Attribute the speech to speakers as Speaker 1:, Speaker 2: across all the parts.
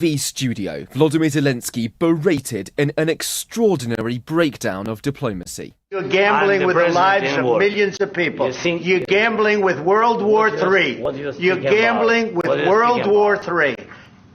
Speaker 1: Studio, Volodymyr Zelensky berated in an extraordinary breakdown of diplomacy.
Speaker 2: You're gambling with the lives of millions of people. You're gambling with World War III. You're gambling with World War III.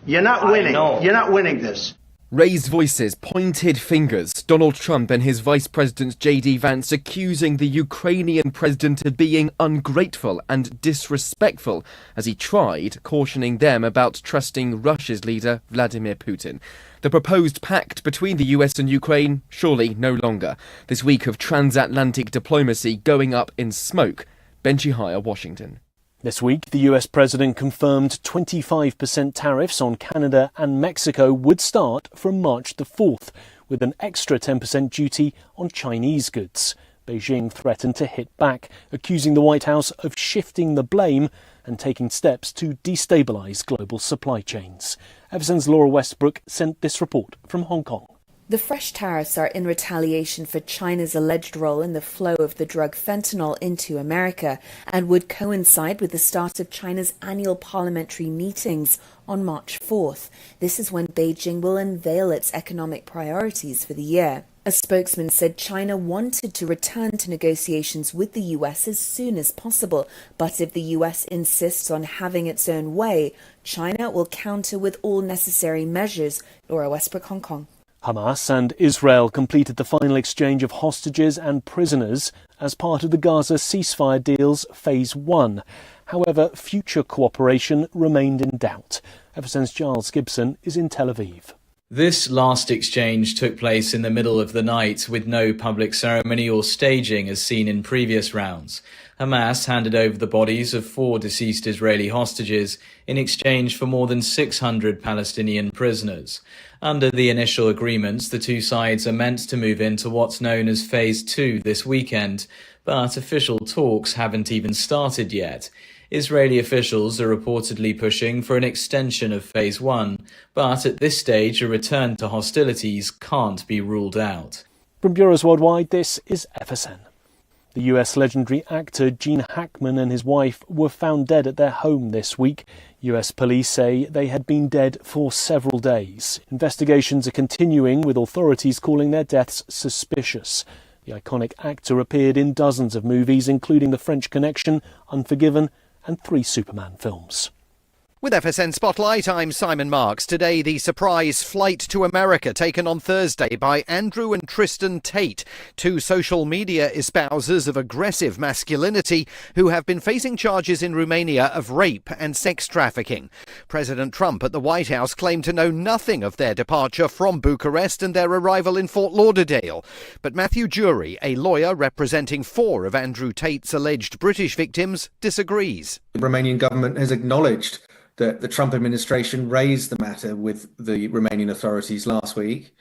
Speaker 2: You're not winning. You're not winning this.
Speaker 1: Raised voices, pointed fingers. Donald Trump and his Vice President J.D. Vance accusing the Ukrainian president of being ungrateful and disrespectful as he tried cautioning them about trusting Russia's leader Vladimir Putin. The proposed pact between the US and Ukraine, surely no longer. This week of transatlantic diplomacy going up in smoke. Benji Hire, Washington.
Speaker 3: This week, the US president confirmed 25% tariffs on Canada and Mexico would start from March the 4th, with an extra 10% duty on Chinese goods. Beijing threatened to hit back, accusing the White House of shifting the blame and taking steps to destabilise global supply chains. FSN's Laura Westbrook sent this report from Hong Kong.
Speaker 4: The fresh tariffs are in retaliation for China's alleged role in the flow of the drug fentanyl into America and would coincide with the start of China's annual parliamentary meetings on March 4th. This is when Beijing will unveil its economic priorities for the year. A spokesman said China wanted to return to negotiations with the US as soon as possible, but if the US insists on having its own way, China will counter with all necessary measures. Laura Westbrook, Hong Kong.
Speaker 3: Hamas and Israel completed the final exchange of hostages and prisoners as part of the Gaza ceasefire deal's Phase 1. However, future cooperation remained in doubt. FSN's Giles Gibson is in Tel Aviv.
Speaker 5: This last exchange took place in the middle of the night with no public ceremony or staging as seen in previous rounds. Hamas handed over the bodies of 4 deceased Israeli hostages in exchange for more than 600 Palestinian prisoners. Under the initial agreements, the two sides are meant to move into what's known as Phase 2 this weekend, but official talks haven't even started yet. Israeli officials are reportedly pushing for an extension of Phase 1, but at this stage a return to hostilities can't be ruled out.
Speaker 3: From bureaus worldwide, this is FSN. The US legendary actor Gene Hackman and his wife were found dead at their home this week. US police say they had been dead for several days. Investigations are continuing, with authorities calling their deaths suspicious. The iconic actor appeared in dozens of movies, including The French Connection, Unforgiven, and 3 Superman films.
Speaker 6: With FSN Spotlight, I'm Simon Marks. Today, the surprise flight to America taken on Thursday by Andrew and Tristan Tate, 2 social media espousers of aggressive masculinity who have been facing charges in Romania of rape and sex trafficking. President Trump at the White House claimed to know nothing of their departure from Bucharest and their arrival in Fort Lauderdale. But Matthew Jury, a lawyer representing 4 of Andrew Tate's alleged British victims, disagrees.
Speaker 7: The Romanian government has acknowledged that the Trump administration raised the matter with the Romanian authorities last week.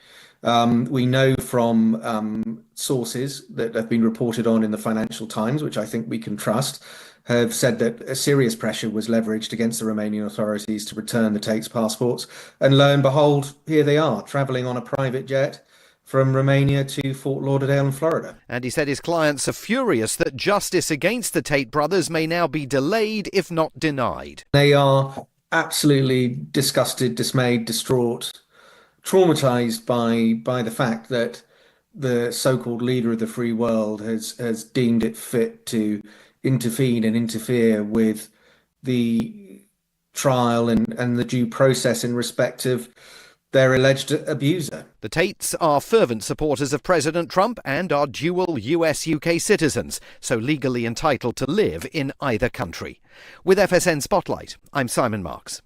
Speaker 7: We know from sources that have been reported on in the Financial Times, which I think we can trust, have said that a serious pressure was leveraged against the Romanian authorities to return the Tate's passports. And lo and behold, here they are, travelling on a private jet from Romania to Fort Lauderdale in Florida.
Speaker 6: And he said his clients are furious that justice against the Tate brothers may now be delayed, if not denied.
Speaker 7: They are absolutely disgusted, dismayed, distraught, traumatized by the fact that the so-called leader of the free world has deemed it fit to intervene and interfere with the trial and the due process in respect of their alleged abuser.
Speaker 6: The Tates are fervent supporters of President Trump and are dual US-UK citizens, so legally entitled to live in either country. With FSN Spotlight, I'm Simon Marks.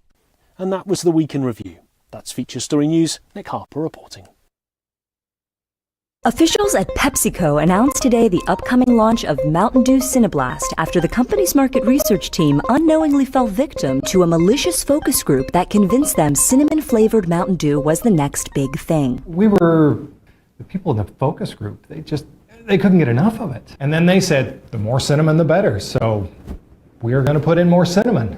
Speaker 3: And that was the Week in Review. That's Feature Story News. Nick Harper reporting.
Speaker 8: Officials at PepsiCo announced today the upcoming launch of Mountain Dew Cineblast after the company's market research team unknowingly fell victim to a malicious focus group that convinced them cinnamon-flavored Mountain Dew was the next big thing.
Speaker 9: We were the people in the focus group. They couldn't get enough of it. And then they said, the more cinnamon, the better. So we are going to put in more cinnamon.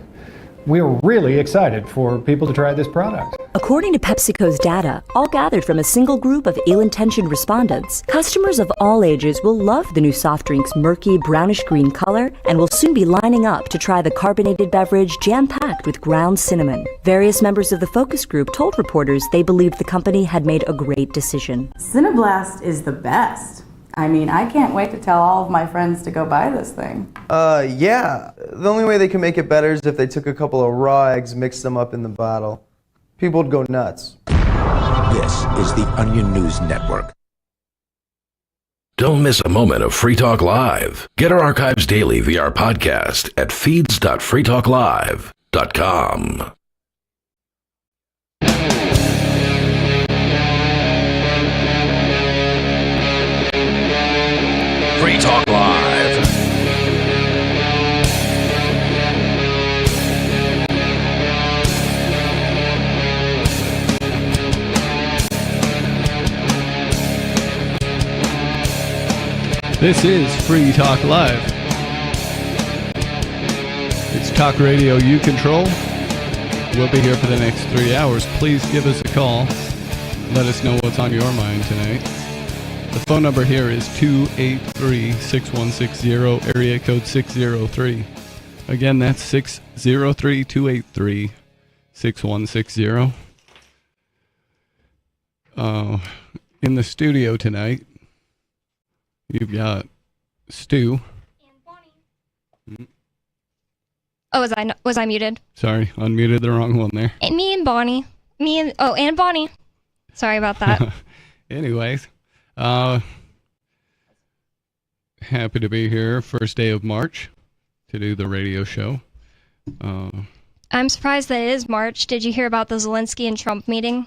Speaker 9: We are really excited for people to try this product.
Speaker 8: According to PepsiCo's data, all gathered from a single group of ill-intentioned respondents, customers of all ages will love the new soft drink's murky brownish-green color and will soon be lining up to try the carbonated beverage jam-packed with ground cinnamon. Various members of the focus group told reporters they believed the company had made a great decision.
Speaker 10: Cinnablast is the best. I mean, I can't wait to tell all of my friends to go buy this thing.
Speaker 11: Yeah. The only way they can make it better is if they took a couple of raw eggs, mixed them up in the bottle. People would go nuts.
Speaker 12: This is the Onion News Network.
Speaker 13: Don't miss a moment of Free Talk Live. Get our archives daily via our podcast at feeds.freetalklive.com. Free Talk Live.
Speaker 14: This is Free Talk Live. It's talk radio you control. We'll be here for the next 3 hours. Please give us a call. Let us know what's on your mind tonight. The phone number here is 283-6160, area code 603. Again, that's 603-283-6160. In the studio tonight, you've got Stu.
Speaker 15: And Bonnie. Oh, was I muted?
Speaker 14: Sorry, unmuted the wrong one there.
Speaker 15: And me and Bonnie. And Bonnie. Sorry about that.
Speaker 14: Anyways. Happy to be here, first day of March, to do the radio show.
Speaker 15: I'm surprised that it is March. Did you hear about the Zelensky and Trump meeting?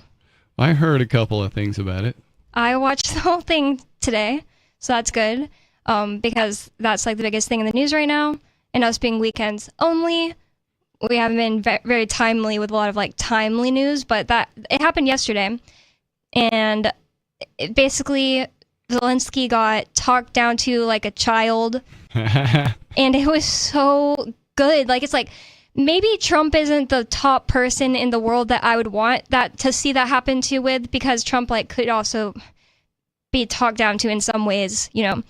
Speaker 14: I heard a couple of things about it.
Speaker 15: I watched the whole thing today, so that's good, because that's like the biggest thing in the news right now. And us being weekends only, we haven't been very timely with a lot of like timely news, but it happened yesterday. And basically, Zelensky got talked down to like a child, and it was so good. Like, it's like, maybe Trump isn't the top person in the world that I would want that to see that happen to with, because Trump like could also be talked down to in some ways, you know.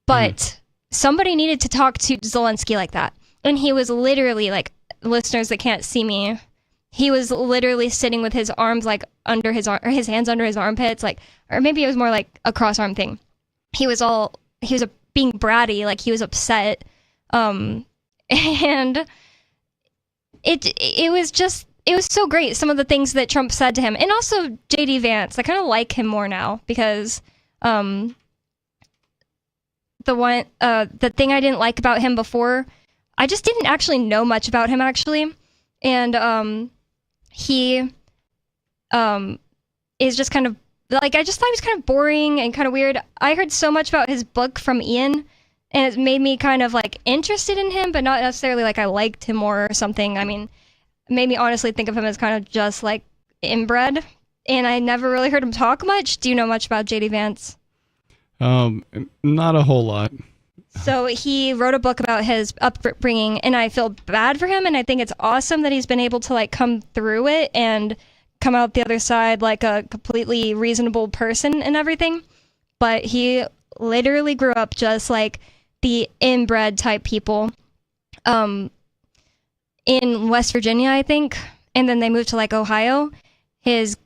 Speaker 15: But somebody needed to talk to Zelensky like that, and he was literally, like, listeners that can't see me, he was literally sitting with his arms like under his his hands under his armpits, like, or maybe it was more like a cross arm thing. He was being bratty, like he was upset, and it was so great, some of the things that Trump said to him. And also JD Vance, I kind of like him more now, because the thing I didn't like about him before, I just didn't actually know much about him actually, and he is just kind of like, I just thought he was kind of boring and kind of weird. I heard so much about his book from Ian, and it made me kind of like interested in him, but not necessarily like I liked him more or something. I mean, it made me honestly think of him as kind of just like inbred, and I never really heard him talk much. Do you know much about JD Vance?
Speaker 14: Not a whole lot.
Speaker 15: So he wrote a book about his upbringing, and I feel bad for him, and I think it's awesome that he's been able to like come through it and come out the other side like a completely reasonable person and everything. But he literally grew up just like the inbred type people in West Virginia, I think, and then they moved to like Ohio. His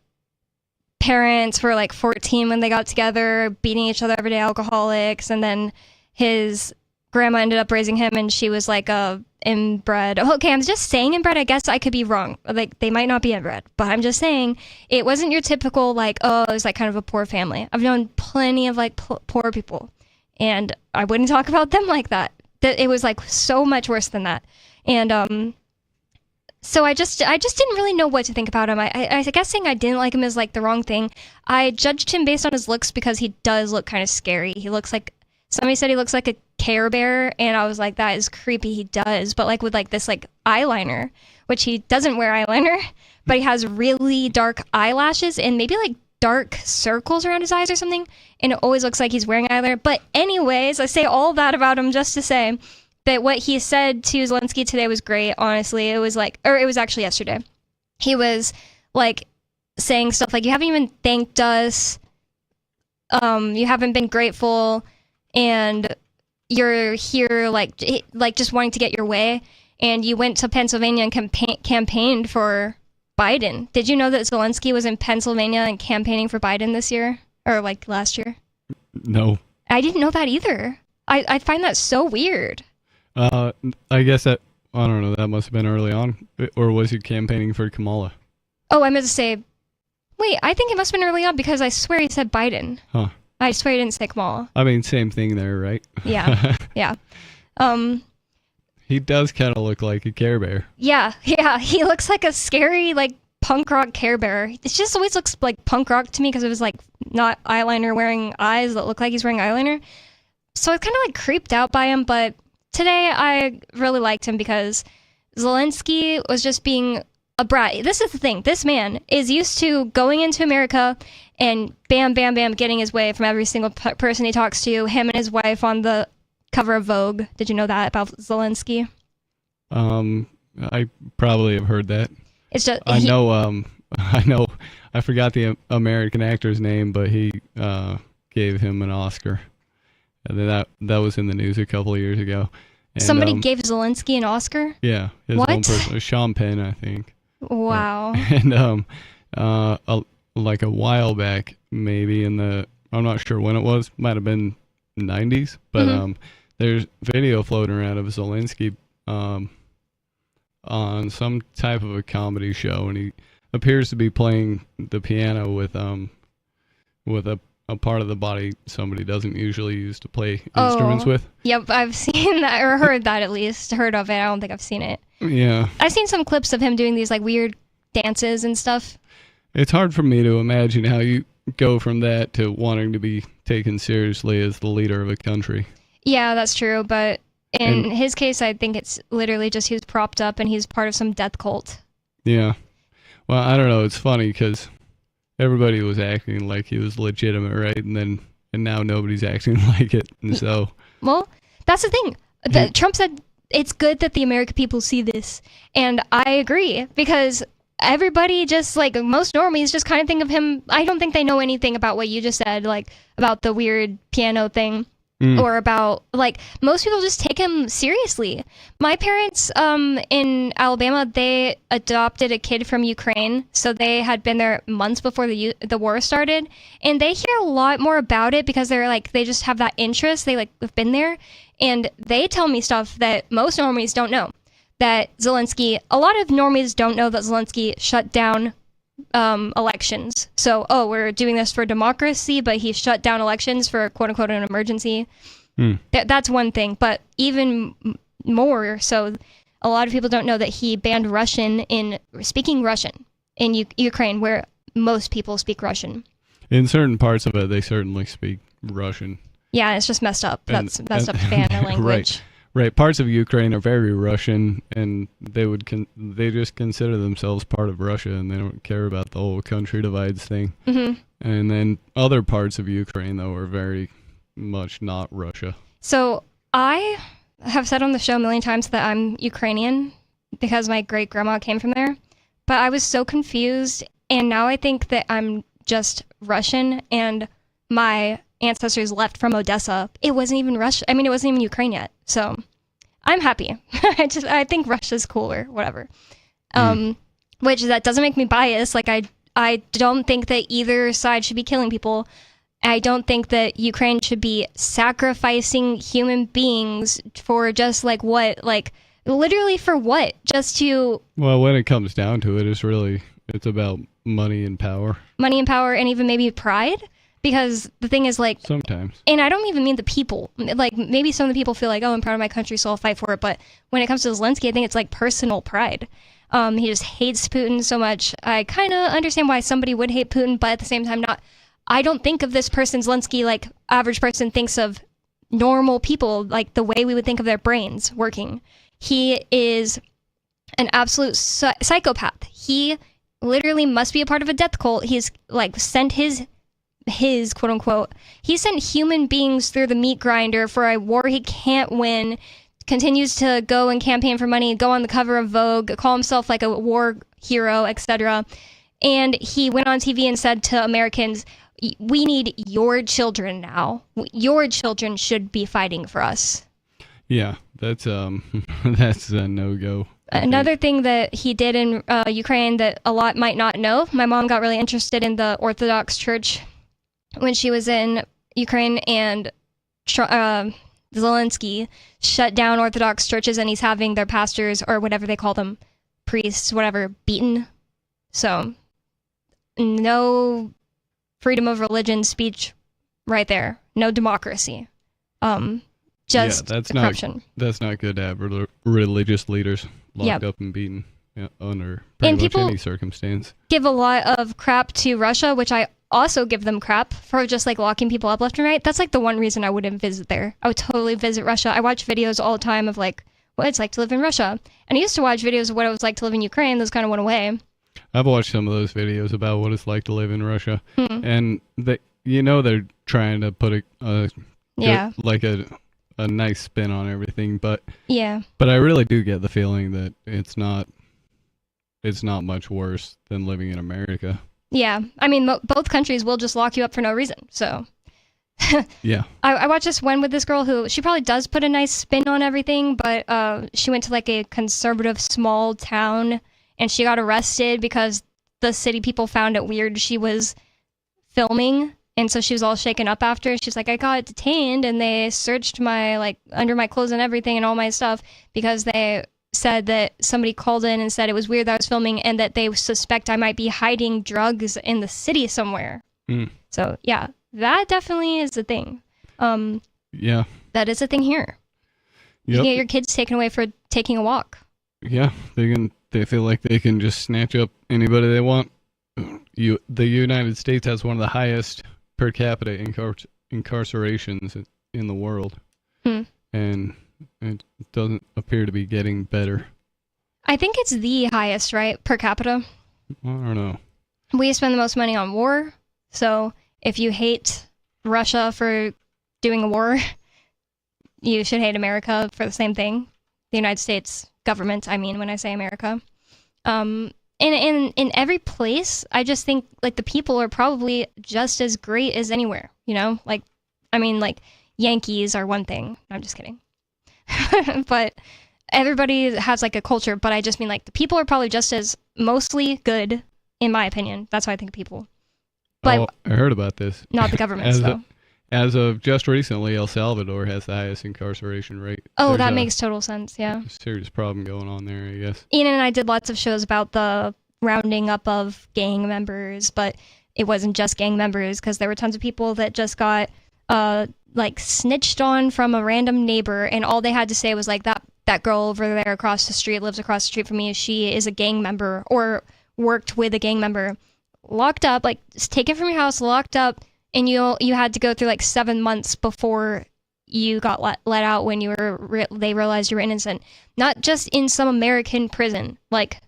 Speaker 15: parents were like 14 when they got together, beating each other every day, alcoholics, and then his grandma ended up raising him, and she was like a inbred. Okay, I'm just saying inbred. I guess I could be wrong. Like, they might not be inbred, but I'm just saying it wasn't your typical like, oh, it was like kind of a poor family. I've known plenty of like poor people, and I wouldn't talk about them like that. It was like so much worse than that. And so I just didn't really know what to think about him. I guess saying I didn't like him is like the wrong thing. I judged him based on his looks, because he does look kind of scary. He looks like, somebody said he looks like a Care Bear, and I was like, that is creepy. He does, but like with like this like eyeliner, which he doesn't wear eyeliner, but he has really dark eyelashes and maybe like dark circles around his eyes or something, and it always looks like he's wearing eyeliner. But anyways, I say all that about him just to say that what he said to Zelensky today was great, honestly. It was actually yesterday. He was like saying stuff like, you haven't even thanked us, you haven't been grateful, and you're here like just wanting to get your way, and you went to Pennsylvania and campaigned for Biden. Did you know that Zelensky was in Pennsylvania and campaigning for Biden this year? Or like last year?
Speaker 14: No.
Speaker 15: I didn't know that either. I find that so weird.
Speaker 14: I guess that, I don't know, that must have been early on. Or was he campaigning for Kamala?
Speaker 15: Oh, I meant to say, wait, I think it must have been early on because I swear he said Biden.
Speaker 14: Huh.
Speaker 15: I swear he didn't say Kamala.
Speaker 14: I mean, same thing there, right?
Speaker 15: Yeah. Yeah.
Speaker 14: He does kind of look like a Care Bear.
Speaker 15: Yeah. He looks like a scary, like, punk rock Care Bear. It just always looks like punk rock to me because it was like not eyeliner wearing eyes that look like he's wearing eyeliner. So I kind of like creeped out by him, but today I really liked him because Zelensky was just being a brat. This is the thing. This man is used to going into America and bam, bam, bam, getting his way from every single person he talks to. Him and his wife on the cover of Vogue. Did you know that about Zelensky?
Speaker 14: I probably have heard that.
Speaker 15: It's just
Speaker 14: I know. I forgot the American actor's name, but he gave him an Oscar. And then that was in the news a couple of years ago. And,
Speaker 15: somebody gave Zelensky an Oscar?
Speaker 14: Yeah, his
Speaker 15: what?
Speaker 14: own person, Sean Penn, I think.
Speaker 15: Wow.
Speaker 14: And like a while back, maybe I'm not sure when it was, might have been 90s, but there's video floating around of Zelensky on some type of a comedy show, and he appears to be playing the piano with a part of the body somebody doesn't usually use to play instruments with.
Speaker 15: Yep, I've seen that, or heard that at least. Heard of it. I don't think I've seen it.
Speaker 14: Yeah.
Speaker 15: I've seen some clips of him doing these like weird dances and stuff.
Speaker 14: It's hard for me to imagine how you go from that to wanting to be taken seriously as the leader of a country.
Speaker 15: Yeah, that's true, but in his case, I think it's literally just he was propped up and he's part of some death cult.
Speaker 14: Yeah. Well, I don't know. It's funny because everybody was acting like he was legitimate, right? And now nobody's acting like it. And so...
Speaker 15: Well, that's the thing. Trump said it's good that the American people see this. And I agree because everybody just, like, most normies just kind of think of him... I don't think they know anything about what you just said, like, about the weird piano thing. Or about, like, most people just take him seriously. My parents in Alabama, they adopted a kid from Ukraine, so they had been there months before the war started, and they hear a lot more about it because they're like, they just have that interest. They like have been there, and they tell me stuff that most normies don't know. That Zelensky, a lot of normies don't know that Zelensky shut down elections. So, we're doing this for democracy, but he shut down elections for quote unquote an emergency. That's one thing, but even more so, a lot of people don't know that he banned speaking Russian in Ukraine, where most people speak Russian.
Speaker 14: In certain parts of it, they certainly speak Russian.
Speaker 15: Yeah, it's just messed up. That's messed up to ban their language.
Speaker 14: Right. Parts of Ukraine are very Russian, and they just consider themselves part of Russia, and they don't care about the whole country divides thing. Mm-hmm. And then other parts of Ukraine, though, are very much not Russia.
Speaker 15: So I have said on the show a million times that I'm Ukrainian because my great-grandma came from there, but I was so confused, and now I think that I'm just Russian, and my ancestors left from Odessa. It wasn't even Russia. I mean, it wasn't even Ukraine yet. So I'm happy. I think Russia's cooler, whatever. Which that doesn't make me biased. Like I don't think that either side should be killing people. I don't think that Ukraine should be sacrificing human beings for just like what, like literally for what? Just to...
Speaker 14: Well, when it comes down to it, it's about money and power.
Speaker 15: Money and power, and even maybe pride. Because the thing is, like...
Speaker 14: Sometimes.
Speaker 15: And I don't even mean the people. Like, maybe some of the people feel like, I'm proud of my country, so I'll fight for it. But when it comes to Zelensky, I think it's, like, personal pride. He just hates Putin so much. I kind of understand why somebody would hate Putin, but at the same time, not... I don't think of this person, Zelensky, like, average person thinks of normal people, like, the way we would think of their brains working. He is an absolute psychopath. He literally must be a part of a death cult. He's, like, sent his quote unquote, he sent human beings through the meat grinder for a war he can't win continues to go and campaign for money, go on the cover of Vogue, call himself like a war hero, etc. And he went on TV and said to Americans, we need your children now. Your children should be fighting for us.
Speaker 14: Yeah, that's that's a no-go.
Speaker 15: Another thing that he did in Ukraine that a lot might not know, my mom got really interested in the Orthodox Church when she was in Ukraine, and Zelensky shut down Orthodox churches, and he's having their pastors, or whatever they call them, priests, whatever, beaten. So, no freedom of religion speech right there. No democracy. Just
Speaker 14: that's
Speaker 15: corruption.
Speaker 14: That's not good to have religious leaders locked up and beaten under pretty much any circumstance.
Speaker 15: Give a lot of crap to Russia, which I also give them crap for just like locking people up left and right. That's like the one reason I wouldn't visit there. I would totally visit Russia. I watch videos all the time of like what it's like to live in Russia. And I used to watch videos of what it was like to live in Ukraine. Those kind of went away.
Speaker 14: I've watched some of those videos about what it's like to live in Russia. And they're trying to put a nice spin on everything, but I really do get the feeling that it's not much worse than living in America.
Speaker 15: Yeah, I mean, both countries will just lock you up for no reason. So,
Speaker 14: yeah.
Speaker 15: I watched this one with this girl who she probably does put a nice spin on everything, but she went to like a conservative small town and she got arrested because the city people found it weird she was filming. And so she was all shaken up after. She's like, I got detained and they searched my, like, under my clothes and everything and all my stuff because they said that somebody called in and said it was weird that I was filming and that they suspect I might be hiding drugs in the city somewhere. So, yeah, that definitely is a thing.
Speaker 14: Yeah. That
Speaker 15: is a thing here. You can get your kids taken away for taking a walk.
Speaker 14: Yeah, they feel like they can just snatch up anybody they want. The United States has one of the highest per capita incarcerations in the world. And it doesn't appear to be getting better.
Speaker 15: I think it's the highest, right, per capita?
Speaker 14: I don't know.
Speaker 15: We spend the most money on war, so if you hate Russia for doing a war, you should hate America for the same thing. The United States government, I mean, when I say America. In every place, I just think like the people are probably just as great as anywhere, you know? Like, I mean, like Yankees are one thing. I'm just kidding. But everybody has like a culture, but I just mean like the people are probably just as mostly good, in my opinion. That's how I think of people. But
Speaker 14: I heard about this.
Speaker 15: Not the governments, though.
Speaker 14: As of just recently, El Salvador has the highest incarceration rate.
Speaker 15: Oh, that makes total sense, yeah.
Speaker 14: Serious problem going on there, I guess.
Speaker 15: Ian and I did lots of shows about the rounding up of gang members, but it wasn't just gang members because there were tons of people that just got like snitched on from a random neighbor, and all they had to say was like that girl over there across the street lives across the street from me. She is a gang member or worked with a gang member. Locked up, like taken from your house, locked up. And you had to go through like 7 months before you got let out when they realized you were innocent. Not just in some American prison. Like,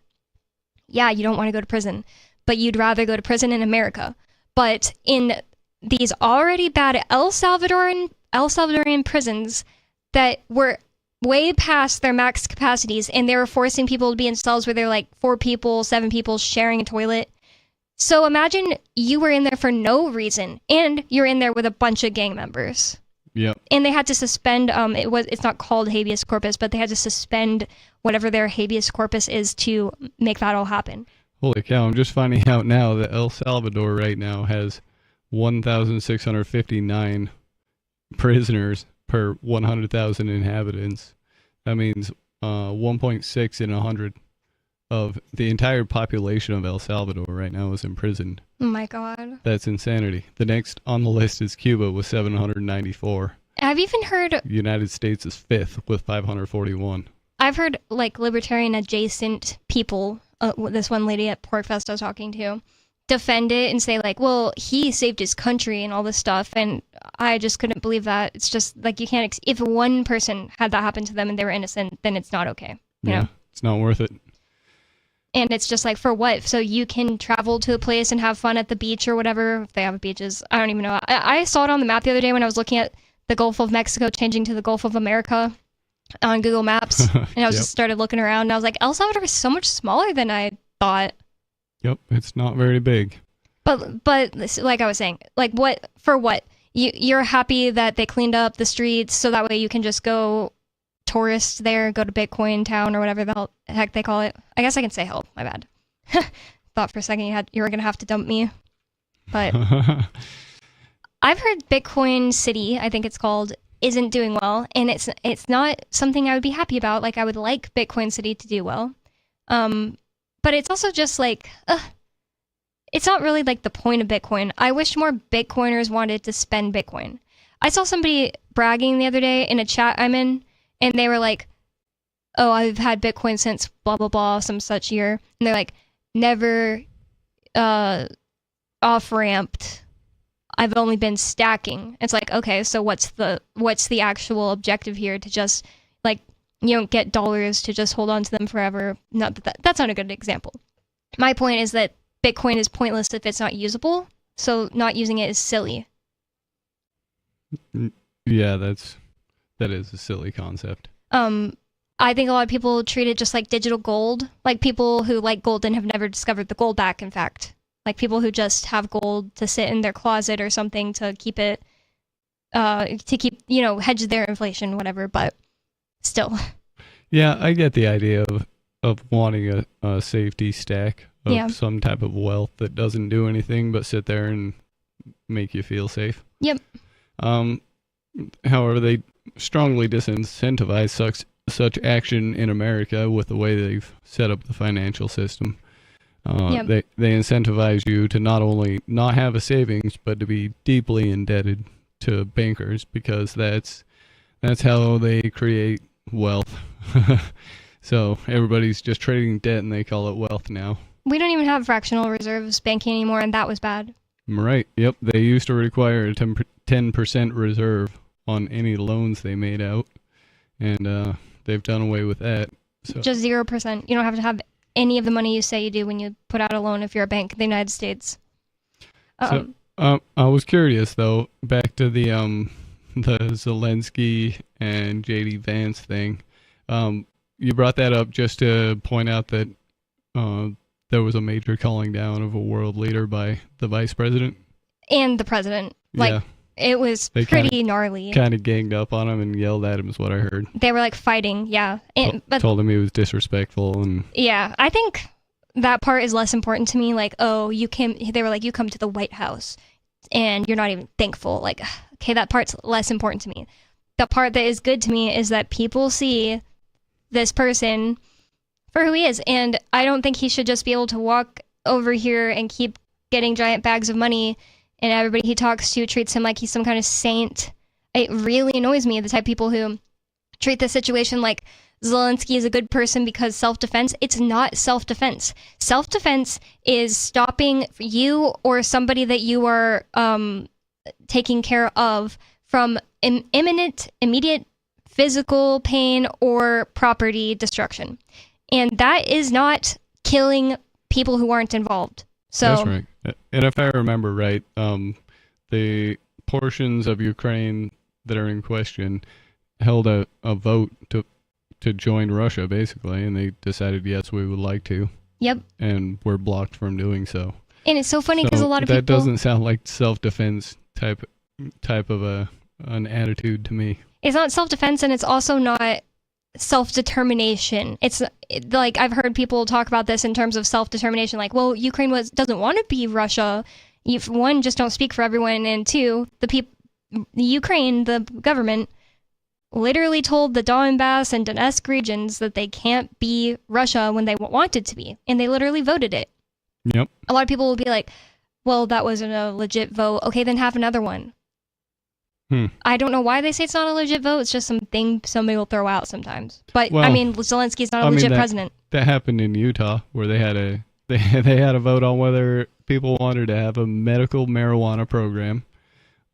Speaker 15: yeah, you don't want to go to prison, but you'd rather go to prison in America. But in these already bad El Salvadorian prisons that were way past their max capacities, and they were forcing people to be in cells where they're like 4 people, 7 people sharing a toilet. So imagine you were in there for no reason, and you're in there with a bunch of gang members.
Speaker 14: Yep.
Speaker 15: And they had to suspend. It's not called habeas corpus, but they had to suspend whatever their habeas corpus is to make that all happen.
Speaker 14: Holy cow! I'm just finding out now that El Salvador right now has 1,659 prisoners per 100,000 inhabitants. That means 1.6 in 100. Of the entire population of El Salvador right now is imprisoned.
Speaker 15: Oh my god.
Speaker 14: That's insanity. The next on the list is Cuba with 794.
Speaker 15: I've even heard...
Speaker 14: United States is 5th with 541.
Speaker 15: I've heard like libertarian adjacent people, this one lady at PorkFest I was talking to, defend it and say like, well, he saved his country and all this stuff, and I just couldn't believe that. It's just like you can't... if one person had that happen to them and they were innocent, then it's not okay. You know?
Speaker 14: It's not worth it.
Speaker 15: And it's just like, for what? So you can travel to a place and have fun at the beach or whatever. If they have beaches. I don't even know. I saw it on the map the other day when I was looking at the Gulf of Mexico changing to the Gulf of America. on Google Maps, and I was just started looking around, and I was like, El Salvador is so much smaller than I thought.
Speaker 14: Yep, it's not very big.
Speaker 15: But like I was saying, like what for what? You're happy that they cleaned up the streets so that way you can just go tourist there, go to Bitcoin Town or whatever the heck they call it. I guess I can say hell. My bad. Thought for a second you were gonna have to dump me, but I've heard Bitcoin City, I think it's called, isn't doing well, and it's not something I would be happy about. Like I would like Bitcoin City to do well, but it's also just like it's not really like the point of Bitcoin. I wish more Bitcoiners wanted to spend Bitcoin. I saw somebody bragging the other day in a chat I'm in, and they were like, "Oh, I've had Bitcoin since blah blah blah some such year," and they're like, "Never off ramped. I've only been stacking." It's like, okay, so what's the actual objective here? To just like you don't get dollars to just hold on to them forever. Not that's not a good example. My point is that Bitcoin is pointless if it's not usable. So not using it is silly.
Speaker 14: Yeah, that is a silly concept.
Speaker 15: I think a lot of people treat it just like digital gold. Like people who like gold and have never discovered the gold back, in fact. Like people who just have gold to sit in their closet or something to keep it, hedge their inflation, whatever, but still.
Speaker 14: Yeah, I get the idea of wanting a safety stack of some type of wealth that doesn't do anything but sit there and make you feel safe.
Speaker 15: Yep.
Speaker 14: However, they strongly disincentivize such action in America with the way they've set up the financial system. They incentivize you to not only not have a savings, but to be deeply indebted to bankers, because that's how they create wealth. So everybody's just trading debt and they call it wealth now.
Speaker 15: We don't even have fractional reserves banking anymore, and that was bad.
Speaker 14: Right. Yep. They used to require a 10% reserve on any loans they made out, and they've done away with that. So.
Speaker 15: Just 0%. You don't have to have any of the money you say you do when you put out a loan if you're a bank in the United States.
Speaker 14: So, I was curious though, back to the Zelensky and JD Vance thing. You brought that up just to point out that there was a major calling down of a world leader by the vice president
Speaker 15: and the president. It was pretty gnarly.
Speaker 14: Kind of ganged up on him and yelled at him is what I heard.
Speaker 15: They were like fighting, yeah.
Speaker 14: But told him he was disrespectful and.
Speaker 15: Yeah, I think that part is less important to me. Like, oh, they were like, you come to the White House and you're not even thankful. Like, okay, that part's less important to me. The part that is good to me is that people see this person for who he is. And I don't think he should just be able to walk over here and keep getting giant bags of money, and everybody he talks to treats him like he's some kind of saint. It really annoys me, the type of people who treat the situation like Zelensky is a good person because self-defense. It's not self-defense. Self-defense is stopping you or somebody that you are taking care of from imminent, immediate physical pain or property destruction. And that is not killing people who aren't involved. So
Speaker 14: that's right. And if I remember right, the portions of Ukraine that are in question held a vote to join Russia, basically, and they decided, yes, we would like to.
Speaker 15: Yep.
Speaker 14: And were blocked from doing so.
Speaker 15: And it's so funny because a lot of
Speaker 14: that
Speaker 15: people...
Speaker 14: doesn't sound like self-defense type of an attitude to me.
Speaker 15: It's not self-defense, and it's also not self-determination. It's like I've heard people talk about this in terms of self-determination, like, well, Ukraine doesn't want to be Russia. One, just don't speak for everyone, and two, the Ukraine, the government, literally told the Donbass and Donetsk regions that they can't be Russia when they wanted to be, and they literally voted it.
Speaker 14: Yep.
Speaker 15: A lot of people will be like, well, that wasn't a legit vote. Okay, then have another one. I don't know why they say it's not a legit vote. It's just something somebody will throw out sometimes. But I mean, Zelensky's not a legit president.
Speaker 14: That happened in Utah, where they had a vote on whether people wanted to have a medical marijuana program,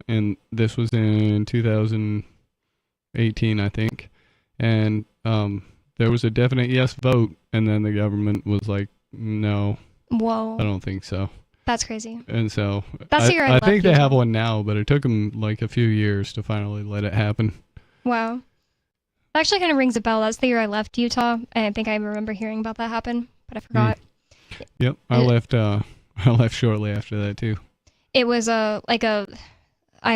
Speaker 14: and this was in 2018, I think. And there was a definite yes vote, and then the government was like, no.
Speaker 15: Whoa.
Speaker 14: I don't think so.
Speaker 15: That's crazy.
Speaker 14: And so
Speaker 15: I
Speaker 14: think they have one now, but it took them like a few years to finally let it happen.
Speaker 15: Wow. That actually kind of rings a bell. That's the year I left Utah, and I think I remember hearing about that happen, but I forgot.
Speaker 14: Yep, I left shortly after that too.
Speaker 15: It was I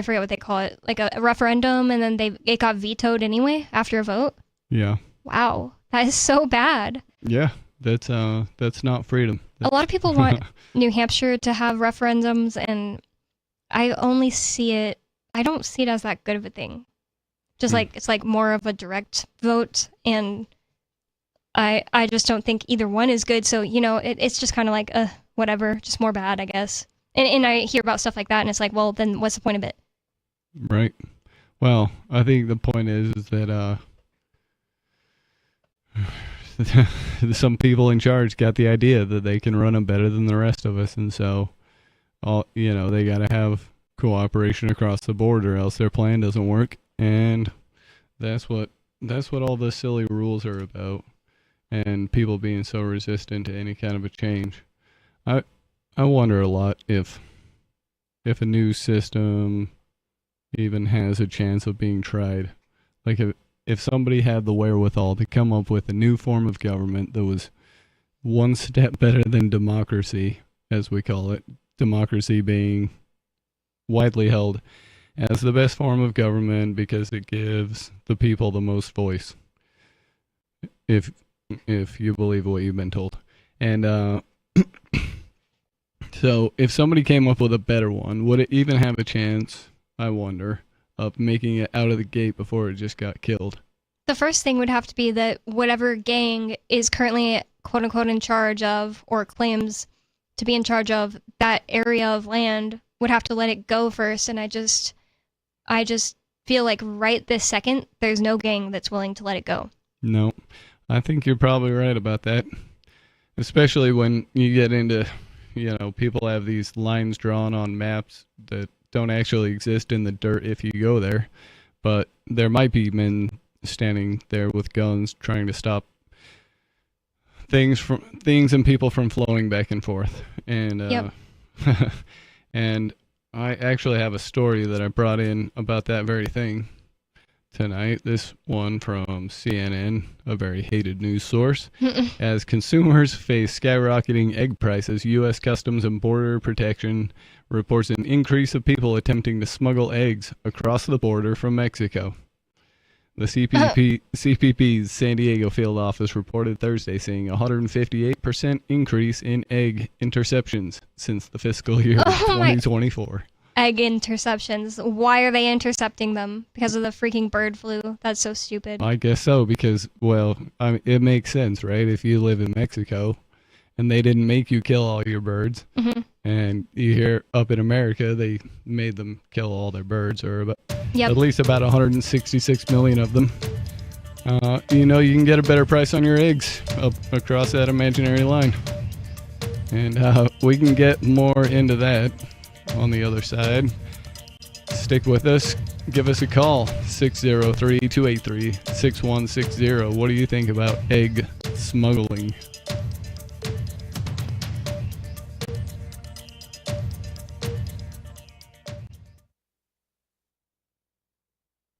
Speaker 15: forget what they call it, like a referendum, and then it got vetoed anyway after a vote.
Speaker 14: Yeah.
Speaker 15: Wow, that is so bad.
Speaker 14: Yeah, that's not freedom.
Speaker 15: A lot of people want New Hampshire to have referendums, and I don't see it as that good of a thing. Just like it's like more of a direct vote, and I just don't think either one is good. So it's just kind of like whatever, just more bad, I guess. And I hear about stuff like that, and it's like, well, then what's the point of it?
Speaker 14: Right. Well, I think the point is that some people in charge got the idea that they can run them better than the rest of us, and so they got to have cooperation across the board, or else their plan doesn't work. And that's what all the silly rules are about, and people being so resistant to any kind of a change. I wonder a lot if a new system even has a chance of being tried. Like if somebody had the wherewithal to come up with a new form of government that was one step better than democracy, as we call it, democracy being widely held as the best form of government because it gives the people the most voice, if you believe what you've been told. And so if somebody came up with a better one, would it even have a chance, I wonder, of making it out of the gate before it just got killed?
Speaker 15: The first thing would have to be that whatever gang is currently quote-unquote in charge of, or claims to be in charge of, that area of land would have to let it go first. And I just feel like right this second, there's no gang that's willing to let it go.
Speaker 14: No, I think you're probably right about that. Especially when you get into, people have these lines drawn on maps that don't actually exist in the dirt if you go there. But there might be men standing there with guns trying to stop things and people from flowing back and forth. And
Speaker 15: yep.
Speaker 14: And I actually have a story that I brought in about that very thing tonight. This one from CNN, a very hated news source. As consumers face skyrocketing egg prices, U.S. Customs and Border Protection reports an increase of people attempting to smuggle eggs across the border from Mexico. The CPP's San Diego field office reported Thursday seeing a 158% increase in egg interceptions since the fiscal year 2024.
Speaker 15: Egg interceptions. Why are they intercepting them? Because of the freaking bird flu? That's so stupid.
Speaker 14: I guess so, because, it makes sense, right? If you live in Mexico and they didn't make you kill all your birds, and you hear up in America they made them kill all their birds, or at least about 166 million of them. You can get a better price on your eggs up across that imaginary line. And we can get more into that on the other side. Stick with us. Give us a call, 603-283-6160. What do you think about egg smuggling?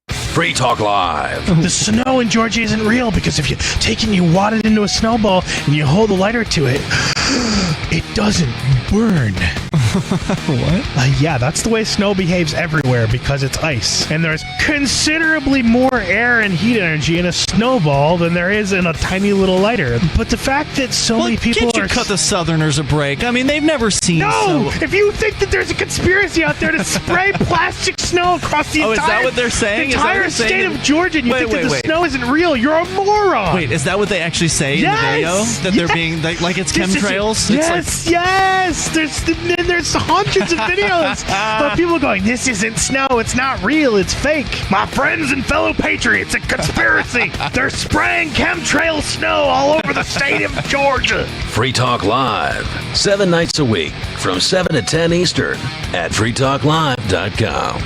Speaker 13: Free Talk Live.
Speaker 16: The snow in Georgia isn't real because if you take it and you wad it into a snowball and you hold a lighter to it, it doesn't burn.
Speaker 17: What?
Speaker 16: Yeah, that's the way snow behaves everywhere because it's ice. And there's considerably more air and heat energy in a snowball than there is in a tiny little lighter. But the fact that so many people
Speaker 17: can't you cut the Southerners a break? I mean, they've never seen
Speaker 16: No! If you think that there's a conspiracy out there to spray plastic snow across the
Speaker 17: is that what they're saying?
Speaker 16: entire state of Georgia and you think that the snow isn't real, you're a moron!
Speaker 17: Wait, is that what they actually say in the video? That they're being, like it's chemtrails?
Speaker 16: Yes! There's hundreds of videos of people going, this isn't snow, it's not real, it's fake. My friends and fellow patriots, a conspiracy. They're spraying chemtrail snow all over the state of Georgia.
Speaker 13: Free Talk Live, 7 nights a week from 7 to 10 Eastern at freetalklive.com.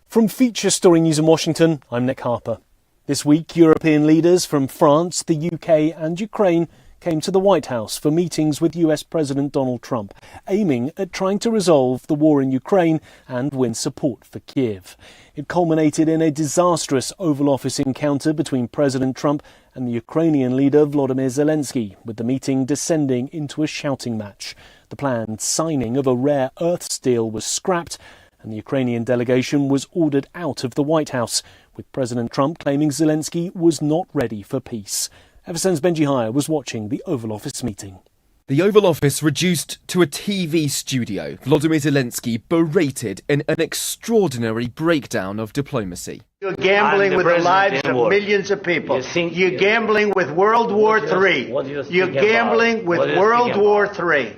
Speaker 3: From Feature Story News in Washington, I'm Nick Harper. This week, European leaders from France, the UK and Ukraine came to the White House for meetings with US President Donald Trump, aiming at trying to resolve the war in Ukraine and win support for Kiev. It culminated in a disastrous Oval Office encounter between President Trump and the Ukrainian leader Volodymyr Zelensky, with the meeting descending into a shouting match. The planned signing of a rare earths deal was scrapped, and the Ukrainian delegation was ordered out of the White House, with President Trump claiming Zelensky was not ready for peace. FSN's Benji Hire was watching the Oval Office meeting.
Speaker 1: The Oval Office reduced to a TV studio. Volodymyr Zelensky berated in an extraordinary breakdown of diplomacy.
Speaker 2: You're gambling with the lives of millions of people. You're gambling with World War III. You're gambling with World War III.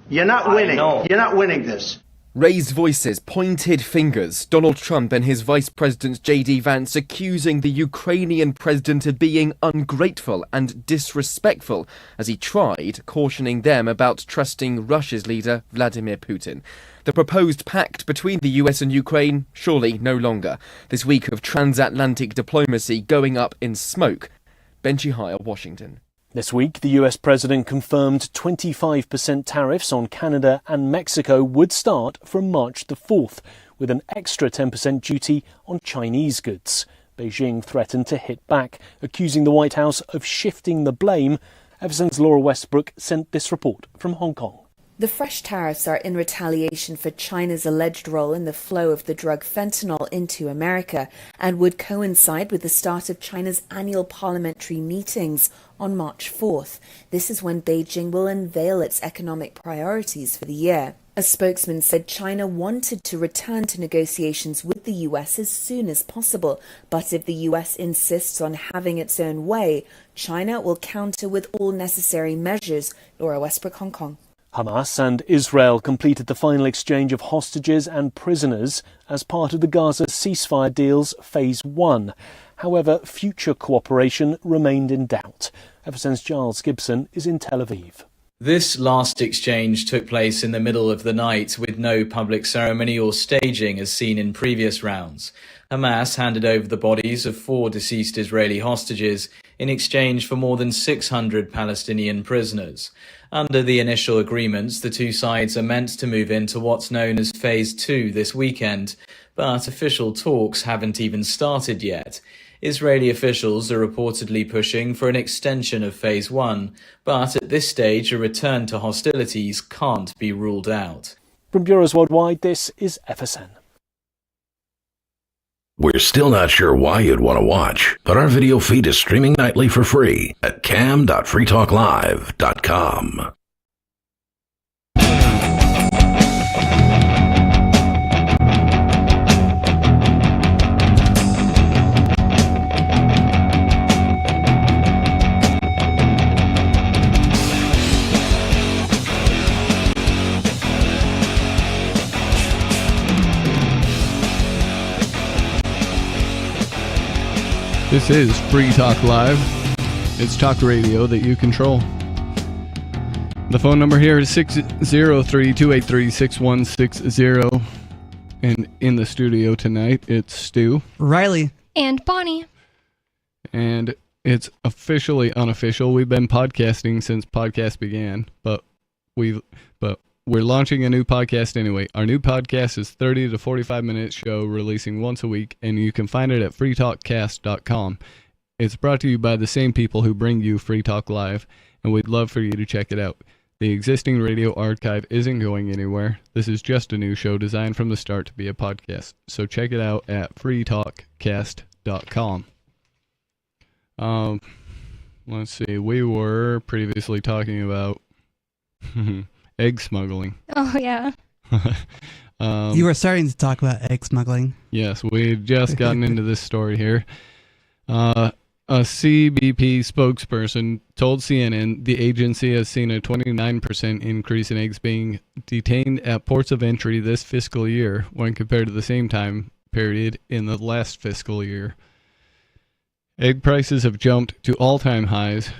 Speaker 2: You're not winning. You're not winning this.
Speaker 1: Raised voices, pointed fingers. Donald Trump and his Vice President J.D. Vance accusing the Ukrainian president of being ungrateful and disrespectful as he tried cautioning them about trusting Russia's leader Vladimir Putin. The proposed pact between the US and Ukraine, surely no longer. This week of transatlantic diplomacy going up in smoke. Benji Hire, Washington.
Speaker 3: This week, the US president confirmed 25% tariffs on Canada and Mexico would start from March the 4th, with an extra 10% duty on Chinese goods. Beijing threatened to hit back, accusing the White House of shifting the blame. FSN's Laura Westbrook sent this report from Hong Kong.
Speaker 4: The fresh tariffs are in retaliation for China's alleged role in the flow of the drug fentanyl into America and would coincide with the start of China's annual parliamentary meetings on March 4th. This is when Beijing will unveil its economic priorities for the year. A spokesman said China wanted to return to negotiations with the US as soon as possible, but if the US insists on having its own way, China will counter with all necessary measures. Laura Westbrook, Hong Kong.
Speaker 3: Hamas and Israel completed the final exchange of hostages and prisoners as part of the Gaza ceasefire deal's Phase 1. However, future cooperation remained in doubt. FSN's Giles Gibson is in Tel Aviv.
Speaker 5: This last exchange took place in the middle of the night with no public ceremony or staging as seen in previous rounds. Hamas handed over the bodies of 4 deceased Israeli hostages in exchange for more than 600 Palestinian prisoners. Under the initial agreements, the two sides are meant to move into what's known as Phase 2 this weekend, but official talks haven't even started yet. Israeli officials are reportedly pushing for an extension of Phase 1, but at this stage a return to hostilities can't be ruled out.
Speaker 3: From Bureaus Worldwide, this is FSN.
Speaker 13: We're still not sure why you'd want to watch, but our video feed is streaming nightly for free at cam.freetalklive.com.
Speaker 14: This is Free Talk Live. It's talk radio that you control. The phone number here is 603-283-6160. And in the studio tonight, it's Stu.
Speaker 18: Riley.
Speaker 15: And Bonnie.
Speaker 14: And it's officially unofficial. We've been podcasting since podcast began, but we're launching a new podcast anyway. Our new podcast is 30 to 45 minute show releasing once a week, and you can find it at freetalkcast.com. It's brought to you by the same people who bring you Free Talk Live, and we'd love for you to check it out. The existing radio archive isn't going anywhere. This is just a new show designed from the start to be a podcast. So check it out at freetalkcast.com. Let's see. We were previously talking about egg smuggling.
Speaker 15: Oh, yeah.
Speaker 18: You were starting to talk about egg smuggling.
Speaker 14: Yes, we've just gotten into this story here. A CBP spokesperson told CNN the agency has seen a 29% increase in eggs being detained at ports of entry this fiscal year when compared to the same time period in the last fiscal year. Egg prices have jumped to all-time highs,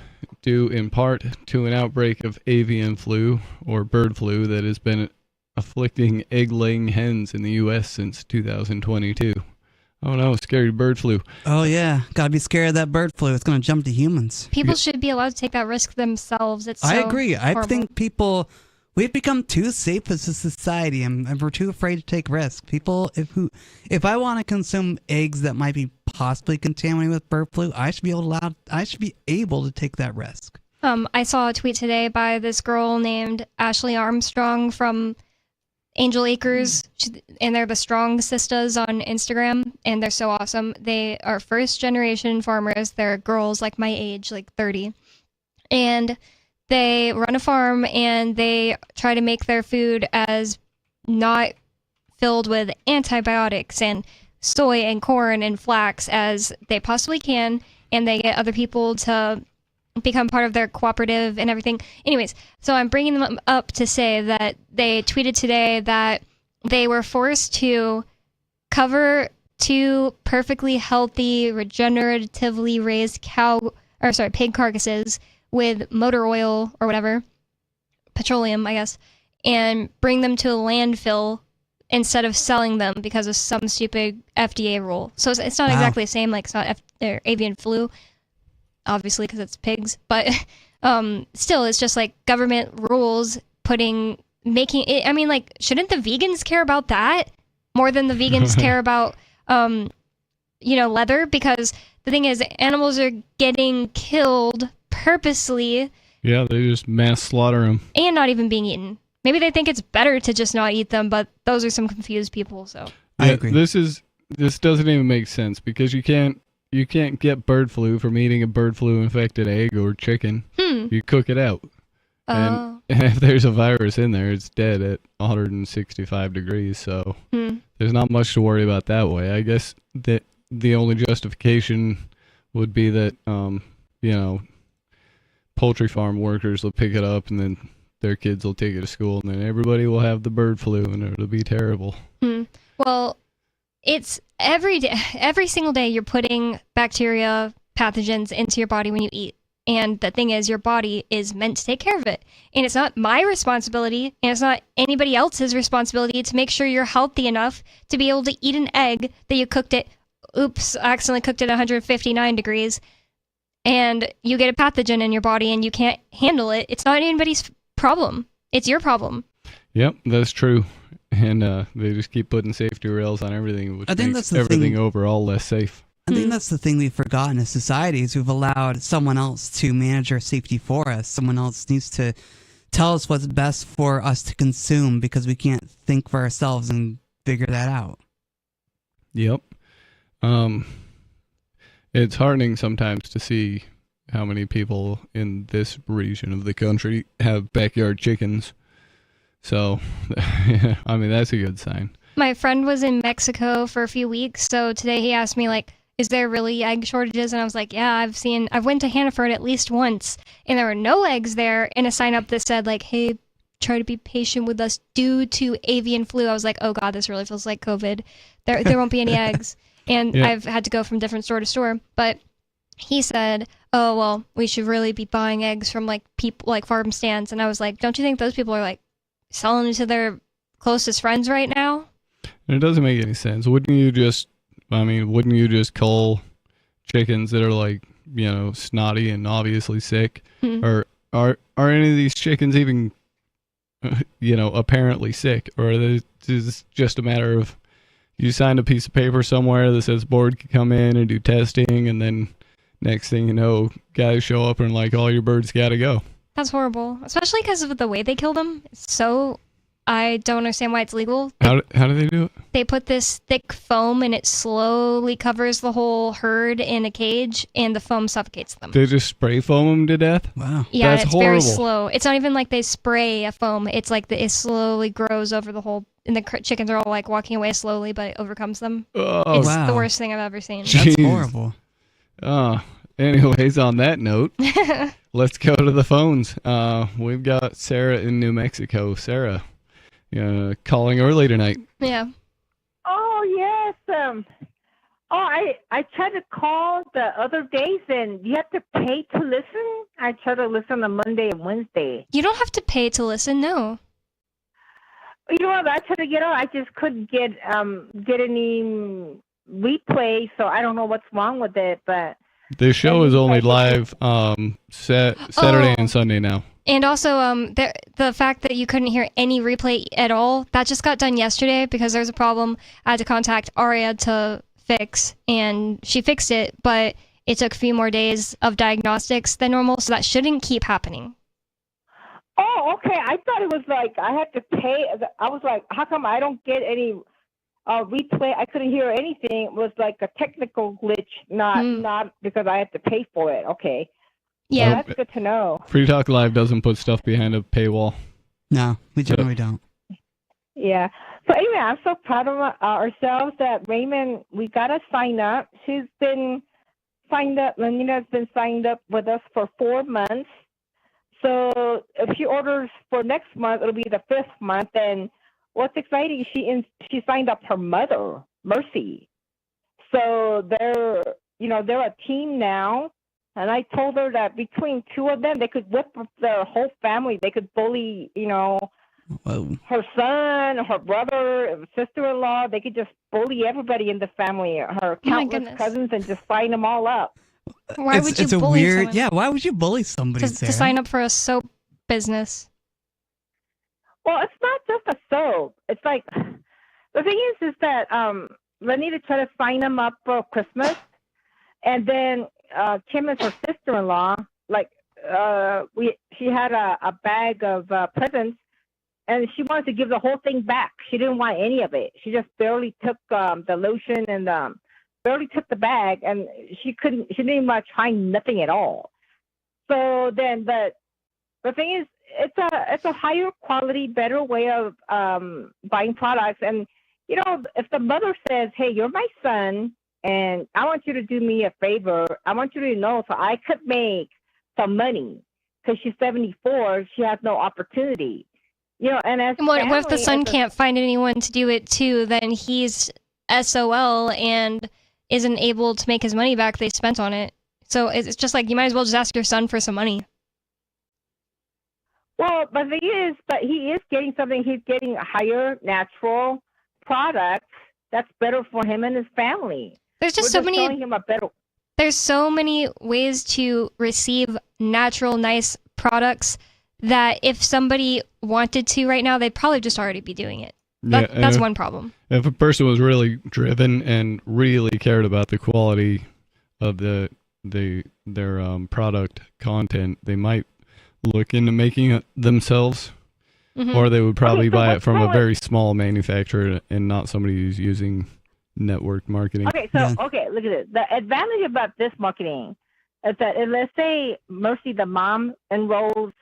Speaker 14: due in part to an outbreak of avian flu, or bird flu, that has been afflicting egg-laying hens in the U.S. since 2022. Oh no, scary bird flu.
Speaker 18: Oh yeah, gotta be scared of that bird flu. It's gonna jump to humans.
Speaker 15: People should be allowed to take that risk themselves. It's so
Speaker 18: I agree.
Speaker 15: horrible.
Speaker 18: I think we've become too safe as a society, and we're too afraid to take risks. People, if I want to consume eggs that might be possibly contaminated with bird flu, I should be able to take that risk.
Speaker 15: I saw a tweet today by this girl named Ashley Armstrong from Angel Acres, and they're the Strong Sisters on Instagram, and they're so awesome. They are first generation farmers. They're girls like my age, like 30, and they run a farm, and they try to make their food as not filled with antibiotics and soy and corn and flax as they possibly can, and they get other people to become part of their cooperative and everything. Anyways, so I'm bringing them up to say that they tweeted today that they were forced to cover 2 perfectly healthy, regeneratively raised pig carcasses with motor oil or whatever, petroleum, I guess, and bring them to a landfill instead of selling them because of some stupid FDA rule. So it's not exactly the same, like it's not avian flu, obviously, because it's pigs, but still, it's just like government rules making it. I mean, like, shouldn't the vegans care about that more than the vegans care about, leather? Because the thing is, animals are getting killed purposely.
Speaker 14: Yeah, they just mass slaughter them.
Speaker 15: And not even being eaten. Maybe they think it's better to just not eat them, but those are some confused people, so.
Speaker 14: I agree. This doesn't even make sense because you can't get bird flu from eating a bird flu infected egg or chicken. You cook it out. And if there's a virus in there, it's dead at 165 degrees. So there's not much to worry about that way. I guess that the only justification would be that, poultry farm workers will pick it up and then their kids will take it to school and then everybody will have the bird flu and it'll be terrible.
Speaker 15: Well, it's every single day you're putting bacteria, pathogens into your body when you eat. And the thing is, your body is meant to take care of it. And it's not my responsibility, and it's not anybody else's responsibility to make sure you're healthy enough to be able to eat an egg that you cooked at, I accidentally cooked at 159 degrees, and you get a pathogen in your body and you can't handle it. It's not anybody's problem. It's your problem.
Speaker 14: Yep, that's true. And they just keep putting safety rails on everything, which makes everything overall less safe.
Speaker 18: I think that's the thing we've forgotten as society is we've allowed someone else to manage our safety for us. Someone else needs to tell us what's best for us to consume because we can't think for ourselves and figure that out.
Speaker 14: Yep. It's heartening sometimes to see how many people in this region of the country have backyard chickens. So, I mean, that's a good sign.
Speaker 15: My friend was in Mexico for a few weeks, so today he asked me, like, is there really egg shortages? And I was like, yeah, I've went to Hannaford at least once, and there were no eggs there, and a sign up that said, like, hey, try to be patient with us due to avian flu. I was like, oh God, this really feels like COVID. There won't be any eggs. And yeah. I've had to go from different store to store. But he said, oh, well, we should really be buying eggs from, like, people, like, farm stands. And I was like, don't you think those people are, like, selling it to their closest friends right now?
Speaker 14: It doesn't make any sense. Wouldn't you just cull chickens that are, like, snotty and obviously sick? Or are any of these chickens even, apparently sick? Or is this just a matter of you signed a piece of paper somewhere that says board can come in and do testing, and then next thing you know, guys show up and, like, all your birds got to go?
Speaker 15: That's horrible, especially because of the way they kill them. So I don't understand why it's legal.
Speaker 14: How do they do it?
Speaker 15: They put this thick foam and it slowly covers the whole herd in a cage, and the foam suffocates them.
Speaker 14: They just spray foam them to death?
Speaker 18: Wow.
Speaker 15: Yeah,
Speaker 14: that's
Speaker 15: it's
Speaker 14: horrible.
Speaker 15: Very slow. It's not even like they spray a foam. It's like it slowly grows over the whole, and the chickens are all, like, walking away slowly, but it overcomes them.
Speaker 14: Oh,
Speaker 15: it's the worst thing I've ever seen.
Speaker 18: That's horrible.
Speaker 14: Anyways, on that note, let's go to the phones. We've got Sarah in New Mexico. Sarah, calling early tonight.
Speaker 15: Yeah.
Speaker 19: Oh, yes. I tried to call the other days, and you have to pay to listen. I try to listen on Monday and Wednesday.
Speaker 15: You don't have to pay to listen, no.
Speaker 19: You know what? I tried to get on. I just couldn't get any replay, so I don't know what's wrong with it, but
Speaker 14: The show is only live Saturday and Sunday now.
Speaker 15: And also, the fact that you couldn't hear any replay at all, that just got done yesterday because there's a problem. I had to contact Aria to fix, and she fixed it, but it took a few more days of diagnostics than normal, so that shouldn't keep happening.
Speaker 19: Oh, okay. I thought it was like I had to pay. I was like, how come I don't get any replay? I couldn't hear anything. It was like a technical glitch, not because I had to pay for it. Okay.
Speaker 15: Yeah,
Speaker 19: that's good to know.
Speaker 14: Free Talk Live doesn't put stuff behind a paywall.
Speaker 18: No, we generally don't.
Speaker 19: Yeah. So anyway, I'm so proud of ourselves that Raymond, we got to sign up. She's been signed up. Lenina's been signed up with us for 4 months. So if she orders for next month, it'll be the 5th month. And what's exciting, she signed up her mother, Mercy. So they're a team now. And I told her that between two of them, they could whip up their whole family. They could bully, her son, her brother, sister-in-law. They could just bully everybody in the family, her countless cousins, and just sign them all up.
Speaker 15: Why would you bully someone?
Speaker 18: Yeah, why would you bully somebody,
Speaker 15: To sign up for a soap business?
Speaker 19: Well, it's not just a soap. It's like, the thing is that Lenita tried to sign them up for Christmas, and then Kim is her sister-in-law. Like, she had a bag of presents, and she wanted to give the whole thing back. She didn't want any of it. She just barely took the lotion and barely took the bag, and she didn't even want to try nothing at all. So then the thing is, it's a higher quality, better way of buying products. And if the mother says, "Hey, you're my son, and I want you to do me a favor. I want you to know so I could make some money," because she's 74, she has no opportunity. And
Speaker 15: what if the son can't find anyone to do it too? Then he's SOL and isn't able to make his money back they spent on it. So it's just like, you might as well just ask your son for some money.
Speaker 19: Well, but he is getting something. He's getting higher natural products that's better for him and his family.
Speaker 15: There's just so many. There's so many ways to receive natural, nice products that if somebody wanted to right now, they'd probably just already be doing it. That's one problem.
Speaker 14: If a person was really driven and really cared about the quality of their product content, they might look into making it themselves, or they would probably buy it from a very small manufacturer and not somebody who's using network marketing.
Speaker 19: Okay, so look at this. The advantage about this marketing is that let's say Mercy, the mom, enrolls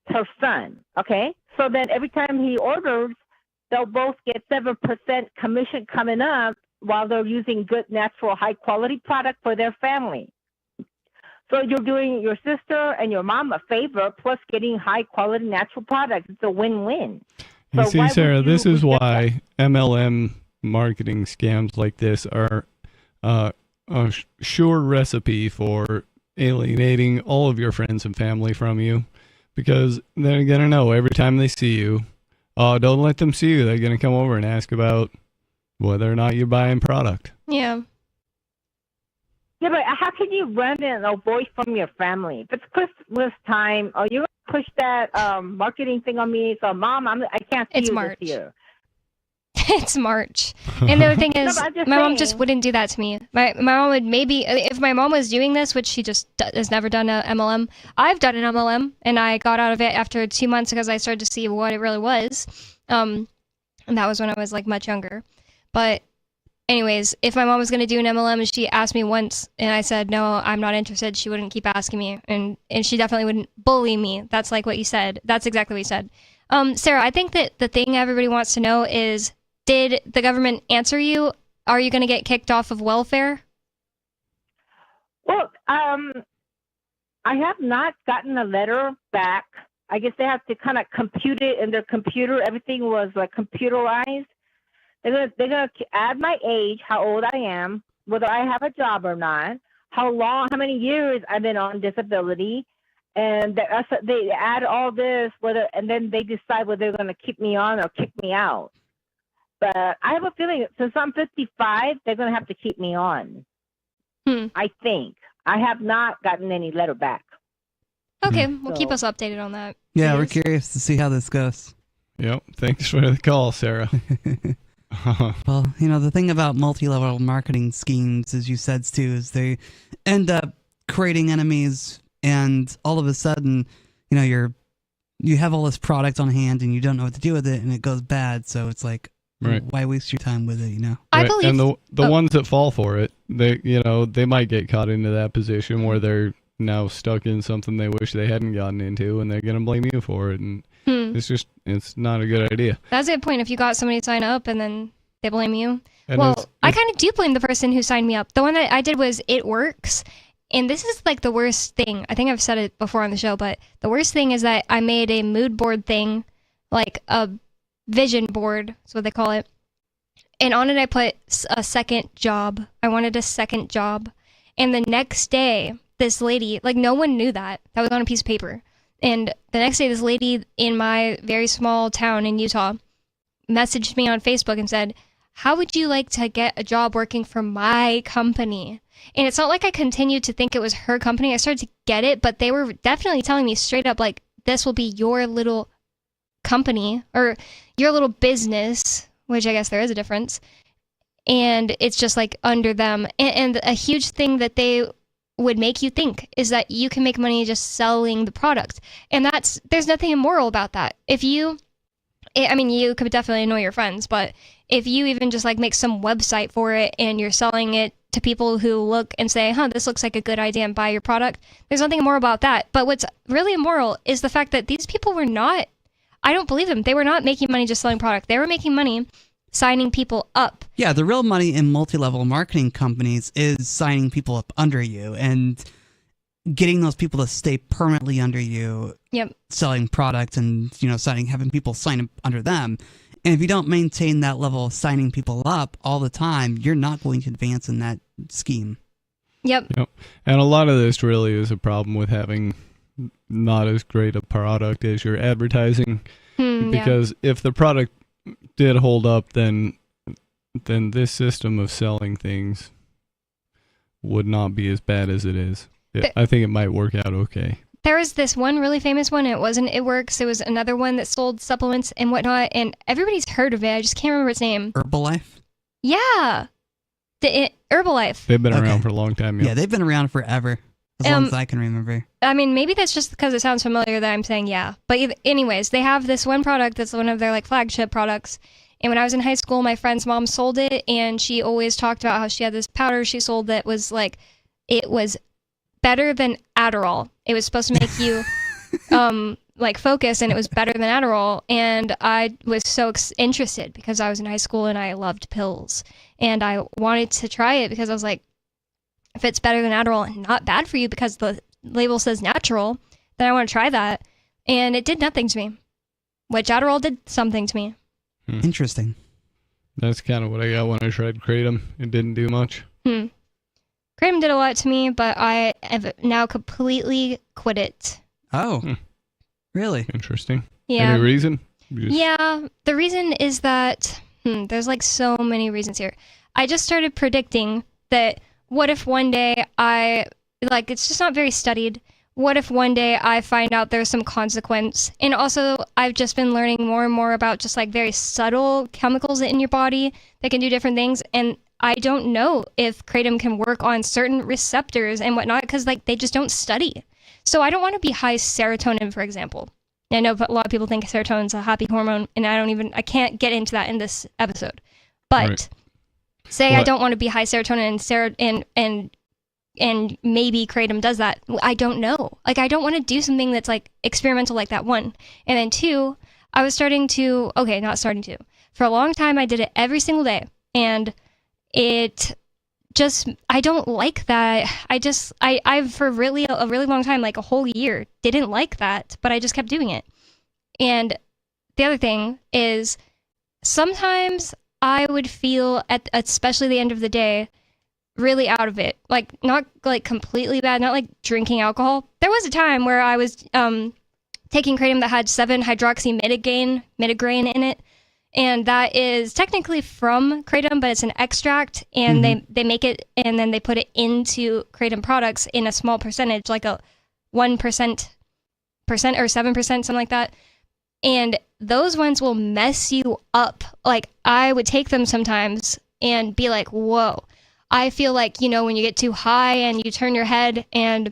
Speaker 19: her son. Okay, so then every time he orders, they'll both get 7% commission coming up while they're using good, natural, high-quality product for their family. So you're doing your sister and your mom a favor, plus getting high-quality, natural products. It's a win-win.
Speaker 14: You see, Sarah, this is why MLM marketing scams like this are a sure recipe for alienating all of your friends and family from you, because they're going to know every time they see you, don't let them see you. They're going to come over and ask about whether or not you're buying product.
Speaker 15: Yeah.
Speaker 19: Yeah, but how can you run and avoid from your family? If it's Christmas time, you're going to push that marketing thing on me. So, Mom, I can't see you
Speaker 15: March.
Speaker 19: this year.
Speaker 15: It's March. And the other thing is, my mom just wouldn't do that to me. My mom would maybe, if my mom was doing this, which she just has never done a MLM. I've done an MLM, and I got out of it after 2 months because I started to see what it really was. And that was when I was like much younger. But anyways, if my mom was going to do an MLM and she asked me once and I said, no, I'm not interested, she wouldn't keep asking me. And she definitely wouldn't bully me. That's like what you said. That's exactly what you said. Sarah, I think that the thing everybody wants to know is, did the government answer you? Are you going to get kicked off of welfare?
Speaker 19: Well, I have not gotten a letter back. I guess they have to kind of compute it in their computer. Everything was like computerized. They're gonna add my age, how old I am, whether I have a job or not, how many years I've been on disability, and they add all this, and then they decide whether they're gonna keep me on or kick me out. But I have a feeling that since I'm 55, they're going to have to keep me on. I think. I have not gotten any letter back.
Speaker 15: Okay, well, keep us updated on that.
Speaker 18: Yeah,
Speaker 15: please.
Speaker 18: we're curious to see how this goes.
Speaker 14: Yep. Thanks for the call, Sarah.
Speaker 18: Well, the thing about multi-level marketing schemes, as you said, Stu, is they end up creating enemies, and all of a sudden, you have all this product on hand, and you don't know what to do with it, and it goes bad. So it's like,
Speaker 14: right.
Speaker 18: Why waste your time with it?
Speaker 15: I
Speaker 14: Right.
Speaker 15: believe.
Speaker 14: And the ones that fall for it, they might get caught into that position where they're now stuck in something they wish they hadn't gotten into, and they're gonna blame you for it, and it's not a good idea.
Speaker 15: That's a good point. If you got somebody to sign up and then they blame you.
Speaker 14: And
Speaker 15: Well, I kind of do blame the person who signed me up. The one that I did was It Works. And this is like the worst thing. I think I've said it before on the show, but the worst thing is that I made a mood board thing, like a vision board, that's what they call it. And on it I put a second job. I wanted a second job. And the next day, this lady, like no one knew that. That was on a piece of paper. And the next day, this lady in my very small town in Utah messaged me on Facebook and said, "How would you like to get a job working for my company?" And it's not like I continued to think it was her company. I started to get it, but they were definitely telling me straight up, like, this will be your little company or your little business, which I guess there is a difference. And it's just like under them. And a huge thing that they would make you think is that you can make money just selling the product. And there's nothing immoral about that. You could definitely annoy your friends, but if you even just like make some website for it and you're selling it to people who look and say, this looks like a good idea and buy your product, there's nothing immoral about that. But what's really immoral is the fact that these people I don't believe them. They were not making money just selling product. They were making money signing people up.
Speaker 18: Yeah, the real money in multi-level marketing companies is signing people up under you and getting those people to stay permanently under you.
Speaker 15: Yep.
Speaker 18: Selling products and having people sign up under them. And if you don't maintain that level of signing people up all the time, you're not going to advance in that scheme.
Speaker 15: Yep.
Speaker 14: And a lot of this really is a problem with having not as great a product as your advertising. Because if the product did hold up, then this system of selling things would not be as bad as it is. I think it might work out okay.
Speaker 15: There was this one really famous one. It wasn't It Works. It was another one that sold supplements and whatnot, and everybody's heard of it. I just can't remember its name.
Speaker 18: Herbalife?
Speaker 15: Yeah. Herbalife.
Speaker 14: They've been around for a long time.
Speaker 18: Yeah, they've been around forever. As long as I can remember.
Speaker 15: I mean, maybe that's just because it sounds familiar that I'm saying yeah. But anyways, they have this one product that's one of their like flagship products. And when I was in high school, my friend's mom sold it, and she always talked about how she had this powder she sold that was like, it was better than Adderall. It was supposed to make you like focus, and it was better than Adderall. And I was so interested because I was in high school and I loved pills, and I wanted to try it because I was like, if it's better than Adderall and not bad for you because the label says natural, then I want to try that. And it did nothing to me, which Adderall did something to me.
Speaker 18: Interesting.
Speaker 14: That's kind of what I got when I tried Kratom. It didn't do much.
Speaker 15: Kratom did a lot to me, but I have now completely quit it.
Speaker 18: Oh, really?
Speaker 14: Interesting.
Speaker 15: Yeah.
Speaker 14: Any reason?
Speaker 15: Yeah, the reason is that there's like so many reasons here. I just started predicting that what if one day it's just not very studied. What if one day I find out there's some consequence? And also, I've just been learning more and more about just like very subtle chemicals in your body that can do different things. And I don't know if kratom can work on certain receptors and whatnot because like they just don't study. So I don't want to be high serotonin, for example. I know a lot of people think serotonin's a happy hormone, and I can't get into that in this episode. But I don't want to be high serotonin and maybe kratom does that. I don't know. Like, I don't want to do something that's like experimental like that, one. And then two, I was for a long time I did it every single day, and I don't like that. I for a really long time, like a whole year, didn't like that, but I just kept doing it. And the other thing is sometimes I would feel especially the end of the day, really out of it. Like, not like completely bad, not like drinking alcohol. There was a time where I was taking kratom that had 7-hydroxymidograne in it. and that is technically from kratom, but it's an extract, and they make it, and then they put it into kratom products in a small percentage, like a 1% or 7%, something like that. And those ones will mess you up. Like, I would take them sometimes and be like, whoa. I feel like, when you get too high and you turn your head and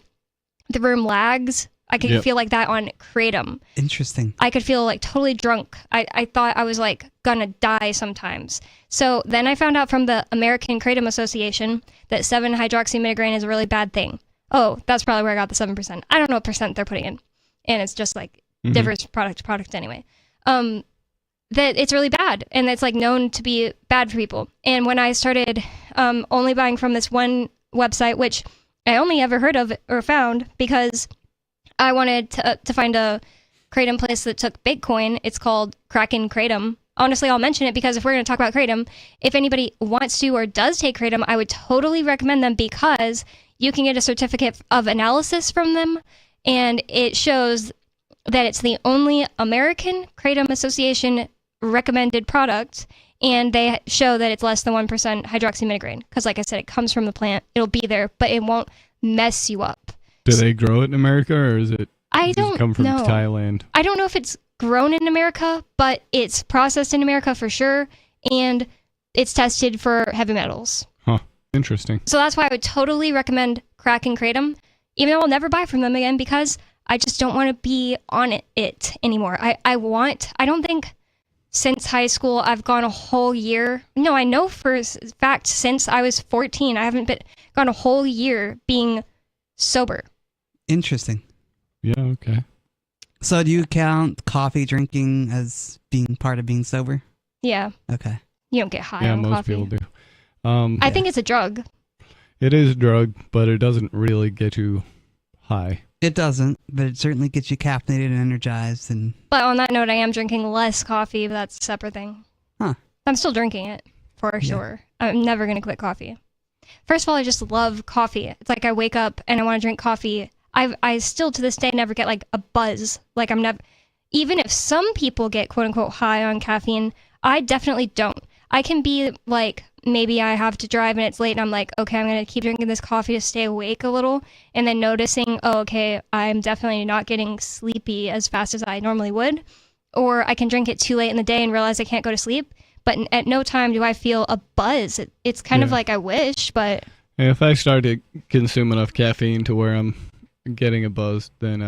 Speaker 15: the room lags, I could feel like that on kratom.
Speaker 18: Interesting.
Speaker 15: I could feel like totally drunk. I thought I was like gonna die sometimes. So then I found out from the American Kratom Association that 7-hydroxymigraine is a really bad thing. Oh, that's probably where I got the 7%. I don't know what percent they're putting in. And it's just like differs product to product anyway. That it's really bad, and it's like known to be bad for people. And when I started only buying from this one website, which I only ever heard of or found because I wanted to find a kratom place that took Bitcoin. It's called Kraken Kratom. Honestly, I'll mention it because if we're going to talk about kratom, if anybody wants to or does take kratom, I would totally recommend them because you can get a certificate of analysis from them, and it shows that it's the only American Kratom Association recommended product, and they show that it's less than 1% hydroxymigraine because, like I said, it comes from the plant. It'll be there, but it won't mess you up.
Speaker 14: Do they grow it in America, or is it come from Thailand?
Speaker 15: I don't know if it's grown in America, but it's processed in America for sure, and it's tested for heavy metals.
Speaker 14: Huh. Interesting.
Speaker 15: So that's why I would totally recommend Kraken Kratom, even though I'll never buy from them again because I just don't want to be on it anymore. I don't think since high school I've gone a whole year. No, I know for a fact since I was 14, I haven't gone a whole year being sober.
Speaker 18: Interesting.
Speaker 14: Yeah, okay.
Speaker 18: So do you count coffee drinking as being part of being sober?
Speaker 15: Yeah.
Speaker 18: Okay.
Speaker 15: You don't get high
Speaker 14: yeah,
Speaker 15: on
Speaker 14: most
Speaker 15: coffee.
Speaker 14: people do.
Speaker 15: I think it's a drug.
Speaker 14: It is a drug, but it doesn't really get you high.
Speaker 18: It doesn't, but it certainly gets you caffeinated and energized.
Speaker 15: But on that note, I am drinking less coffee, but that's a separate thing.
Speaker 18: Huh.
Speaker 15: I'm still drinking it, for sure. I'm never going to quit coffee. First of all, I just love coffee. It's like I wake up and I want to drink coffee. I still to this day never get like a buzz. Like I'm never, even if some people get quote unquote high on caffeine, I definitely don't. I can be like, maybe I have to drive and it's late and I'm like, okay, I'm going to keep drinking this coffee to stay awake a little. And then noticing, oh, okay, I'm definitely not getting sleepy as fast as I normally would. Or I can drink it too late in the day and realize I can't go to sleep. But at no time do I feel a buzz. It's kind of like I wish, but...
Speaker 14: If I start to consume enough caffeine to where I'm getting a buzz, then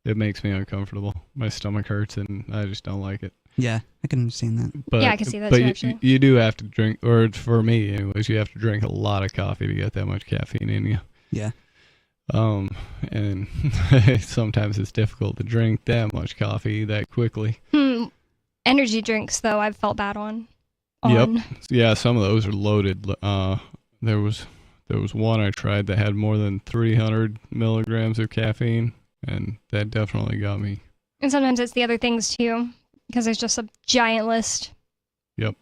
Speaker 14: it makes me uncomfortable. My stomach hurts and I just don't like it.
Speaker 18: Yeah, I can understand that.
Speaker 14: But,
Speaker 15: yeah, I can see that
Speaker 14: but
Speaker 15: too, actually.
Speaker 14: You do have to drink, or for me anyways, you have to drink a lot of coffee to get that much caffeine in you.
Speaker 18: Yeah.
Speaker 14: And sometimes it's difficult to drink that much coffee that quickly.
Speaker 15: Energy drinks, though, I've felt bad on.
Speaker 14: Yep. Yeah, some of those are loaded. There was one I tried that had more than 300 milligrams of caffeine, and that definitely got me.
Speaker 15: And sometimes it's the other things, too, because there's just a giant list.
Speaker 14: Yep.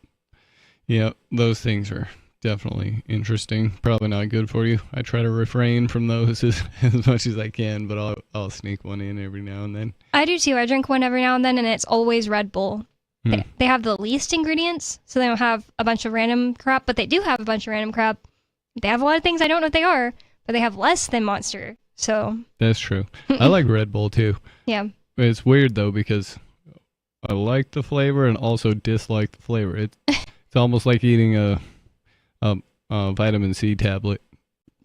Speaker 14: Yeah, those things are definitely interesting. Probably not good for you. I try to refrain from those as much as I can, but I'll sneak one in every now and then.
Speaker 15: I do, too. I drink one every now and then, and it's always Red Bull. They have the least ingredients, so they don't have a bunch of random crap, but they do have a bunch of random crap. They have a lot of things I don't know what they are, but they have less than Monster, so...
Speaker 14: That's true. I like Red Bull, too.
Speaker 15: Yeah.
Speaker 14: It's weird, though, because I like the flavor and also dislike the flavor. It's almost like eating a vitamin C tablet.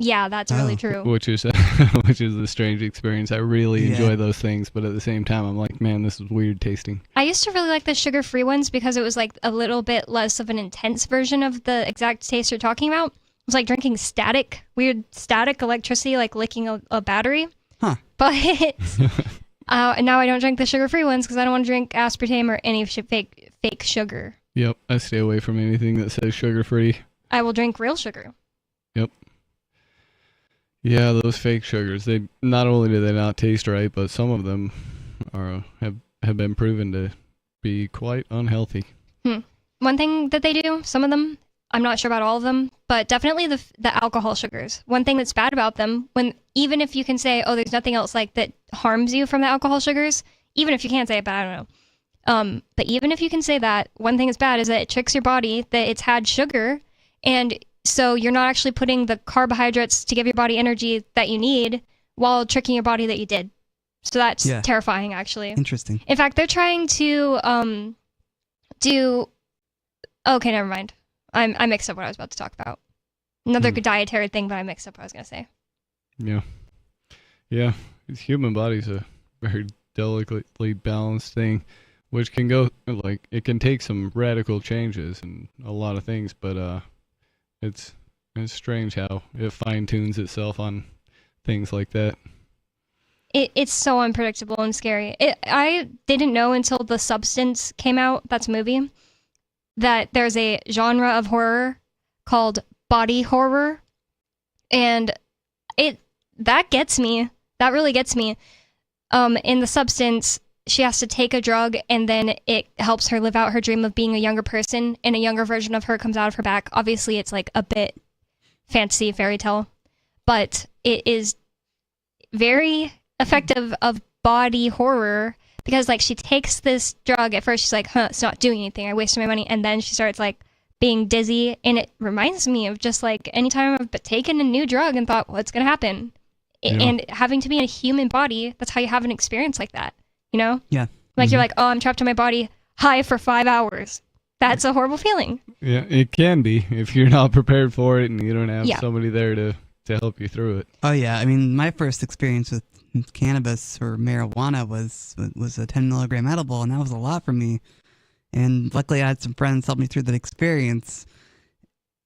Speaker 15: Yeah, that's really true.
Speaker 14: Which is a strange experience. I really enjoy those things, but at the same time, I'm like, man, this is weird tasting.
Speaker 15: I used to really like the sugar-free ones because it was like a little bit less of an intense version of the exact taste you're talking about. It was like drinking weird static electricity, like licking a battery.
Speaker 18: Huh.
Speaker 15: But and now I don't drink the sugar-free ones because I don't want to drink aspartame or any fake sugar.
Speaker 14: Yep, I stay away from anything that says sugar-free.
Speaker 15: I will drink real sugar.
Speaker 14: Yep. Yeah, those fake sugars, they not only do they not taste right, but some of them have been proven to be quite unhealthy.
Speaker 15: One thing that they do, some of them, I'm not sure about all of them, but definitely the alcohol sugars. One thing that's bad about them, even if you can say, oh, there's nothing else like that harms you from the alcohol sugars, even if you can't say it, but I don't But even if you can say that, one thing is bad is that it tricks your body that it's had sugar, and so you're not actually putting the carbohydrates to give your body energy that you need while tricking your body that you did. So that's terrifying, actually.
Speaker 18: Interesting.
Speaker 15: In fact, they're trying to do... Okay, never mind. I mixed up what I was about to talk about. Another dietary thing, but I mixed up what I was going to say.
Speaker 14: Yeah. Yeah. The human body's a very delicately balanced thing, which can go, like, it can take some radical changes and a lot of things, but it's strange how it fine-tunes itself on things like that.
Speaker 15: It's so unpredictable and scary. I didn't know until The Substance came out, that's a movie, that there's a genre of horror called body horror, and that gets me. That really gets me. In The Substance, she has to take a drug, and then it helps her live out her dream of being a younger person, and a younger version of her comes out of her back. Obviously, it's like a bit fantasy fairy tale, but it is very effective of body horror, because like she takes this drug. At first she's like, it's not doing anything, I wasted my money, and then she starts like being dizzy, and it reminds me of just like anytime I've taken a new drug and thought, what's gonna happen? And having to be in a human body, that's how you have an experience like that, you know?
Speaker 18: Yeah.
Speaker 15: Like you're like, oh, I'm trapped in my body high for 5 hours. That's a horrible feeling.
Speaker 14: Yeah, it can be if you're not prepared for it and you don't have somebody there to help you through it.
Speaker 18: Oh yeah, I mean, my first experience with cannabis or marijuana was a 10 milligram edible, and that was a lot for me. And luckily I had some friends help me through that experience,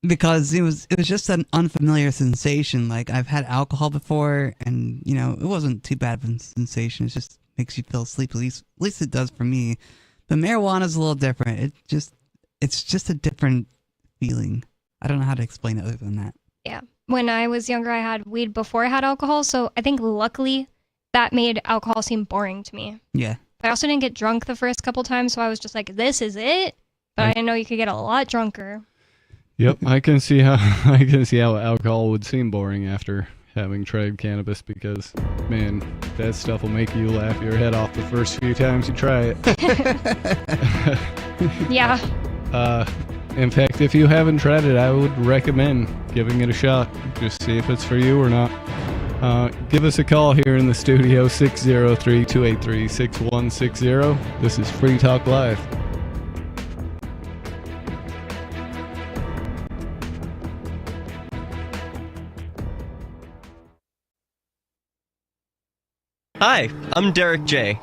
Speaker 18: because it was just an unfamiliar sensation. Like, I've had alcohol before, and you know, it wasn't too bad of a sensation. It just makes you feel sleepy. At least it does for me. But marijuana is a little different. It's just a different feeling. I don't know how to explain it other than that.
Speaker 15: Yeah. When I was younger, I had weed before I had alcohol, so I think luckily that made alcohol seem boring to me.
Speaker 18: Yeah.
Speaker 15: But I also didn't get drunk the first couple times, so I was just like, this is it? But I didn't know you could get a lot drunker.
Speaker 14: Yep, I can see how alcohol would seem boring after having tried cannabis, because, man, that stuff will make you laugh your head off the first few times you try it.
Speaker 15: Yeah.
Speaker 14: In fact, if you haven't tried it, I would recommend giving it a shot. Just see if it's for you or not. Give us a call here in the studio, 603-283-6160. This is Free Talk Live.
Speaker 20: Hi, I'm Derek J.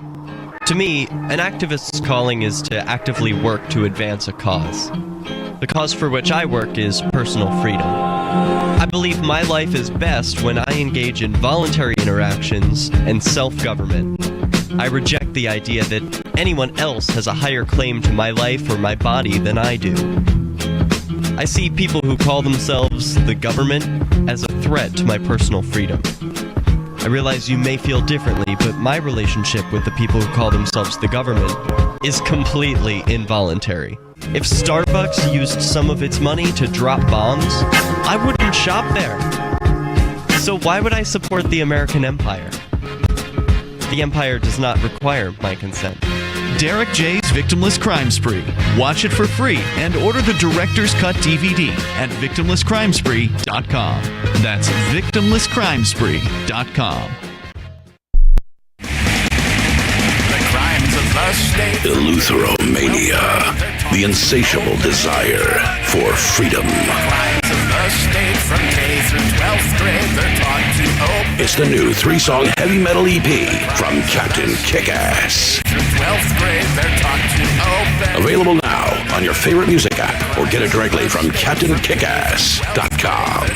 Speaker 20: To me, an activist's calling is to actively work to advance a cause. The cause for which I work is personal freedom. I believe my life is best when I engage in voluntary interactions and self-government. I reject the idea that anyone else has a higher claim to my life or my body than I do. I see people who call themselves the government as a threat to my personal freedom. I realize you may feel differently, but my relationship with the people who call themselves the government is completely involuntary. If Starbucks used some of its money to drop bombs, I wouldn't shop there. So why would I support the American empire? The empire does not require my consent.
Speaker 21: Derek J's Victimless Crime Spree. Watch it for free and order the Director's Cut DVD at victimlesscrimespree.com. That's victimlesscrimespree.com.
Speaker 12: Eleutheromania, the insatiable desire for freedom. It's the new 3-song heavy metal EP from Captain Kickass. Available now on your favorite music app, or get it directly from CaptainKickass.com.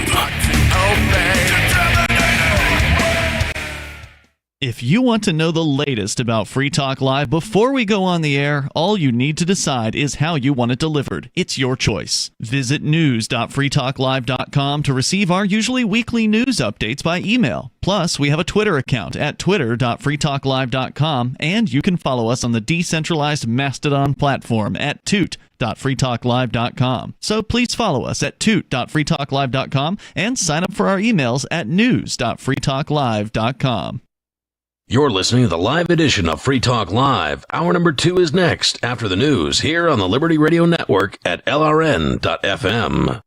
Speaker 21: If you want to know the latest about Free Talk Live before we go on the air, all you need to decide is how you want it delivered. It's your choice. Visit news.freetalklive.com to receive our usually weekly news updates by email. Plus, we have a Twitter account at twitter.freetalklive.com, and you can follow us on the decentralized Mastodon platform at toot.freetalklive.com. So please follow us at toot.freetalklive.com and sign up for our emails at news.freetalklive.com.
Speaker 13: You're listening to the live edition of Free Talk Live. Hour number 2 is next after the news here on the Liberty Radio Network at LRN.FM.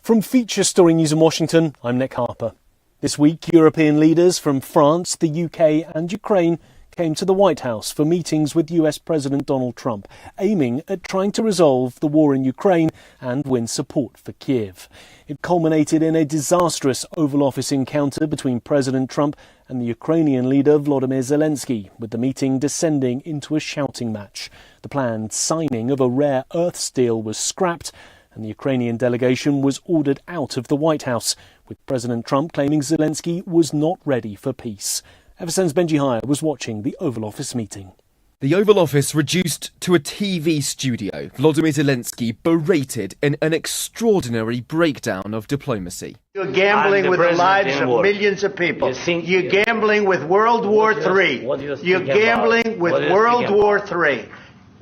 Speaker 3: From Feature Story News in Washington, I'm Nick Harper. This week, European leaders from France, the UK and Ukraine came to the White House for meetings with US President Donald Trump, aiming at trying to resolve the war in Ukraine and win support for Kiev. It culminated in a disastrous Oval Office encounter between President Trump and the Ukrainian leader Volodymyr Zelensky, with the meeting descending into a shouting match. The planned signing of a rare earths deal was scrapped, and the Ukrainian delegation was ordered out of the White House, with President Trump claiming Zelensky was not ready for peace. FSN's Benji Hire was watching the Oval Office meeting.
Speaker 1: The Oval Office reduced to a TV studio. Volodymyr Zelensky berated in an extraordinary breakdown of diplomacy.
Speaker 2: You're gambling with the lives of millions of people. You're gambling with World War III. You're gambling with World War III.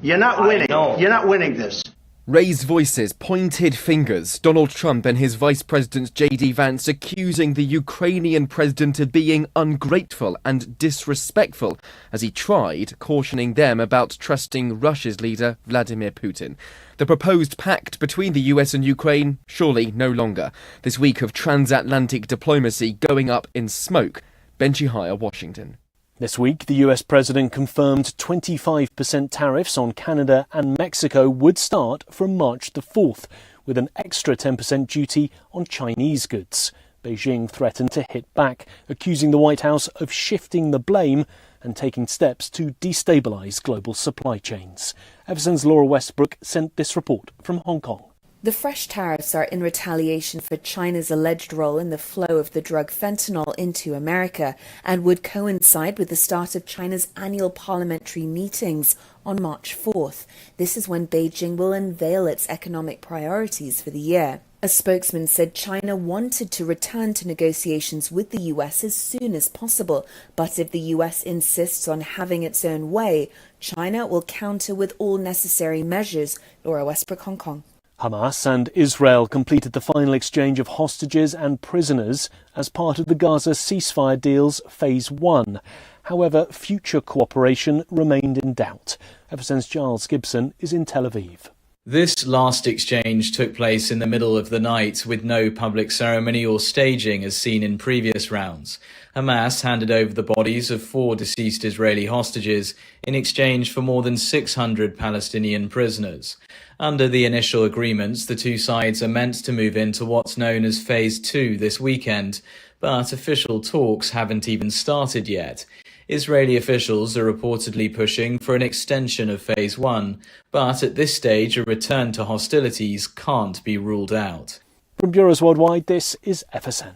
Speaker 2: You're not winning. You're not winning this.
Speaker 1: Raised voices, pointed fingers, Donald Trump and his Vice President J.D. Vance accusing the Ukrainian president of being ungrateful and disrespectful as he tried cautioning them about trusting Russia's leader Vladimir Putin. The proposed pact between the US and Ukraine, surely no longer. This week of transatlantic diplomacy going up in smoke. Benji Hire, Washington.
Speaker 3: This week, the US president confirmed 25% tariffs on Canada and Mexico would start from March the 4th, with an extra 10% duty on Chinese goods. Beijing threatened to hit back, accusing the White House of shifting the blame and taking steps to destabilise global supply chains. FSN's Laura Westbrook sent this report from Hong Kong.
Speaker 4: The fresh tariffs are in retaliation for China's alleged role in the flow of the drug fentanyl into America and would coincide with the start of China's annual parliamentary meetings on March 4th. This is when Beijing will unveil its economic priorities for the year. A spokesman said China wanted to return to negotiations with the US as soon as possible, but if the US insists on having its own way, China will counter with all necessary measures. Laura Westbrook, Hong Kong.
Speaker 3: Hamas and Israel completed the final exchange of hostages and prisoners as part of the Gaza ceasefire deal's Phase 1. However, future cooperation remained in doubt. FSN's Giles Gibson is in Tel Aviv.
Speaker 5: This last exchange took place in the middle of the night with no public ceremony or staging as seen in previous rounds. Hamas handed over the bodies of 4 deceased Israeli hostages in exchange for more than 600 Palestinian prisoners. Under the initial agreements, the two sides are meant to move into what's known as Phase 2 this weekend, but official talks haven't even started yet. Israeli officials are reportedly pushing for an extension of Phase 1, but at this stage a return to hostilities can't be ruled out.
Speaker 3: From Bureaus Worldwide, this is FSN.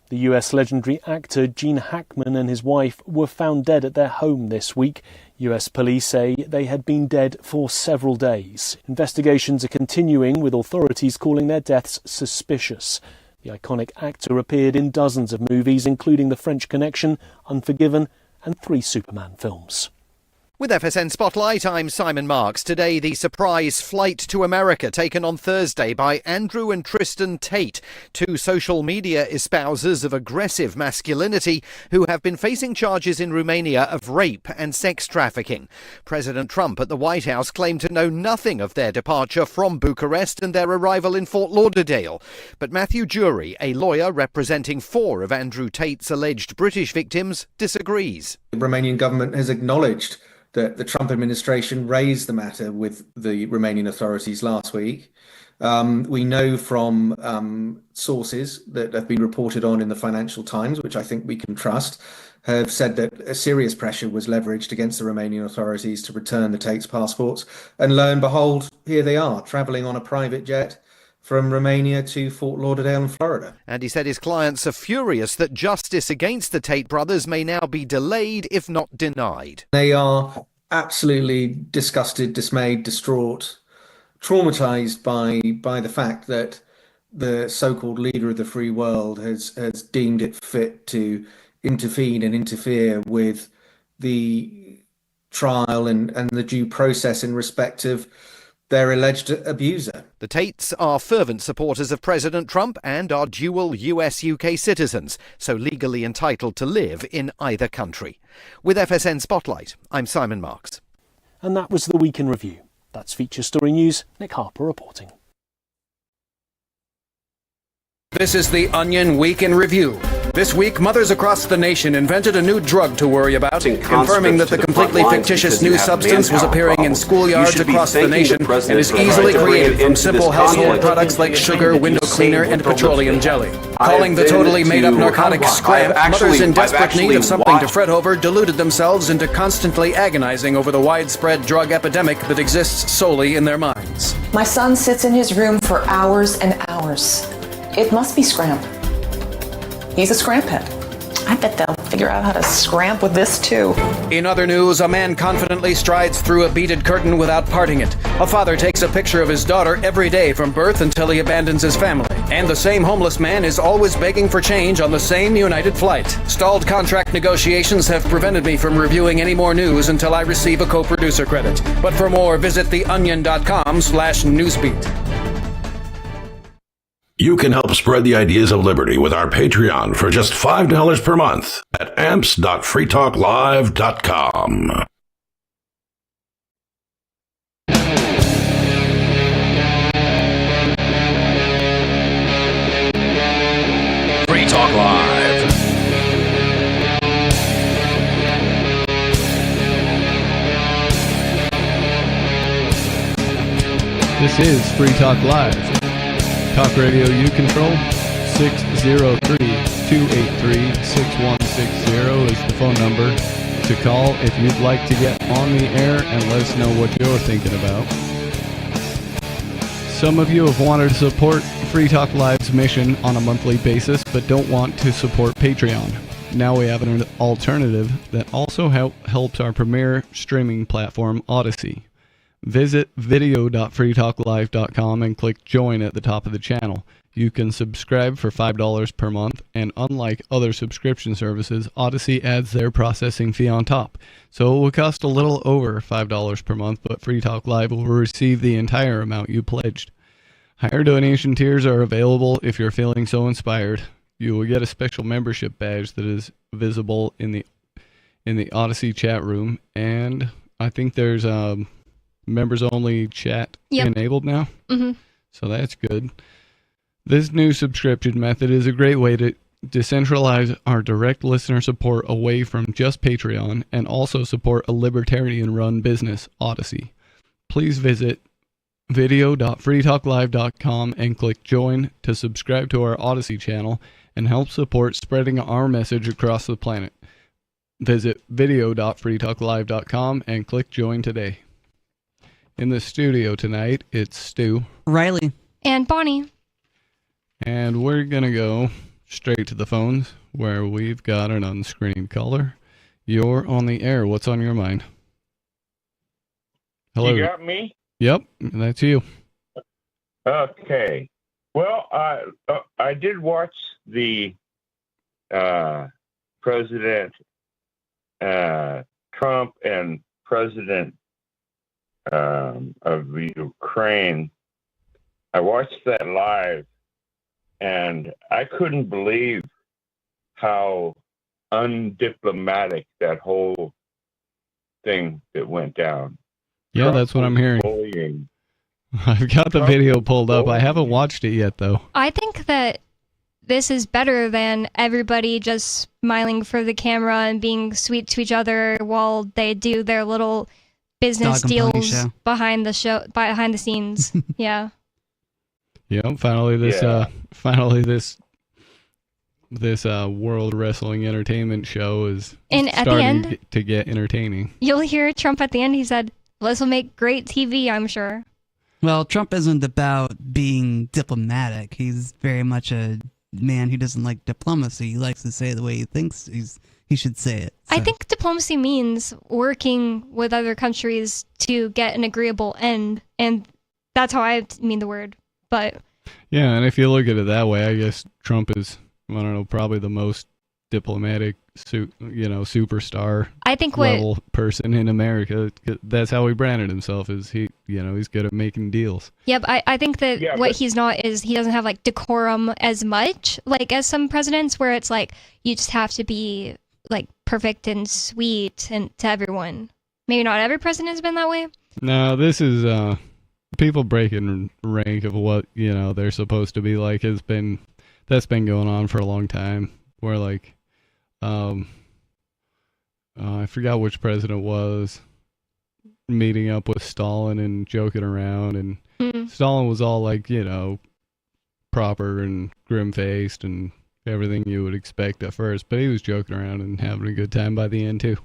Speaker 3: The US legendary actor Gene Hackman and his wife were found dead at their home this week. US police say they had been dead for several days. Investigations are continuing, with authorities calling their deaths suspicious. The iconic actor appeared in dozens of movies, including The French Connection, Unforgiven, and 3 Superman films.
Speaker 6: With FSN Spotlight, I'm Simon Marks. Today, the surprise flight to America taken on Thursday by Andrew and Tristan Tate, 2 social media espousers of aggressive masculinity who have been facing charges in Romania of rape and sex trafficking. President Trump at the White House claimed to know nothing of their departure from Bucharest and their arrival in Fort Lauderdale. But Matthew Jury, a lawyer representing 4 of Andrew Tate's alleged British victims, disagrees.
Speaker 7: The Romanian government has acknowledged that the Trump administration raised the matter with the Romanian authorities last week. We know from sources that have been reported on in the Financial Times, which I think we can trust, have said that a serious pressure was leveraged against the Romanian authorities to return the Tate's passports. And lo and behold, here they are, travelling on a private jet from Romania to Fort Lauderdale in Florida.
Speaker 6: And he said his clients are furious that justice against the Tate brothers may now be delayed, if not denied.
Speaker 7: They are absolutely disgusted, dismayed, distraught, traumatized by the fact that the so-called leader of the free world has deemed it fit to intervene and interfere with the trial and the due process in respect of their alleged abuser.
Speaker 6: The Tates are fervent supporters of President Trump and are dual US-UK citizens, so legally entitled to live in either country. With FSN Spotlight, I'm Simon Marks.
Speaker 3: And that was the Week in Review. That's Feature Story News. Nick Harper reporting.
Speaker 9: This is the Onion Week in Review. This week, mothers across the nation invented a new drug to worry about, confirming that the completely fictitious new substance was appearing in schoolyards across the nation and is easily created from simple household products like sugar, window cleaner, and petroleum jelly. Calling the totally made-up narcotic scramp, mothers in desperate need of something to fret over deluded themselves into constantly agonizing over the widespread drug epidemic that exists solely in their minds.
Speaker 22: My son sits in his room for hours and hours. It must be scramp. He's a scramp head. I bet they'll figure out how to scramp with this too.
Speaker 9: In other news, a man confidently strides through a beaded curtain without parting it. A father takes a picture of his daughter every day from birth until he abandons his family. And the same homeless man is always begging for change on the same United flight. Stalled contract negotiations have prevented me from reviewing any more news until I receive a co-producer credit. But for more, visit theonion.com/newsbeat.
Speaker 12: You can help spread the ideas of liberty with our Patreon for just $5 per month at amps.freetalklive.com. Free Talk Live.
Speaker 14: This is Free Talk Live. Talk radio you control. 603-283-6160 is the phone number to call if you'd like to get on the air and let us know what you're thinking about. Some of you have wanted to support Free Talk Live's mission on a monthly basis but don't want to support Patreon. Now we have an alternative that also helps our premier streaming platform, Odyssey. Visit video.freetalklive.com and click join at the top of the channel. You can subscribe for $5 per month, and unlike other subscription services, Odyssey adds their processing fee on top. So it will cost a little over $5 per month, but Free Talk Live will receive the entire amount you pledged. Higher donation tiers are available if you're feeling so inspired. You will get a special membership badge that is visible in the Odyssey chat room, and I think there's members only chat enabled now.
Speaker 15: Mm-hmm.
Speaker 14: So that's good. This new subscription method is a great way to decentralize our direct listener support away from just Patreon and also support a libertarian-run business, Odyssey. Please visit video.freetalklive.com and click join to subscribe to our Odyssey channel and help support spreading our message across the planet. Visit video.freetalklive.com and click join today. In the studio tonight, it's Stu,
Speaker 18: Riley,
Speaker 15: and Bonnie.
Speaker 14: And we're going to go straight to the phones where we've got an unscreened caller. You're on the air. What's on your mind? Hello.
Speaker 23: You got me?
Speaker 14: Yep, that's you.
Speaker 23: Okay. Well, I did watch the President Trump and President of Ukraine. I watched that live, and I couldn't believe how undiplomatic that whole thing that went down.
Speaker 14: Yeah,
Speaker 23: Trump
Speaker 14: that's what I'm hearing.
Speaker 23: bullying.
Speaker 14: I've got the video pulled up. I haven't watched it yet, though.
Speaker 15: I think that this is better than everybody just smiling for the camera and being sweet to each other while they do their little business
Speaker 18: Dog and pony
Speaker 15: deals
Speaker 18: show.
Speaker 15: behind the scenes. Yeah.
Speaker 14: Yep, finally this World Wrestling Entertainment show is
Speaker 15: And at the
Speaker 14: starting
Speaker 15: end,
Speaker 14: to get entertaining.
Speaker 15: you'll hear Trump at the end. He said, "This will make great TV, I'm sure."
Speaker 18: Well, Trump isn't about being diplomatic. He's very much a man who doesn't like diplomacy. He likes to say it the way he thinks he should say it.
Speaker 15: I think diplomacy means working with other countries to get an agreeable end, and that's how I mean the word. But
Speaker 14: Yeah, and if you look at it that way, I guess Trump is, I don't know, probably the most diplomatic, superstar.
Speaker 15: I think
Speaker 14: level person in America. That's how he branded himself. Is he's good at making deals.
Speaker 15: Yep, I think that what he's not is he doesn't have like decorum as much like as some presidents, where it's like you just have to be like perfect and sweet and to everyone. Maybe not every president has been that way.
Speaker 14: No, this is people breaking rank of what they're supposed to be like that's been going on for a long time. Where like, I forgot which president was meeting up with Stalin and joking around, and Stalin was all like, proper and grim-faced and everything you would expect at first, but he was joking around and having a good time by the end too.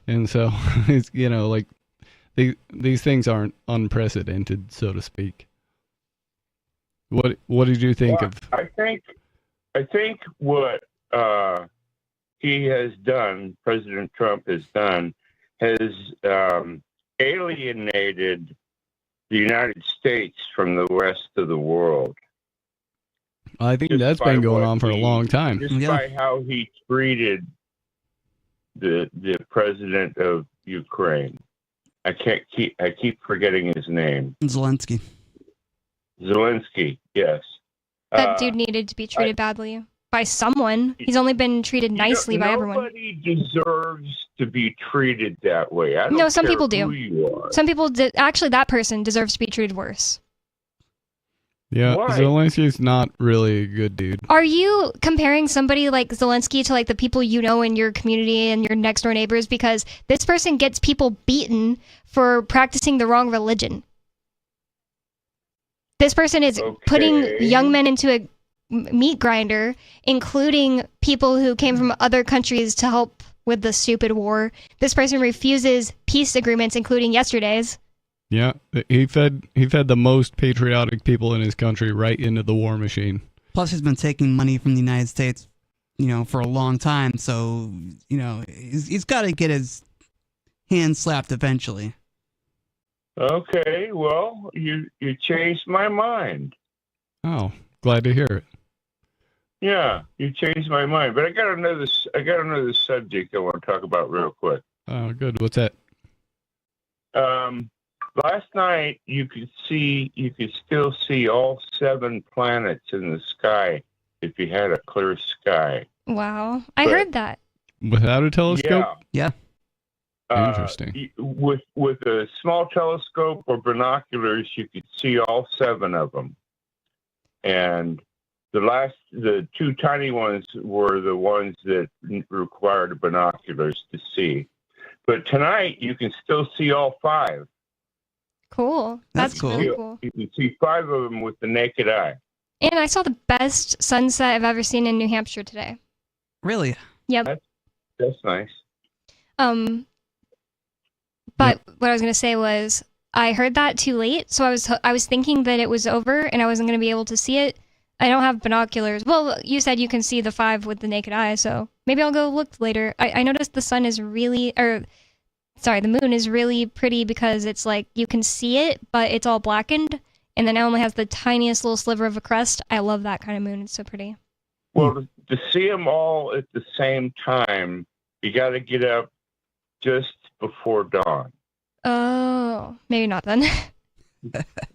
Speaker 14: And so it's like these things aren't unprecedented, so to speak. What did you think of?
Speaker 23: I think what he has done, President Trump has done, has alienated the United States from the rest of the world.
Speaker 14: I think that's been going on for a long time.
Speaker 23: Just by how he treated the president of Ukraine. I keep forgetting his name.
Speaker 18: Zelensky,
Speaker 23: yes.
Speaker 15: That dude needed to be treated badly by someone. He's only been treated nicely by everyone.
Speaker 23: Nobody deserves to be treated that way. I don't
Speaker 15: No, some
Speaker 23: care
Speaker 15: people do.
Speaker 23: who you are.
Speaker 15: Some people actually, that person deserves to be treated worse.
Speaker 14: Yeah,
Speaker 23: Why?
Speaker 14: Zelensky's not really a good dude.
Speaker 15: Are you comparing somebody like Zelensky to like the people you know in your community and your next door neighbors? Because this person gets people beaten for practicing the wrong religion. This person is putting young men into a meat grinder, including people who came from other countries to help with the stupid war. This person refuses peace agreements, including yesterday's.
Speaker 14: Yeah, he fed the most patriotic people in his country right into the war machine.
Speaker 18: Plus, he's been taking money from the United States, for a long time. So, he's got to get his hand slapped eventually.
Speaker 23: Okay, well, you changed my mind.
Speaker 14: Oh, glad to hear it.
Speaker 23: Yeah, you changed my mind. But I got another subject I want to talk about real quick.
Speaker 14: Oh, good. What's that?
Speaker 23: Last night you could still see all 7 planets in the sky if you had a clear sky.
Speaker 15: Wow, I heard that.
Speaker 14: Without a telescope?
Speaker 18: Yeah.
Speaker 14: Interesting.
Speaker 23: With a small telescope or binoculars, you could see all 7 of them. And the 2 tiny ones were the ones that required binoculars to see. But tonight you can still see all 5.
Speaker 15: Cool. That's cool. Really cool.
Speaker 23: You can see 5 of them with the naked eye.
Speaker 15: And I saw the best sunset I've ever seen in New Hampshire today.
Speaker 18: Really?
Speaker 15: Yep.
Speaker 23: That's nice.
Speaker 15: But what I was going to say was I heard that too late, so I was thinking that it was over and I wasn't going to be able to see it. I don't have binoculars. Well, you said you can see the 5 with the naked eye, so maybe I'll go look later. I noticed the moon is really pretty because it's like you can see it, but it's all blackened, and then it only has the tiniest little sliver of a crest. I love that kind of moon. It's so pretty.
Speaker 23: Well, to see them all at the same time, you got to get up just before dawn.
Speaker 15: Oh, maybe not then.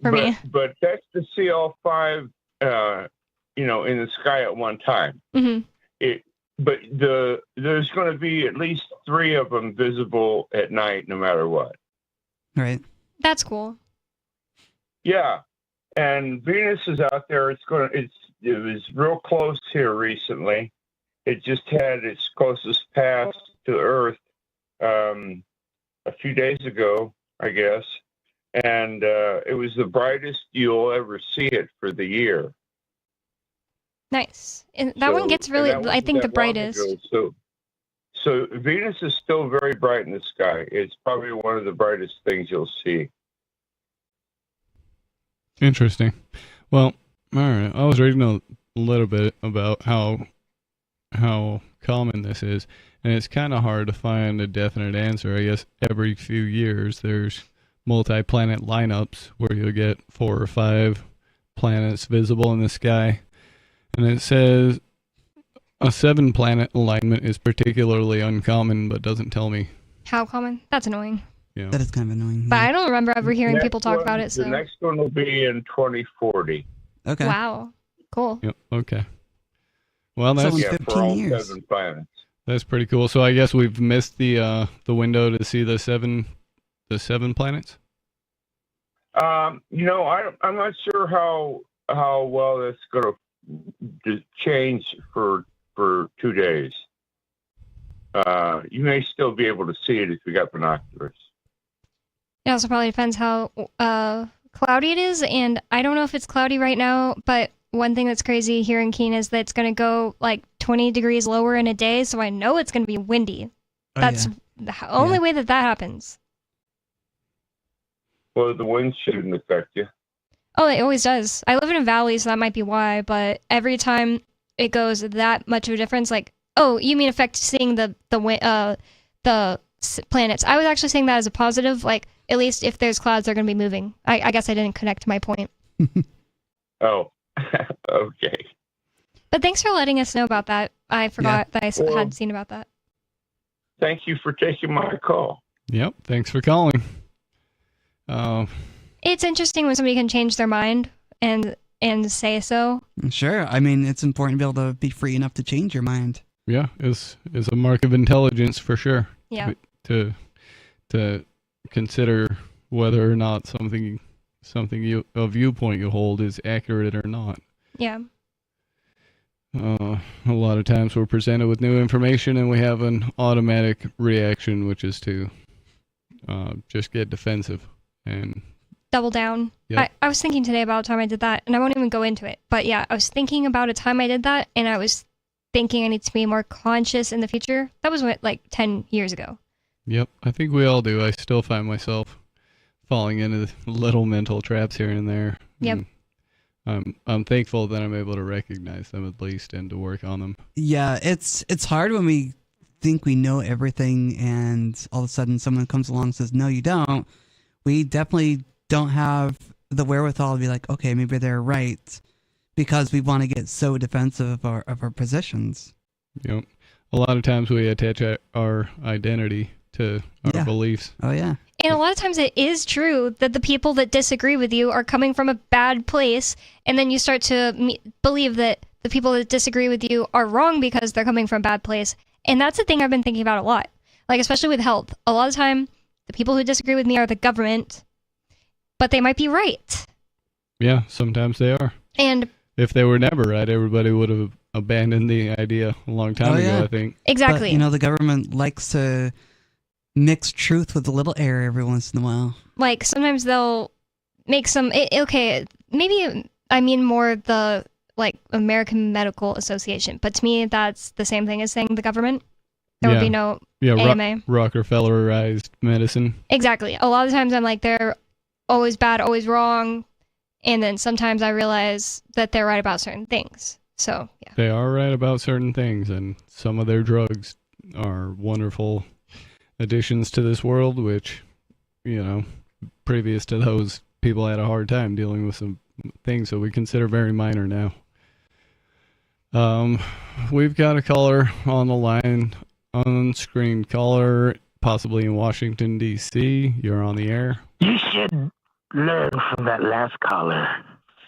Speaker 15: For me.
Speaker 23: But that's to see all 5, in the sky at one time.
Speaker 15: Mm-hmm.
Speaker 23: But there's going to be at least 3 of them visible at night, no matter what.
Speaker 18: Right.
Speaker 15: That's cool.
Speaker 23: Yeah, and Venus is out there. It was real close here recently. It just had its closest pass to Earth a few days ago, I guess, and it was the brightest you'll ever see it for the year.
Speaker 15: Nice. And that one gets really, I think, the brightest.
Speaker 23: So Venus is still very bright in the sky. It's probably one of the brightest things you'll see.
Speaker 14: Interesting. Well, all right. I was reading a little bit about how common this is, and it's kind of hard to find a definite answer. I guess every few years there's multi-planet lineups where you'll get 4 or 5 planets visible in the sky. And it says A 7-planet alignment is particularly uncommon, but doesn't tell me.
Speaker 15: How common? That's annoying.
Speaker 14: Yeah.
Speaker 18: That is kind of annoying.
Speaker 15: But I don't remember ever hearing
Speaker 23: Next
Speaker 15: people talk
Speaker 23: one-
Speaker 15: about it. So
Speaker 23: The next one will be in 2040.
Speaker 18: Okay.
Speaker 15: wow, cool.
Speaker 14: Yep. Okay. Well,
Speaker 18: So
Speaker 14: that's
Speaker 18: in
Speaker 23: Yeah, for
Speaker 18: 15
Speaker 23: all
Speaker 18: years.
Speaker 23: 7 planets.
Speaker 14: that's pretty cool. So I guess we've missed the window to see the seven planets.
Speaker 23: You know, I'm not sure how well that's going to change for 2 days. You may still be able to see it if you got binoculars.
Speaker 15: It also probably depends how cloudy it is, and I don't know if it's cloudy right now, but one thing that's crazy here in Keene is that it's going to go like 20 degrees lower in a day, so I know it's going to be windy. That's the only way that happens.
Speaker 23: Well, the wind shouldn't affect you.
Speaker 15: Oh, it always does. I live in a valley, so that might be why, but every time it goes that much of a difference, like, oh, you mean affect seeing the planets. I was actually saying that as a positive, like, at least if there's clouds, they're going to be moving. I guess I didn't connect to my point.
Speaker 23: Oh, okay.
Speaker 15: But thanks for letting us know about that. I forgot that I had seen about that.
Speaker 23: Thank you for taking my call.
Speaker 14: Yep. Thanks for calling.
Speaker 15: It's interesting when somebody can change their mind and say so.
Speaker 18: Sure. I mean, it's important to be able to be free enough to change your mind.
Speaker 14: Yeah, is a mark of intelligence for sure.
Speaker 15: Yeah.
Speaker 14: To consider whether or not something a viewpoint you hold is accurate or not.
Speaker 15: Yeah.
Speaker 14: A lot of times we're presented with new information and we have an automatic reaction, which is to just get defensive and
Speaker 15: double down.
Speaker 14: Yep.
Speaker 15: I was thinking today about a time I did that, and I won't even go into it. But yeah, I was thinking about a time I did that, and I was thinking I need to be more conscious in the future. That was like 10 years ago.
Speaker 14: Yep, I think we all do. I still find myself falling into little mental traps here and there.
Speaker 15: Yep.
Speaker 14: And I'm thankful that I'm able to recognize them at least and to work on them.
Speaker 18: Yeah, it's hard when we think we know everything and all of a sudden someone comes along and says, no, you don't. We definitely don't have the wherewithal to be like, okay, maybe they're right, because we want to get so defensive of our positions.
Speaker 14: Yep. A lot of times we attach our identity to our beliefs.
Speaker 18: Oh, yeah.
Speaker 15: And a lot of times it is true that the people that disagree with you are coming from a bad place, and then you start to believe that the people that disagree with you are wrong because they're coming from a bad place. And that's the thing I've been thinking about a lot. Like, especially with health. A lot of time, the people who disagree with me are the government, but they might be right.
Speaker 14: Yeah, sometimes they are.
Speaker 15: And
Speaker 14: if they were never right, everybody would have abandoned the idea a long time ago, I think.
Speaker 15: Exactly.
Speaker 18: But, the government likes to mix truth with a little error every once in a while.
Speaker 15: Like, sometimes they'll make some... okay, maybe I mean more the, like, American Medical Association, but to me, that's the same thing as saying the government. There would be no AMA.
Speaker 14: Rockefellerized medicine.
Speaker 15: Exactly. A lot of times I'm like, they're always bad, always wrong. And then sometimes I realize that they're right about certain things. So, yeah.
Speaker 14: They are right about certain things, and some of their drugs are wonderful additions to this world, which, previous to those, people had a hard time dealing with some things that we consider very minor now. We've got a caller on the line, unscreened caller, possibly in Washington, D.C. You're on the air.
Speaker 8: You should learn from that last caller.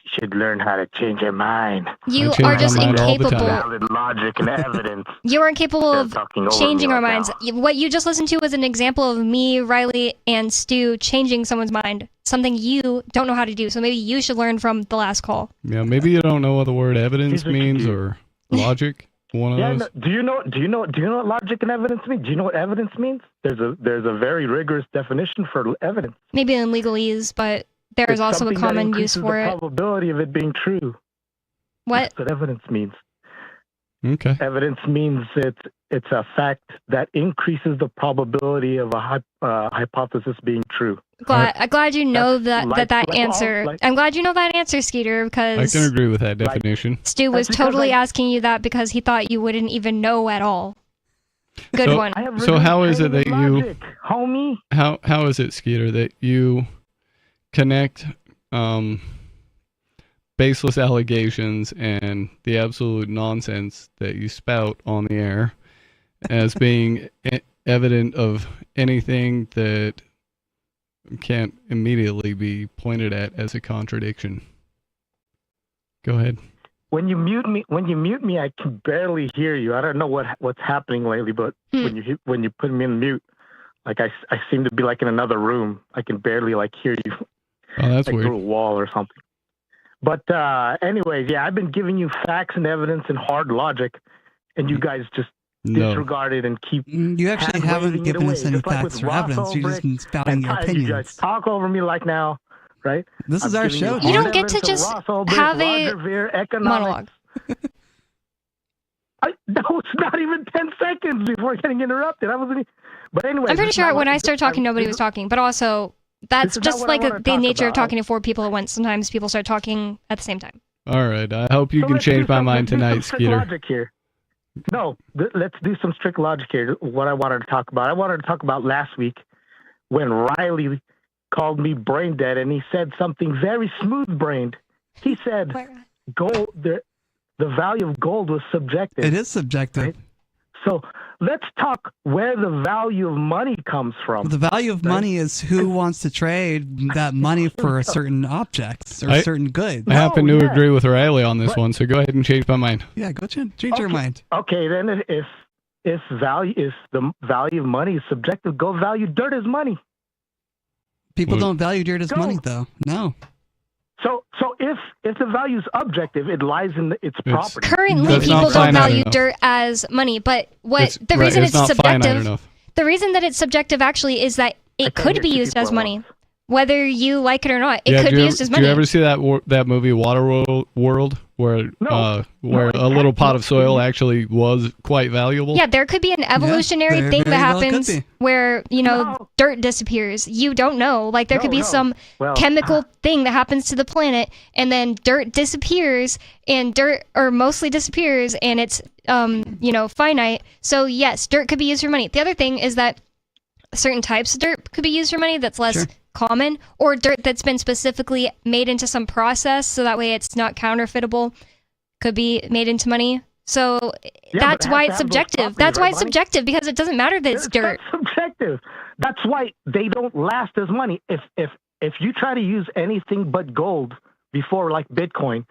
Speaker 8: You should learn how to change your mind.
Speaker 15: You are just incapable.
Speaker 8: Valid logic and evidence.
Speaker 15: You are incapable of changing our
Speaker 8: right
Speaker 15: minds. What you just listened to was an example of me, Riley, and Stu changing someone's mind. Something you don't know how to do. So maybe you should learn from the last call.
Speaker 14: Yeah, maybe you don't know what the word evidence means or logic. One of those.
Speaker 8: No, do you know what logic and evidence mean? Do you know what evidence means? There's a very rigorous definition for evidence.
Speaker 15: Maybe in legalese, but there is also a common use for it.
Speaker 8: The probability of it being true.
Speaker 15: What?
Speaker 8: That's what evidence means.
Speaker 14: Okay.
Speaker 8: Evidence means it's a fact that increases the probability of a hypothesis being true.
Speaker 15: Glad you know that answer. I'm glad you know that answer, Skeeter, because
Speaker 14: I can agree with that definition.
Speaker 15: Stu was totally asking you that because he thought you wouldn't even know at all. Good one.
Speaker 14: So how is it that you,
Speaker 8: homie?
Speaker 14: How is it, Skeeter, that you connect baseless allegations and the absolute nonsense that you spout on the air as being evident of anything that can't immediately be pointed at as a contradiction. Go ahead.
Speaker 8: When you mute me, I can barely hear you. I don't know what's happening lately, but when you put me in mute, like I seem to be like in another room. I can barely like hear you.
Speaker 14: Oh, that's
Speaker 8: like
Speaker 14: weird.
Speaker 8: Through a wall or something. But anyways, yeah, I've been giving you facts and evidence and hard logic, and you guys just disregard it and keep.
Speaker 18: You actually haven't given us any facts or evidence. You've just been spouting your opinions.
Speaker 8: You guys talk over me like now, right?
Speaker 18: This is our show.
Speaker 15: You don't get to just have a monologue.
Speaker 8: That was not even 10 seconds before getting interrupted. But anyway.
Speaker 15: I'm pretty sure when I started talking, nobody was talking. But also, that's just like the nature of talking to four people at once. Sometimes people start talking at the same time.
Speaker 14: All right. I hope you can change my mind tonight, Skeeter.
Speaker 8: Logic here. No, let's do some strict logic here. What I wanted to talk about. I wanted to talk about last week when Riley called me brain dead, and he said something very smooth-brained. He said, "Gold. The value of gold was subjective."
Speaker 18: It is subjective.
Speaker 8: Right? So let's talk where the value of money comes from.
Speaker 18: The value of money is who wants to trade that money for certain objects or certain goods.
Speaker 14: I happen to agree with Riley on this one, so go ahead and change my mind.
Speaker 18: Yeah, go change your mind.
Speaker 8: Okay, then if the value of money is subjective, gold value dirt as money.
Speaker 18: People don't value dirt as money, though. No.
Speaker 8: So if the value is objective, it lies in its property.
Speaker 15: Currently, people don't value dirt as money, but the reason it's subjective, the reason that it's subjective actually is that it could be used as money, whether you like it or not. It could be used as money.
Speaker 14: Did you ever see that movie Waterworld, where a little pot of soil actually was quite valuable?
Speaker 15: Yeah, there could be an evolutionary thing that happens where, dirt disappears. You don't know. Like, there could be some chemical thing that happens to the planet, and then dirt disappears, or mostly disappears, and it's, finite. So, yes, dirt could be used for money. The other thing is that certain types of dirt could be used for money that's less common, or dirt that's been specifically made into some process so that way it's not counterfeitable, could be made into money. So that's why it's subjective. That's why it's subjective, because it doesn't matter that it's dirt.
Speaker 8: That's subjective. That's why they don't last as money. If you try to use anything but gold before, like Bitcoin,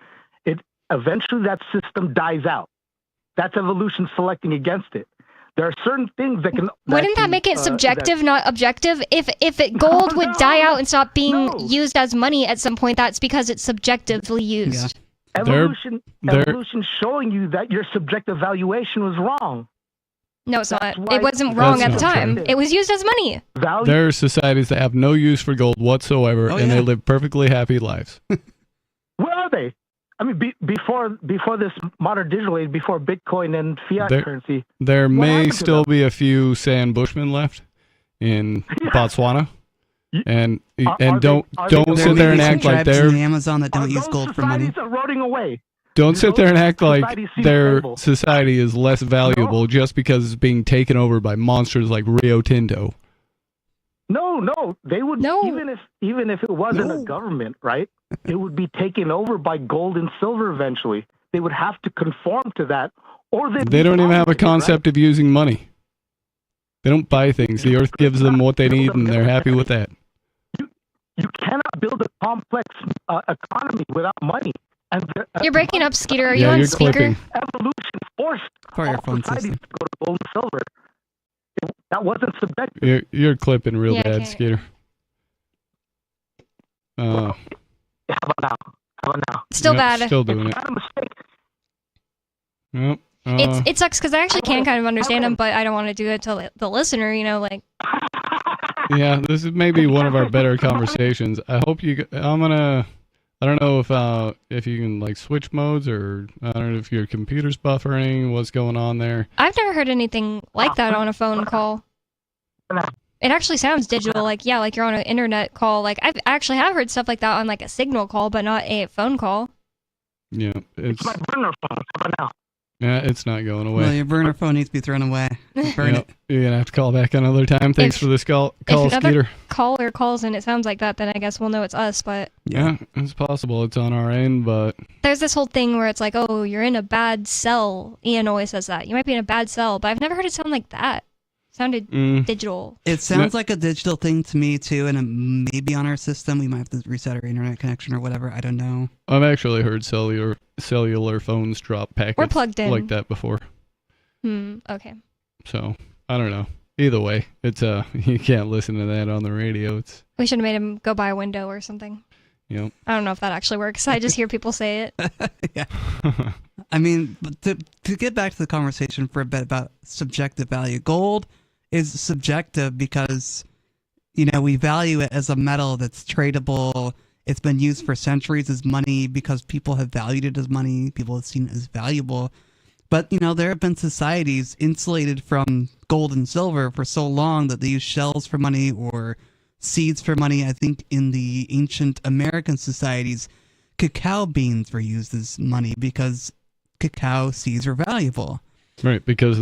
Speaker 8: eventually that system dies out. That's evolution selecting against it. There are certain things that can.
Speaker 15: Wouldn't that make it subjective, not objective? If gold would die out and stop being used as money at some point, that's because it's subjectively used.
Speaker 8: Yeah. Evolution showing you that your subjective valuation was wrong.
Speaker 15: No, it's not. It wasn't wrong at the time. It was used as money.
Speaker 14: There are societies that have no use for gold whatsoever, and they live perfectly happy lives.
Speaker 8: Where are they? I mean, before this modern digital age, before Bitcoin and fiat currency,
Speaker 14: there may still be a few San Bushmen left in Botswana, and don't sit there and act like they're
Speaker 18: in the Amazon that don't use gold for money.
Speaker 8: Are eroding away.
Speaker 14: Don't sit there and act like their society is less valuable just because it's being taken over by monsters like Rio Tinto.
Speaker 8: No, they would. No. Even if it wasn't a government, right? It would be taken over by gold and silver eventually. They would have to conform to that, or
Speaker 14: they don't even have a concept of using money. They don't buy things. The earth gives them what they need, and they're happy with that.
Speaker 8: You cannot build a complex economy without money. And
Speaker 15: you're breaking up, Skeeter. Are you on speaker?
Speaker 14: Clipping.
Speaker 8: Evolution forced
Speaker 18: all
Speaker 8: societies to go to gold and silver. That wasn't subjective.
Speaker 14: You're clipping real bad, Skeeter.
Speaker 8: How about now?
Speaker 15: Still bad.
Speaker 14: Still doing it. Yep.
Speaker 15: It sucks because I actually can kind of understand him, but I don't want to do it to the listener,
Speaker 14: Yeah, this is maybe one of our better conversations. I hope I don't know if you can switch modes, or I don't know if your computer's buffering, what's going on there.
Speaker 15: I've never heard anything like that on a phone call. It actually sounds digital, like you're on an internet call. I actually have heard stuff like that on a signal call, but not a phone call.
Speaker 14: Yeah,
Speaker 8: it's my burner phone. How about now?
Speaker 14: Yeah, it's not going away.
Speaker 18: Well, your burner phone needs to be thrown away. Burn it.
Speaker 14: You're going to have to call back another time. Thanks for this call,
Speaker 15: If another
Speaker 14: Skeeter.
Speaker 15: caller calls and it sounds like that, then I guess we'll know it's us. But
Speaker 14: Yeah, it's possible it's on our end, but
Speaker 15: there's this whole thing where it's like, oh, you're in a bad cell. Ian always says that. You might be in a bad cell, but I've never heard it sound like that. It sounded digital.
Speaker 18: It sounds like a digital thing to me, too, and it may be on our system. We might have to reset our internet connection or whatever. I don't know.
Speaker 14: I've actually heard cellular phones drop packets
Speaker 15: plugged in.
Speaker 14: like that before.
Speaker 15: Okay.
Speaker 14: So, I don't know. Either way, it's you can't listen to that on the radio.
Speaker 15: We should have made him go by a window or something.
Speaker 14: Yep.
Speaker 15: I don't know if that actually works. I just hear people say it.
Speaker 18: Yeah. I mean, but to get back to the conversation for a bit about subjective value, gold is subjective because, we value it as a metal that's tradable. It's been used for centuries as money because people have valued it as money. People have seen it as valuable. But, there have been societies insulated from gold and silver for so long that they use shells for money or seeds for money. I think in the ancient American societies, cacao beans were used as money because cacao seeds are valuable.
Speaker 14: Right, because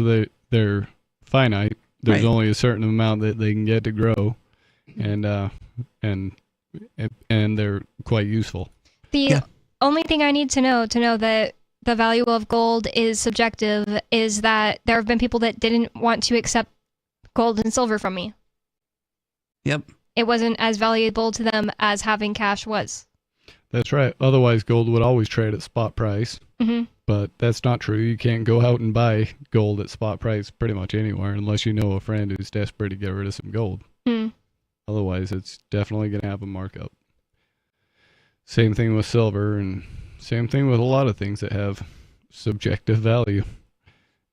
Speaker 14: they're finite. There's only a certain amount that they can get to grow, and they're quite useful.
Speaker 15: The only thing I need to know that the value of gold is subjective is that there have been people that didn't want to accept gold and silver from me.
Speaker 18: Yep.
Speaker 15: It wasn't as valuable to them as having cash was.
Speaker 14: That's right. Otherwise, gold would always trade at spot price.
Speaker 15: Mm-hmm.
Speaker 14: But that's not true. You can't go out and buy gold at spot price pretty much anywhere unless you know a friend who's desperate to get rid of some gold. Otherwise, it's definitely going to have a markup. Same thing with silver, and same thing with a lot of things that have subjective value.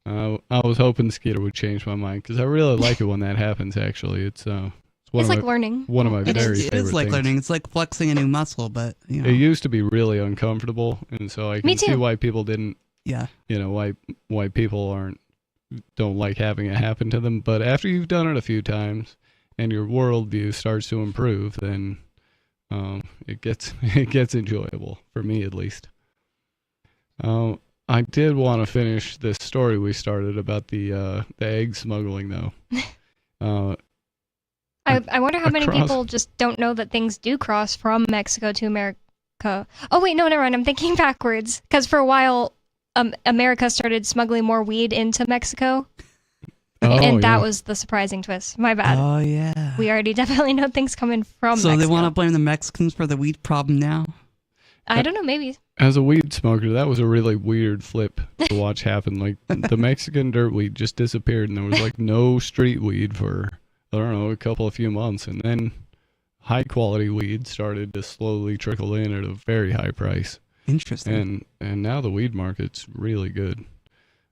Speaker 14: I was hoping Skeeter would change my mind because I really like it when that happens, actually. It's
Speaker 15: like learning.
Speaker 14: One of my very favorite things.
Speaker 18: It is like learning. It's like flexing a new muscle, but,
Speaker 14: It used to be really uncomfortable, and so I can see why people didn't.
Speaker 18: Yeah.
Speaker 14: Why people don't like having it happen to them. But after you've done it a few times and your worldview starts to improve, then it gets enjoyable, for me at least. I did want to finish this story we started about the egg smuggling, though.
Speaker 15: I wonder how many people just don't know that things do cross from Mexico to America. Oh, wait, no, never mind. I'm thinking backwards. Because for a while, America started smuggling more weed into Mexico. And that was the surprising twist. My bad.
Speaker 18: Oh, yeah.
Speaker 15: We already definitely know things coming from Mexico.
Speaker 18: So they want to blame the Mexicans for the weed problem now?
Speaker 15: I don't know, maybe.
Speaker 14: As a weed smoker, that was a really weird flip to watch happen. Like, the Mexican dirt weed just disappeared, and there was, no street weed for, I don't know, a few months. And then high-quality weed started to slowly trickle in at a very high price.
Speaker 18: Interesting.
Speaker 14: And now the weed market's really good.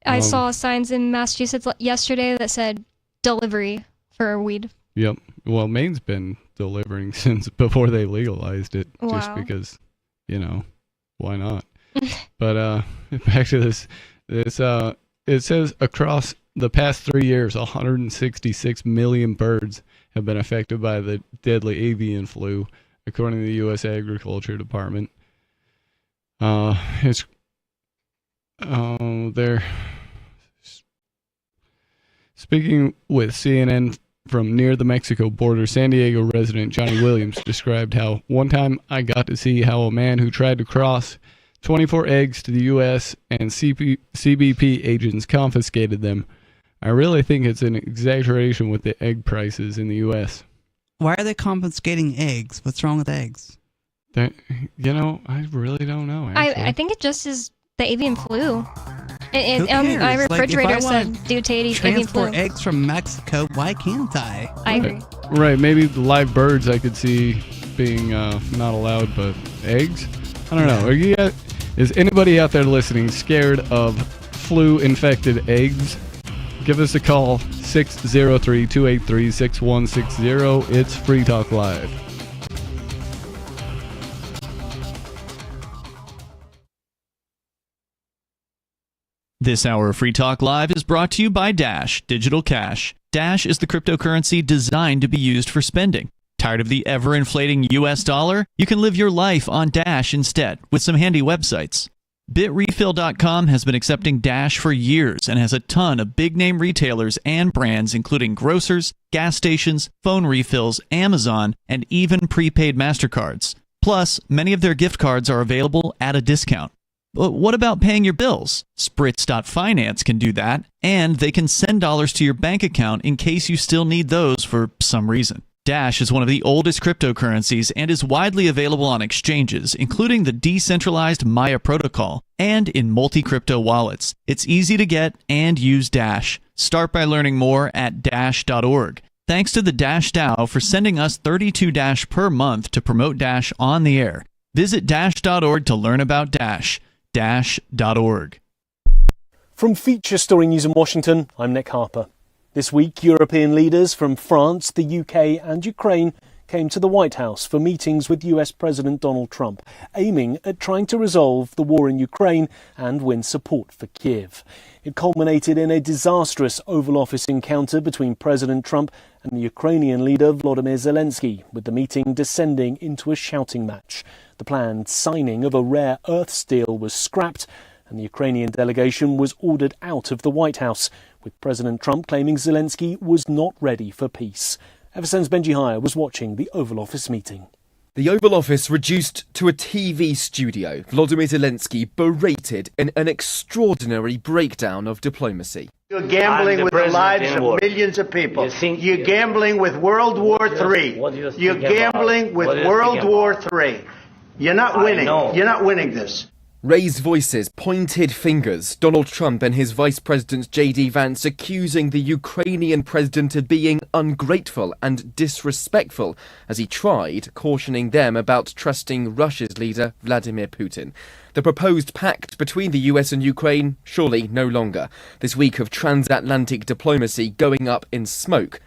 Speaker 15: I saw signs in Massachusetts yesterday that said delivery for weed.
Speaker 14: Yep. Well, Maine's been delivering since before they legalized it, just because, why not? But back to this. It says across the past 3 years, 166 million birds have been affected by the deadly avian flu, according to the U.S. Agriculture Department. They're speaking with CNN from near the Mexico border. San Diego resident Johnny Williams described how one time I got to see how a man who tried to cross 24 eggs to the U.S. and CBP agents confiscated them. I really think it's an exaggeration with the egg prices in the U.S.
Speaker 18: Why are they confiscating eggs? What's wrong with eggs?
Speaker 14: I really don't know.
Speaker 15: I think it just is the avian flu. My refrigerator said due to avian flu.
Speaker 18: Transport eggs from Mexico, why can't I?
Speaker 15: I agree.
Speaker 14: Right, maybe the live birds I could see being not allowed, but eggs? I don't know. Is anybody out there listening scared of flu-infected eggs? Give us a call, 603-283-6160. It's Free Talk Live.
Speaker 21: This hour of Free Talk Live is brought to you by Dash Digital Cash. Dash is the cryptocurrency designed to be used for spending. Tired of the ever-inflating US dollar? You can live your life on Dash instead with some handy websites. BitRefill.com has been accepting Dash for years and has a ton of big-name retailers and brands including grocers, gas stations, phone refills, Amazon, and even prepaid MasterCards. Plus, many of their gift cards are available at a discount. But what about paying your bills? Spritz.finance can do that, and they can send dollars to your bank account in case you still need those for some reason. Dash is one of the oldest cryptocurrencies and is widely available on exchanges, including the decentralized Maya protocol and in multi-crypto wallets. It's easy to get and use Dash. Start by learning more at dash.org. Thanks to the Dash DAO for sending us 32 Dash per month to promote Dash on the air. Visit dash.org to learn about Dash. Dash.org.
Speaker 3: From Feature Story News in Washington, I'm Nick Harper. This week, European leaders from France, the UK and Ukraine came to the White House for meetings with US President Donald Trump, aiming at trying to resolve the war in Ukraine and win support for Kiev. It culminated in a disastrous Oval Office encounter between President Trump and the Ukrainian leader Volodymyr Zelensky, with the meeting descending into a shouting match. The planned signing of a rare earths deal was scrapped, and the Ukrainian delegation was ordered out of the White House, with President Trump claiming Zelensky was not ready for peace. FSN's Benji Hire was watching the Oval Office meeting.
Speaker 1: The Oval Office reduced to a TV studio. Volodymyr Zelensky berated in an extraordinary breakdown of diplomacy.
Speaker 2: You're gambling with the lives of millions of people. You're gambling with World War III. You're gambling with World War III. You're not winning. You're not winning this.
Speaker 1: Raised voices, pointed fingers, Donald Trump and his Vice President J.D. Vance accusing the Ukrainian president of being ungrateful and disrespectful as he tried cautioning them about trusting Russia's leader Vladimir Putin. The proposed pact between the US and Ukraine, surely no longer. This week of transatlantic diplomacy going up in smoke.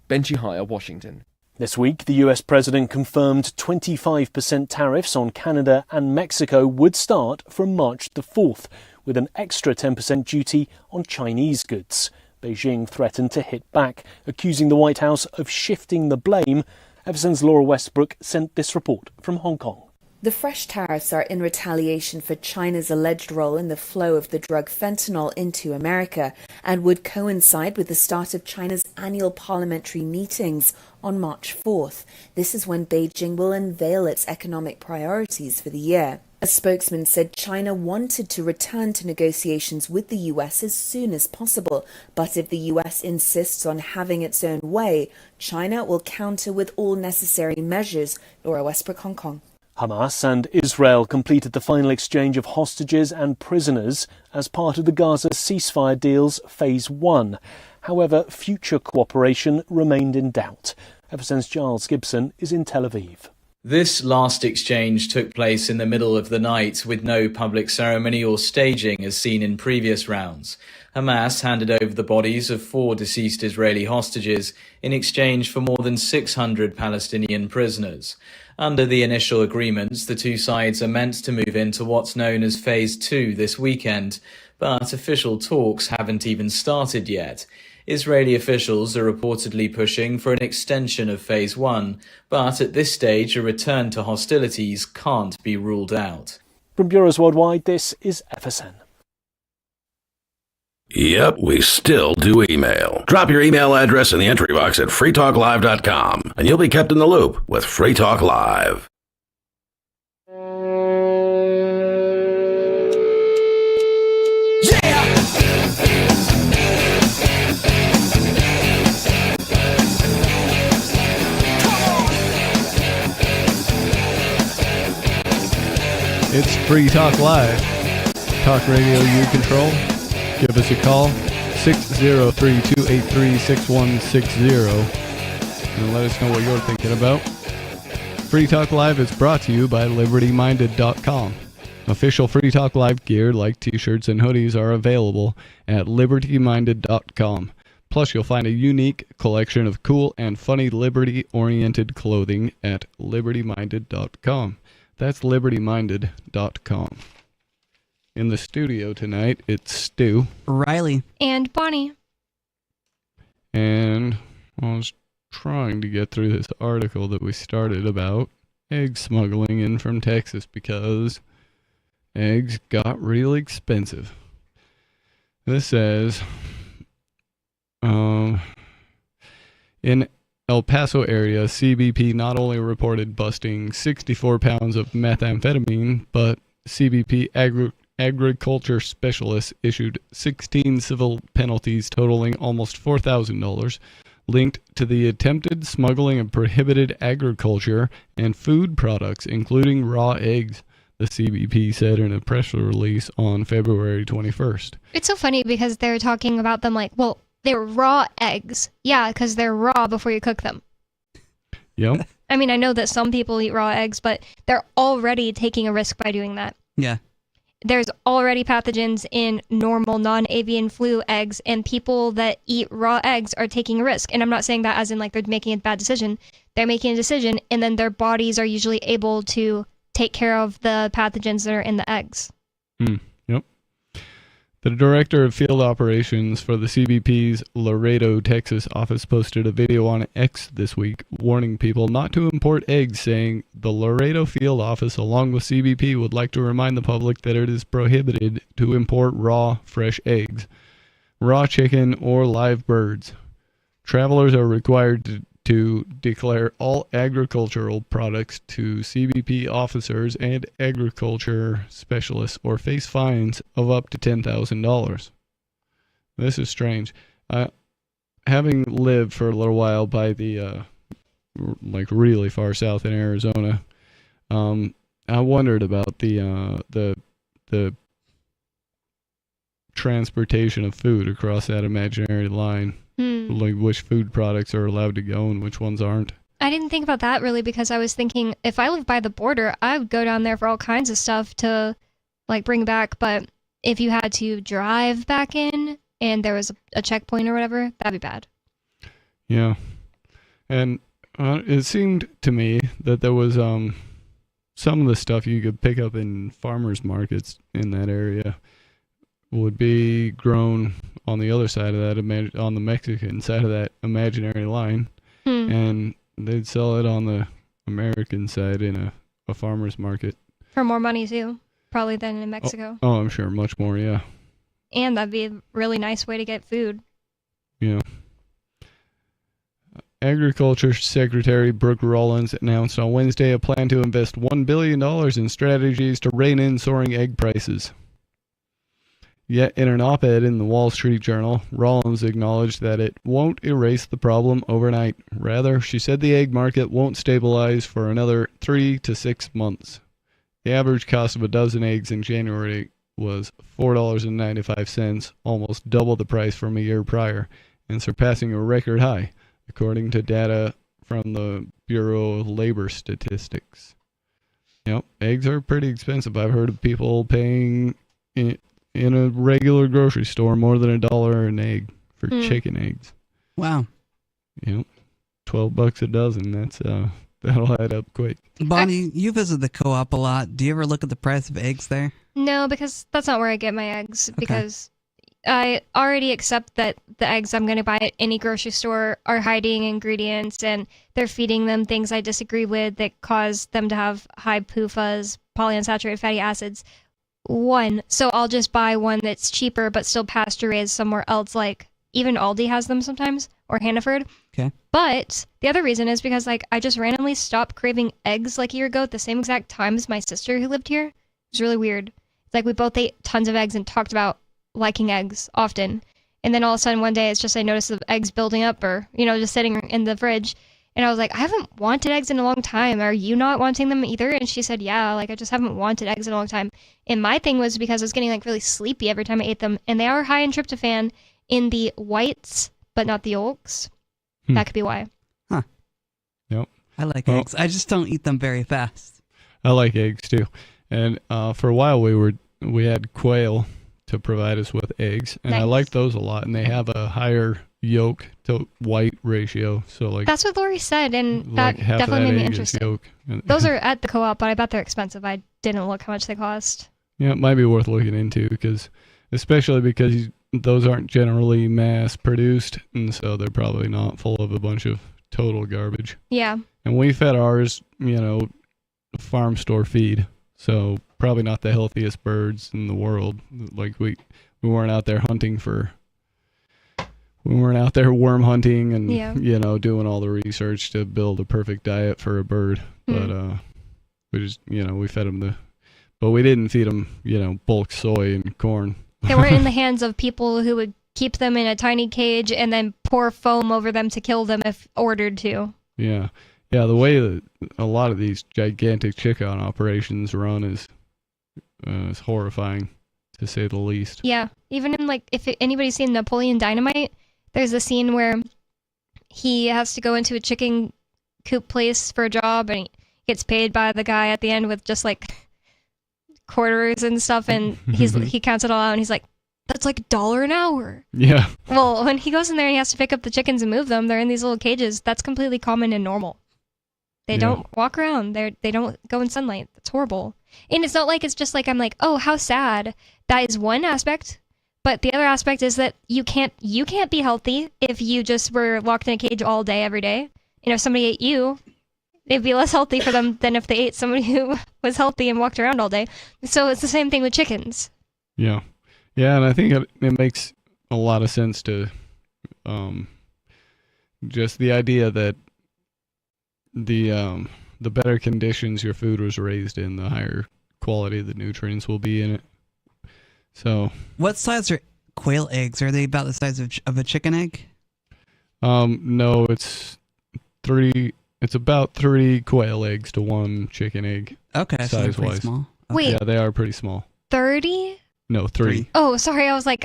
Speaker 1: Benji Hire, Washington.
Speaker 3: This week, the US president confirmed 25% tariffs on Canada and Mexico would start from March the 4th, with an extra 10% duty on Chinese goods. Beijing threatened to hit back, accusing the White House of shifting the blame. FSN's Laura Westbrook sent this report from Hong Kong.
Speaker 4: The fresh tariffs are in retaliation for China's alleged role in the flow of the drug fentanyl into America and would coincide with the start of China's annual parliamentary meetings on March 4th. This is when Beijing will unveil its economic priorities for the year. A spokesman said China wanted to return to negotiations with the US as soon as possible, but if the US insists on having its own way, China will counter with all necessary measures. Laura Westbrook, Hong Kong.
Speaker 3: Hamas and Israel completed the final exchange of hostages and prisoners as part of the Gaza ceasefire deal's Phase 1. However, future cooperation remained in doubt. FSN's Giles Gibson is in Tel Aviv.
Speaker 5: This last exchange took place in the middle of the night with no public ceremony or staging as seen in previous rounds. Hamas handed over the bodies of 4 deceased Israeli hostages in exchange for more than 600 Palestinian prisoners. Under the initial agreements, the two sides are meant to move into what's known as Phase 2 this weekend, but official talks haven't even started yet. Israeli officials are reportedly pushing for an extension of Phase 1, but at this stage a return to hostilities can't be ruled out.
Speaker 3: From Bureaus Worldwide, this is FSN.
Speaker 12: Yep, we still do email. Drop your email address in the entry box at freetalklive.com, and you'll be kept in the loop with Free Talk Live.
Speaker 14: It's Free Talk Live. Talk radio you control. Give us a call, 603-283-6160, and let us know what you're thinking about. Free Talk Live is brought to you by LibertyMinded.com. Official Free Talk Live gear like t-shirts and hoodies are available at LibertyMinded.com. Plus, you'll find a unique collection of cool and funny liberty-oriented clothing at LibertyMinded.com. That's LibertyMinded.com. In the studio tonight, it's Stu.
Speaker 18: Riley.
Speaker 15: And Bonnie.
Speaker 14: And I was trying to get through this article that we started about egg smuggling in from Texas because eggs got real expensive. This says, in El Paso area, CBP not only reported busting 64 pounds of methamphetamine, but CBP agriculture specialists issued 16 civil penalties totaling almost $4,000, linked to the attempted smuggling of prohibited agriculture and food products, including raw eggs, the CBP said in a press release on February 21st.
Speaker 15: It's so funny because they're talking about them like, well, they're raw eggs. Yeah, because they're raw before you cook them.
Speaker 14: Yep.
Speaker 15: I mean, I know that some people eat raw eggs, but they're already taking a risk by doing that.
Speaker 18: Yeah.
Speaker 15: There's already pathogens in normal non-avian flu eggs, and people that eat raw eggs are taking a risk. And I'm not saying that as in like they're making a bad decision. They're making a decision, and then their bodies are usually able to take care of the pathogens that are in the eggs.
Speaker 14: Yep. The director of field operations for the CBP's Laredo, Texas office posted a video on X this week warning people not to import eggs, saying the Laredo field office along with CBP would like to remind the public that it is prohibited to import raw, fresh eggs, raw chicken, or live birds. Travelers are required to declare all agricultural products to CBP officers and agriculture specialists or face fines of up to $10,000. This is strange. Having lived for a little while by the like really far south in Arizona, I wondered about the transportation of food across that imaginary line. Like which food products are allowed to go and which ones aren't.
Speaker 15: I didn't think about that really because I was thinking if I lived by the border, I would go down there for all kinds of stuff to like bring back. But if you had to drive back in and there was a checkpoint or whatever, that'd be bad.
Speaker 14: Yeah. And it seemed to me that there was some of the stuff you could pick up in farmers markets in that area would be grown on the other side of that, on the Mexican side of that imaginary line, and they'd sell it on the American side in a farmer's market.
Speaker 15: For more money too, probably than in Mexico.
Speaker 14: Oh, I'm sure, much more, yeah.
Speaker 15: And that'd be a really nice way to get food.
Speaker 14: Yeah. Agriculture Secretary Brooke Rollins announced on Wednesday a plan to invest $1 billion in strategies to rein in soaring egg prices. Yet in an op-ed in the Wall Street Journal, Rollins acknowledged that it won't erase the problem overnight. Rather, she said the egg market won't stabilize for another 3 to 6 months. The average cost of a dozen eggs in January was $4.95, almost double the price from a year prior, and surpassing a record high, according to data from the Bureau of Labor Statistics. Yep, eggs are pretty expensive. I've heard of people paying in a regular grocery store more than $1 an egg for chicken eggs.
Speaker 18: Wow.
Speaker 14: Yep. $12 a dozen. That'll add up quick.
Speaker 18: Bonnie, you visit the co-op a lot. Do you ever look at the price of eggs there?
Speaker 15: No, because that's not where I get my eggs. Okay. Because I already accept that the eggs I'm going to buy at any grocery store are hiding ingredients and they're feeding them things I disagree with that cause them to have high PUFAs, polyunsaturated fatty acids. So I'll just buy one that's cheaper but still pasture raised somewhere else, like even Aldi has them sometimes, or Hannaford.
Speaker 18: Okay.
Speaker 15: But the other reason is because like I just randomly stopped craving eggs like a year ago at the same exact time as my sister who lived here. It was really weird. It's like we both ate tons of eggs and talked about liking eggs often. And then all of a sudden one day it's just I noticed the eggs building up or, just sitting in the fridge. And I was like, I haven't wanted eggs in a long time. Are you not wanting them either? And she said, yeah, like I just haven't wanted eggs in a long time. And my thing was because I was getting like really sleepy every time I ate them. And they are high in tryptophan in the whites, but not the yolks. That could be why.
Speaker 18: Huh.
Speaker 14: Yep.
Speaker 18: I like eggs. I just don't eat them very fast.
Speaker 14: I like eggs too. And for a while we had quail to provide us with eggs. And nice. I like those a lot. And they have a higher yolk to white ratio, so like
Speaker 15: that's what Lori said, and that
Speaker 14: like
Speaker 15: definitely made me
Speaker 14: interested.
Speaker 15: Those are at the co-op, but I bet they're expensive. I didn't look how much they cost.
Speaker 14: Yeah, it might be worth looking into especially because those aren't generally mass produced, and so they're probably not full of a bunch of total garbage.
Speaker 15: Yeah.
Speaker 14: And we fed ours, farm store feed, so probably not the healthiest birds in the world. Like we weren't out there hunting we weren't out there worm hunting and doing all the research to build a perfect diet for a bird. But we just we fed them but we didn't feed them bulk soy and corn.
Speaker 15: They weren't in the hands of people who would keep them in a tiny cage and then pour foam over them to kill them if ordered to.
Speaker 14: Yeah. The way that a lot of these gigantic chicken operations run is horrifying, to say the least.
Speaker 15: Yeah, even in if anybody's seen Napoleon Dynamite, there's a scene where he has to go into a chicken coop place for a job, and he gets paid by the guy at the end with just quarters and stuff, and he counts it all out, and he's like, "That's $1 an hour."
Speaker 14: Yeah.
Speaker 15: Well, when he goes in there and he has to pick up the chickens and move them, they're in these little cages. That's completely common and normal. They don't walk around. They don't go in sunlight. That's horrible. And it's not like it's just I'm like, oh, how sad. That is one aspect. But the other aspect is that you can't be healthy if you just were locked in a cage all day, every day. If somebody ate you, it'd be less healthy for them than if they ate somebody who was healthy and walked around all day. So it's the same thing with chickens.
Speaker 14: Yeah. Yeah, and I think it makes a lot of sense to just the idea that the better conditions your food was raised in, the higher quality the nutrients will be in it. So,
Speaker 18: what size are quail eggs? Are they about the size of a chicken egg?
Speaker 14: No, it's about 3 quail eggs to 1 chicken egg.
Speaker 18: Okay, so they're pretty small.
Speaker 15: Okay. Wait,
Speaker 14: yeah, they are pretty small.
Speaker 15: 30?
Speaker 14: No, 3.
Speaker 15: Oh, sorry. I was like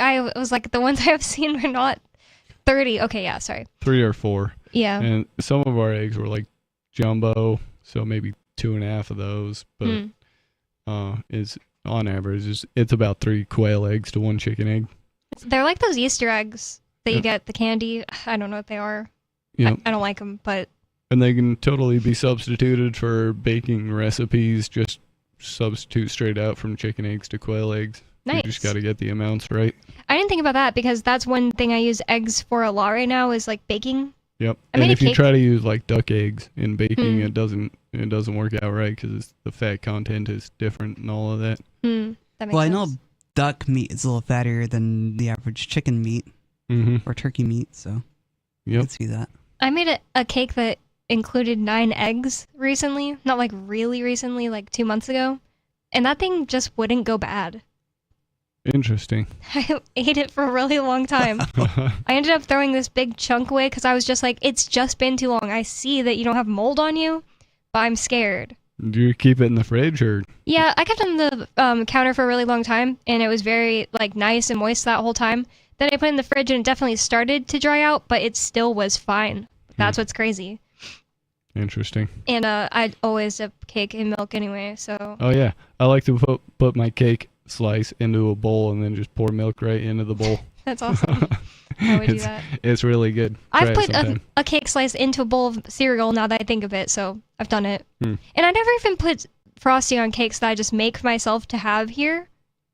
Speaker 15: the ones I have seen were not 30. Okay, yeah, sorry.
Speaker 14: 3 or 4.
Speaker 15: Yeah.
Speaker 14: And some of our eggs were jumbo, so maybe 2.5 of those. But it's on average it's about 3 quail eggs to 1 chicken egg.
Speaker 15: They're like those Easter eggs that you get the candy. I don't know what they are.
Speaker 14: Yeah.
Speaker 15: I don't like them, but.
Speaker 14: And they can totally be substituted for baking recipes. Just substitute straight out from chicken eggs to quail eggs.
Speaker 15: Nice.
Speaker 14: You just got to get the amounts right.
Speaker 15: I didn't think about that because that's one thing I use eggs for a lot right now is baking.
Speaker 14: Yep. And if you try to use duck eggs in baking, it doesn't work out right because the fat content is different and all of that.
Speaker 15: That makes sense.
Speaker 18: I know duck meat is a little fattier than the average chicken meat or turkey meat, so I can see that.
Speaker 15: I made a cake that included 9 eggs recently, not really recently, 2 months ago, and that thing just wouldn't go bad.
Speaker 14: Interesting.
Speaker 15: I ate it for a really long time. I ended up throwing this big chunk away because I was just it's just been too long. I see that you don't have mold on you, but I'm scared.
Speaker 14: Do you keep it in the fridge or?
Speaker 15: Yeah, I kept it on the counter for a really long time, and it was very nice and moist that whole time. Then I put it in the fridge, and it definitely started to dry out, but it still was fine. That's what's crazy.
Speaker 14: Interesting.
Speaker 15: And I always dip cake in milk anyway, so.
Speaker 14: Oh yeah, I like to put my cake slice into a bowl and then just pour milk right into the bowl.
Speaker 15: That's awesome. I would do that.
Speaker 14: It's really good.
Speaker 15: I've put a cake slice into a bowl of cereal now that I think of it, so I've done it. And I never even put frosting on cakes that I just make myself to have here,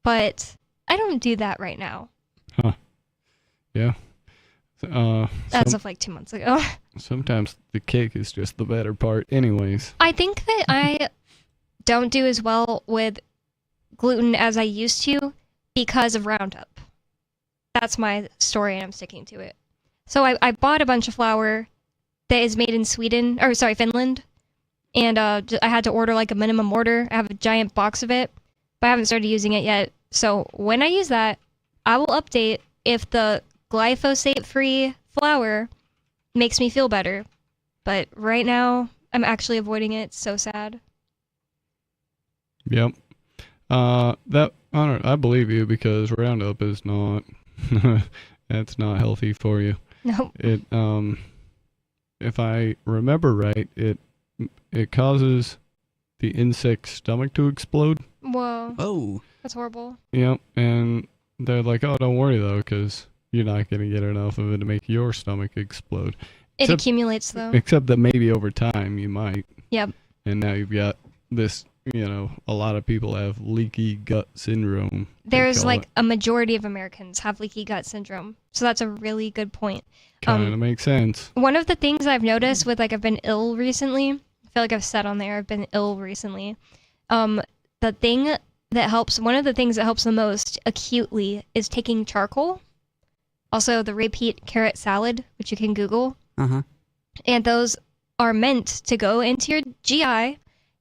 Speaker 15: but I don't do that right now.
Speaker 14: Huh. Yeah.
Speaker 15: As of 2 months ago.
Speaker 14: Sometimes the cake is just the better part anyways.
Speaker 15: I think that I don't do as well with gluten as I used to because of Roundup. That's my story and I'm sticking to it. So I bought a bunch of flour that is made in Finland. And I had to order a minimum order. I have a giant box of it, but I haven't started using it yet. So when I use that, I will update if the glyphosate-free flour makes me feel better. But right now, I'm actually avoiding it. It's so sad.
Speaker 14: Yep. I believe you because Roundup is not that's not healthy for you.
Speaker 15: No.
Speaker 14: It if I remember right, it causes the insect's stomach to explode.
Speaker 15: Whoa.
Speaker 18: Oh.
Speaker 15: That's horrible.
Speaker 14: Yep, and they're like, "Oh, don't worry though cuz you're not going to get enough of it to make your stomach explode."
Speaker 15: It accumulates though.
Speaker 14: Except that maybe over time you might.
Speaker 15: Yep.
Speaker 14: And now you've got this, a lot of people have leaky gut syndrome.
Speaker 15: There's a majority of Americans have leaky gut syndrome. So that's a really good point.
Speaker 14: Kind of makes sense.
Speaker 15: One of the things I've noticed with I've been ill recently, I feel like I've said on there I've been ill recently. The thing that helps, one of the things that helps the most acutely is taking charcoal. Also, the repeat carrot salad, which you can Google.
Speaker 18: Uh-huh.
Speaker 15: And those are meant to go into your GI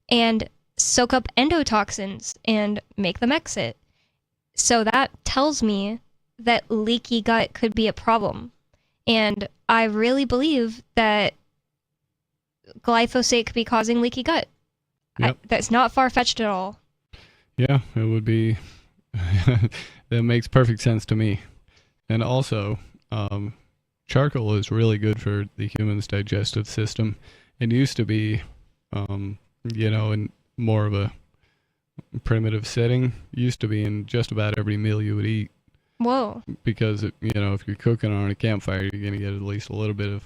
Speaker 15: and soak up endotoxins and make them exit. So that tells me that leaky gut could be a problem. And I really believe that glyphosate could be causing leaky gut.
Speaker 14: Yep.
Speaker 15: That's not far-fetched at all.
Speaker 14: Yeah, it would be. That makes perfect sense to me. And also, charcoal is really good for the human's digestive system. It used to be, in more of a primitive setting. It used to be in just about every meal you would eat.
Speaker 15: Whoa.
Speaker 14: Because, if you're cooking on a campfire, you're going to get at least a little bit of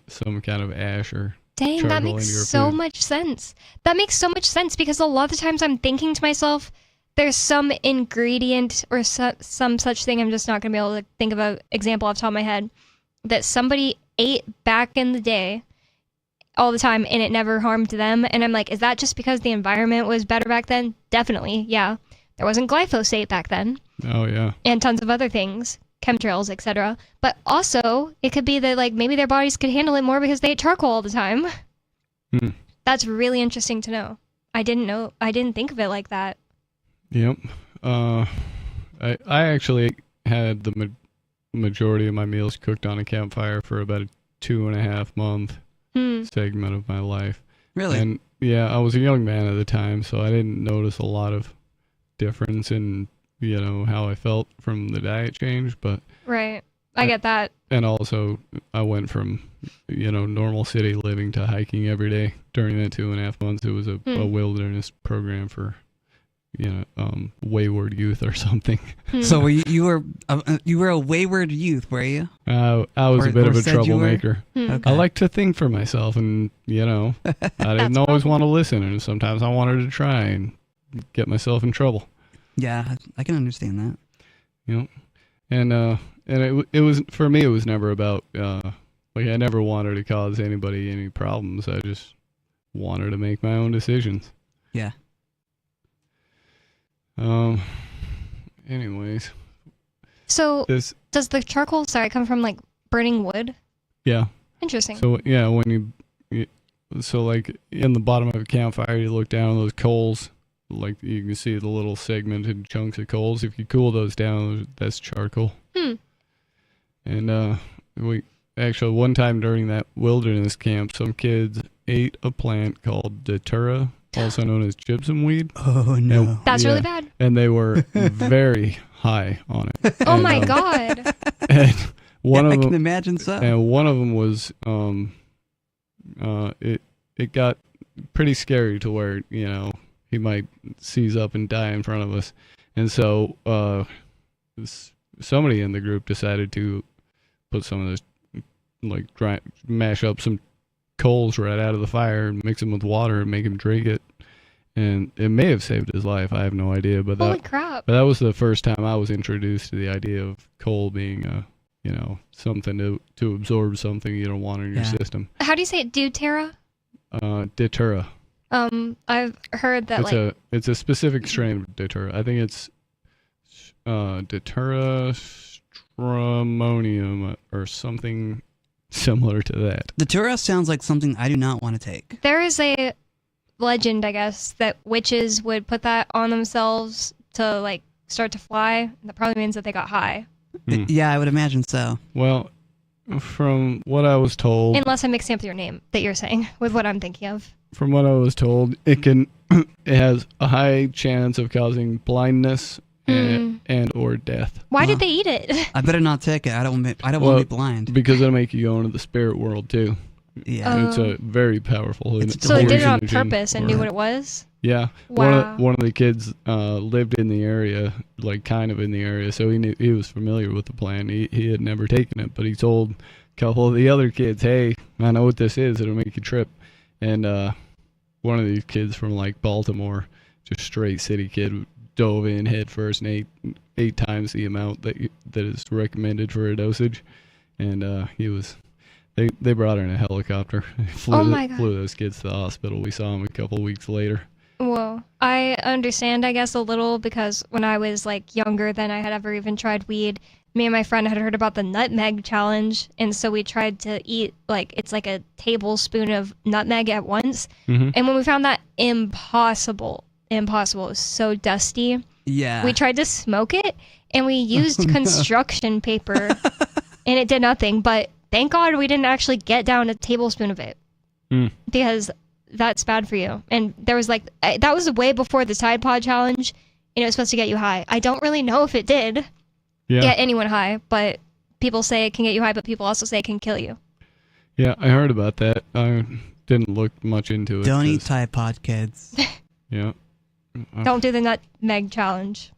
Speaker 14: some kind of ash or
Speaker 15: Dang,
Speaker 14: charcoal
Speaker 15: that
Speaker 14: into
Speaker 15: makes
Speaker 14: your
Speaker 15: so
Speaker 14: food.
Speaker 15: much sense. That makes so much sense because a lot of the times I'm thinking to myself, there's some ingredient or some such thing, I'm just not going to be able to think of an example off the top of my head, that somebody ate back in the day all the time and it never harmed them. And I'm like, is that just because the environment was better back then? Definitely, yeah. There wasn't glyphosate back then.
Speaker 14: Oh, yeah.
Speaker 15: And tons of other things, chemtrails, etc. But also, it could be that maybe their bodies could handle it more because they ate charcoal all the time.
Speaker 14: Hmm.
Speaker 15: That's really interesting to know. I didn't think of it like that.
Speaker 14: Yep. I actually had the majority of my meals cooked on a campfire for about a 2.5 month segment of my life.
Speaker 18: Really?
Speaker 14: And yeah, I was a young man at the time, so I didn't notice a lot of difference in, how I felt from the diet change, but...
Speaker 15: Right. I get that.
Speaker 14: And also, I went from, normal city living to hiking every day during that 2.5 months. It was a wilderness program for... wayward youth or something.
Speaker 18: So were you were a wayward youth, were you?
Speaker 14: I was a bit of a troublemaker.
Speaker 18: Okay.
Speaker 14: I like to think for myself, and I didn't always want to listen, and sometimes I wanted to try and get myself in trouble.
Speaker 18: Yeah, I can understand that.
Speaker 14: And it was, for me, it was never about I never wanted to cause anybody any problems. I just wanted to make my own decisions.
Speaker 18: Yeah.
Speaker 14: Anyways.
Speaker 15: So, does the charcoal, come from, burning wood?
Speaker 14: Yeah.
Speaker 15: Interesting.
Speaker 14: So, yeah, when in the bottom of a campfire, you look down on those coals, you can see the little segmented chunks of coals. If you cool those down, that's charcoal. And, one time during that wilderness camp, some kids ate a plant called datura, also known as gypsum weed.
Speaker 18: Oh, no.
Speaker 15: That's really bad.
Speaker 14: And they were very high on it.
Speaker 15: Oh, my God.
Speaker 14: And one of them,
Speaker 18: I can imagine so.
Speaker 14: And one of them was, it got pretty scary to where, he might seize up and die in front of us. And so somebody in the group decided to put some of this, mash up some coals right out of the fire and mix them with water and make him drink it. And it may have saved his life. I have no idea. But
Speaker 15: Holy crap.
Speaker 14: But that was the first time I was introduced to the idea of coal being something to absorb something you don't want in your system.
Speaker 15: How do you say it? Deutera?
Speaker 14: Datura.
Speaker 15: I've heard that
Speaker 14: it's a specific strain of datura. I think it's datura stramonium or something similar to that.
Speaker 18: Datura sounds like something I do not want to take.
Speaker 15: There is a legend, I guess, that witches would put that on themselves to start to fly. That probably means that they got high.
Speaker 18: Yeah, I would imagine so.
Speaker 14: Well, from what I was told,
Speaker 15: Unless I'm mixing up your name that you're saying with what I'm thinking of.
Speaker 14: From what I was told, it has a high chance of causing blindness and or death.
Speaker 15: Why did they eat it?
Speaker 18: I better not take it. I don't want to be blind.
Speaker 14: Because it'll make you go into the spirit world too.
Speaker 18: Yeah.
Speaker 14: It's a very powerful.
Speaker 15: So they did it on purpose and knew what it was?
Speaker 14: Yeah.
Speaker 15: Wow.
Speaker 14: One of the kids lived in the area, kind of in the area, so he was familiar with the plant. He had never taken it, but he told a couple of the other kids, "Hey, I know what this is. It'll make you trip." And one of these kids from Baltimore, just straight city kid, dove in head first and ate times the amount that is recommended for a dosage, and he was. They brought her in a helicopter.
Speaker 15: Oh my God.
Speaker 14: Flew those kids to the hospital. We saw him a couple weeks later.
Speaker 15: Well, I understand, I guess, a little, because when I was like younger than I had ever even tried weed, me and my friend had heard about the nutmeg challenge, and so we tried to eat it's like a tablespoon of nutmeg at once.
Speaker 3: Mhm.
Speaker 15: And when we found that impossible, it was so dusty.
Speaker 18: Yeah.
Speaker 15: We tried to smoke it, and we used construction paper, and it did nothing. But thank God we didn't actually get down a tablespoon of it, because that's bad for you. And there was that was way before the Tide Pod challenge, and it was supposed to get you high. I don't really know if it did get anyone high, but people say it can get you high, but people also say it can kill you.
Speaker 14: Yeah, I heard about that. I didn't look much into it.
Speaker 18: Don't eat Tide Pod, kids.
Speaker 14: Yeah.
Speaker 15: Don't do the nutmeg challenge.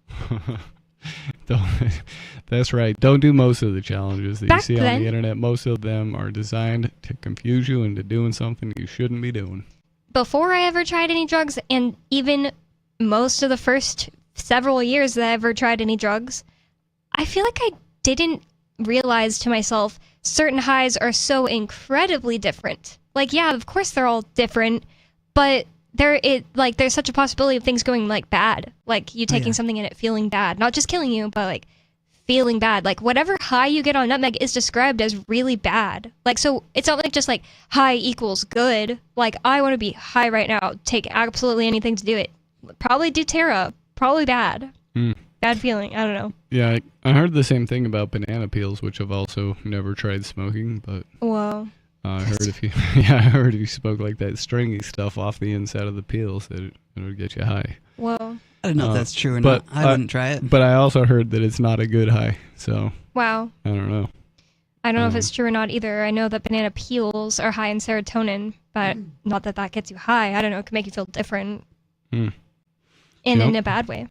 Speaker 14: That's right. Don't do most of the challenges that
Speaker 15: Back
Speaker 14: you see
Speaker 15: then-
Speaker 14: on the internet. Most of them are designed to confuse you into doing something you shouldn't be doing.
Speaker 15: Before I ever tried any drugs, and even most of the first several years that I ever tried any drugs, I feel like I didn't realize to myself certain highs are so incredibly different. Like, yeah, of course they're all different, but there's such a possibility of things going bad. Like you taking something and it feeling bad, not just killing you, but feeling bad. Like whatever high you get on nutmeg is described as really bad. Like, so it's not just high equals good. Like, I want to be high right now, take absolutely anything to do it. Probably do Terra, probably bad. Bad feeling, I don't know.
Speaker 14: Yeah, I heard the same thing about banana peels, which I've also never tried smoking, but
Speaker 15: Whoa.
Speaker 14: I heard if you smoke that stringy stuff off the inside of the peels, that it would get you high.
Speaker 15: Whoa.
Speaker 18: I don't know if that's true or not. I wouldn't try it.
Speaker 14: But I also heard that it's not a good high, so
Speaker 15: Wow.
Speaker 14: I don't know.
Speaker 15: I don't know if it's true or not either. I know that banana peels are high in serotonin, but not that gets you high. I don't know. It can make you feel different. In a bad way.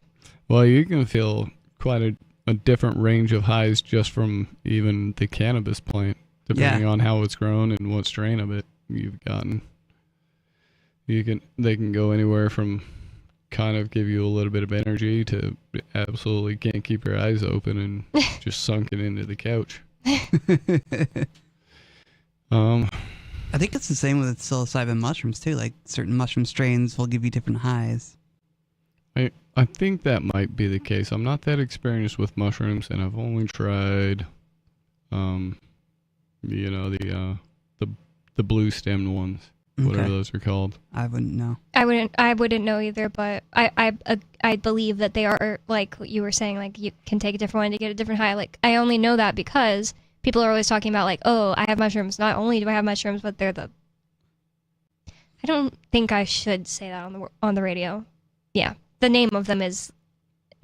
Speaker 14: Well, you can feel quite a different range of highs just from even the cannabis plant, depending on how it's grown and what strain of it you've gotten. They can go anywhere from kind of give you a little bit of energy to absolutely can't keep your eyes open and just sunken into the couch.
Speaker 18: I think it's the same with psilocybin mushrooms too. Like certain mushroom strains will give you different highs.
Speaker 14: I think that might be the case. I'm not that experienced with mushrooms, and I've only tried, the blue stemmed ones, whatever those are called.
Speaker 18: I wouldn't know.
Speaker 15: I wouldn't know either, but I believe that they are, like you were saying, you can take a different one to get a different high. Like, I only know that because people are always talking about oh, I have mushrooms. Not only do I have mushrooms, but they're I don't think I should say that on the radio. Yeah. The name of them is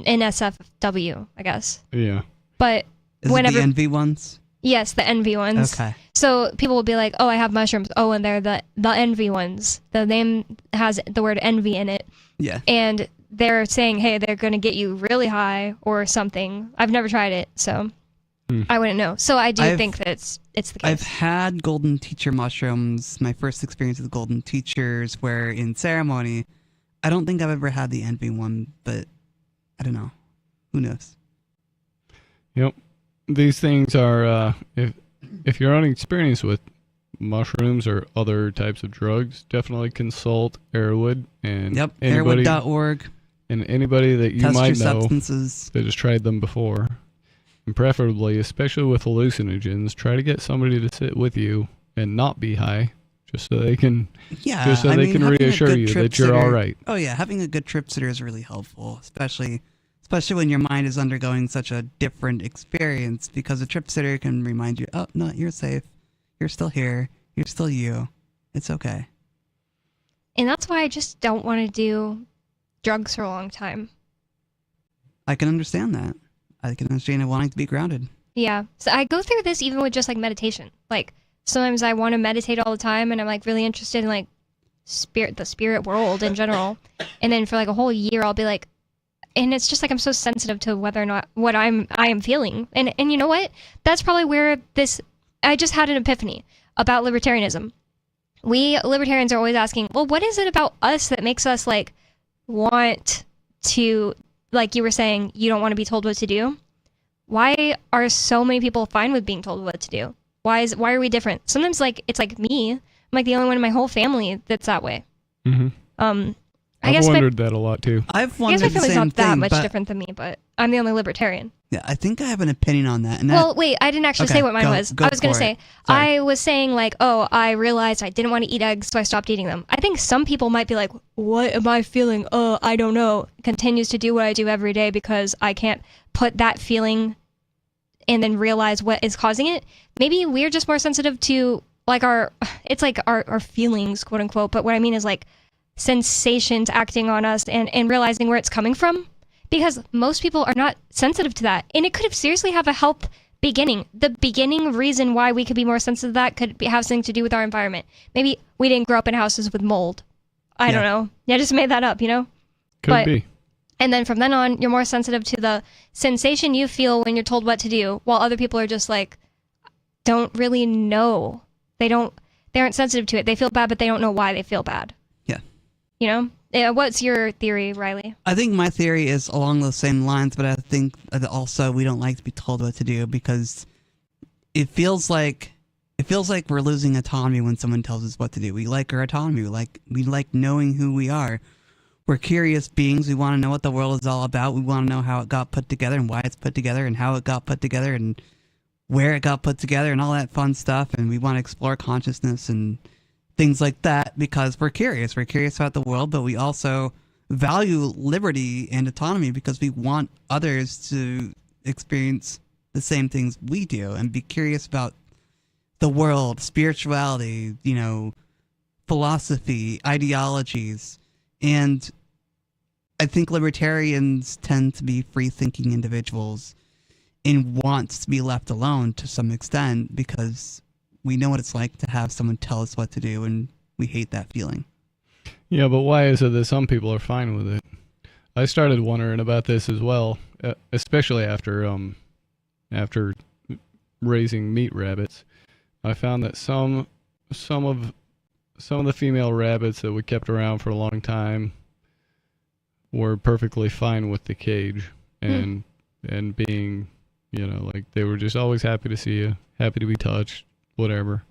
Speaker 15: NSFW, I guess.
Speaker 14: Yeah.
Speaker 15: But
Speaker 18: Is it the envy ones?
Speaker 15: Yes, the envy ones.
Speaker 18: Okay.
Speaker 15: So people will be like, oh, I have mushrooms. Oh, and they're the envy ones. The name has the word envy in it.
Speaker 18: Yeah.
Speaker 15: And they're saying, hey, they're going to get you really high or something. I've never tried it, so I wouldn't know. So I do think that it's the case.
Speaker 18: I've had golden teacher mushrooms. My first experience with golden teachers where in ceremony, I don't think I've ever had the envy one, but I don't know. Who knows?
Speaker 14: Yep. These things are, if you're unexperienced with mushrooms or other types of drugs, definitely consult Airwood and
Speaker 18: Airwood.org.
Speaker 14: And anybody that you
Speaker 18: Test
Speaker 14: might
Speaker 18: your
Speaker 14: know
Speaker 18: substances.
Speaker 14: that has tried them before. And preferably, especially with hallucinogens, try to get somebody to sit with you and not be high. Just so they can, reassure you that you're all right.
Speaker 18: Oh yeah, having a good trip sitter is really helpful, especially when your mind is undergoing such a different experience. Because a trip sitter can remind you, oh no, you're safe, you're still here, you're still you, it's okay.
Speaker 15: And that's why I just don't want to do drugs for a long time.
Speaker 18: I can understand that. I can understand wanting to be grounded.
Speaker 15: Yeah, so I go through this even with just meditation, Sometimes I want to meditate all the time, and I'm really interested in the spirit world in general. And then for a whole year, I'll be and it's just I'm so sensitive to whether or not what I am feeling. And you know what? That's probably where I just had an epiphany about libertarianism. We libertarians are always asking, well, what is it about us that makes us want to, like you were saying, you don't want to be told what to do? Why are so many people fine with being told what to do? Why are we different? Sometimes it's me. I'm the only one in my whole family that's that way.
Speaker 14: Mm-hmm. I've wondered that a lot too.
Speaker 15: I guess my family's not that much different than me, but I'm the only libertarian.
Speaker 18: Yeah, I think I have an opinion on that. And
Speaker 15: well, wait, I didn't actually say what mine was. I was going to say, I was saying like, oh, I realized I didn't want to eat eggs, so I stopped eating them. I think some people might be like, what am I feeling? Oh, I don't know. Continues to do what I do every day because I can't put that feeling and then realize what is causing it. Maybe we're just more sensitive to like our feelings, quote unquote. But what I mean is like sensations acting on us and realizing where it's coming from. Because most people are not sensitive to that. And it could have seriously have a health beginning. The beginning reason why we could be more sensitive to that could have something to do with our environment. Maybe we didn't grow up in houses with mold. I don't know. I just made that up,
Speaker 14: Could be.
Speaker 15: And then from then on, you're more sensitive to the sensation you feel when you're told what to do, while other people are just like, don't really know. They aren't sensitive to it. They feel bad, but they don't know why they feel bad.
Speaker 18: Yeah.
Speaker 15: What's your theory, Riley?
Speaker 18: I think my theory is along those same lines, but I think that also we don't like to be told what to do because it feels like we're losing autonomy when someone tells us what to do. We like our autonomy. We like knowing who we are. We're curious beings. We want to know what the world is all about. We want to know how it got put together and why it's put together and how it got put together and where it got put together and all that fun stuff. And we want to explore consciousness and things like that because we're curious. We're curious about the world, but we also value liberty and autonomy because we want others to experience the same things we do and be curious about the world, spirituality, philosophy, ideologies. And I think libertarians tend to be free-thinking individuals and want to be left alone to some extent because we know what it's like to have someone tell us what to do, and we hate that feeling.
Speaker 14: Yeah, but why is it that some people are fine with it? I started wondering about this as well, especially after raising meat rabbits. I found that some of the female rabbits that we kept around for a long time were perfectly fine with the cage and being, like they were just always happy to see you, happy to be touched. Whatever.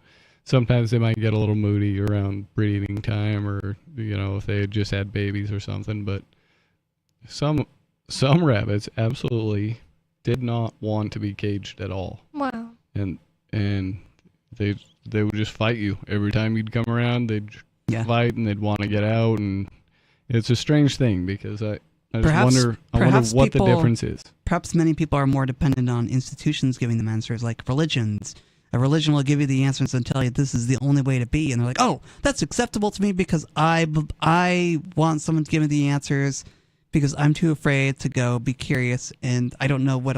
Speaker 14: Sometimes they might get a little moody around breeding time or, if they had just had babies or something. But some rabbits absolutely did not want to be caged at all.
Speaker 15: Wow.
Speaker 14: And they would just fight you. Every time you'd come around, they'd fight and they'd want to get out. And it's a strange thing because I wonder what the difference is.
Speaker 18: Perhaps many people are more dependent on institutions giving them answers like religions. A religion will give you the answers and tell you this is the only way to be. And they're like, oh, that's acceptable to me because I want someone to give me the answers because I'm too afraid to go be curious and I don't know what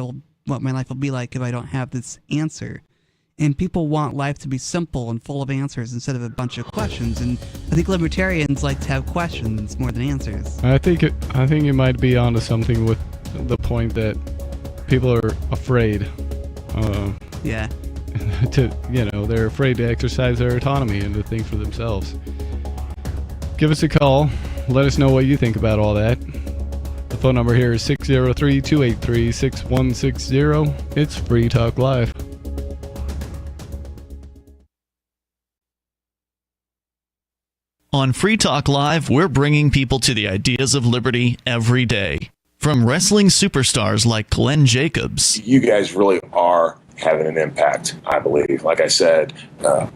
Speaker 18: my life will be like if I don't have this answer. And people want life to be simple and full of answers instead of a bunch of questions. And I think libertarians like to have questions more than answers.
Speaker 14: I think you might be onto something with the point that people are afraid.
Speaker 18: Yeah.
Speaker 14: They're afraid to exercise their autonomy and to think for themselves. Give us a call. Let us know what you think about all that. The phone number here is 603-283-6160. It's Free Talk Live.
Speaker 21: On Free Talk Live, we're bringing people to the ideas of liberty every day. From wrestling superstars like Glenn Jacobs.
Speaker 10: You guys really are having an impact, I believe. Like I said,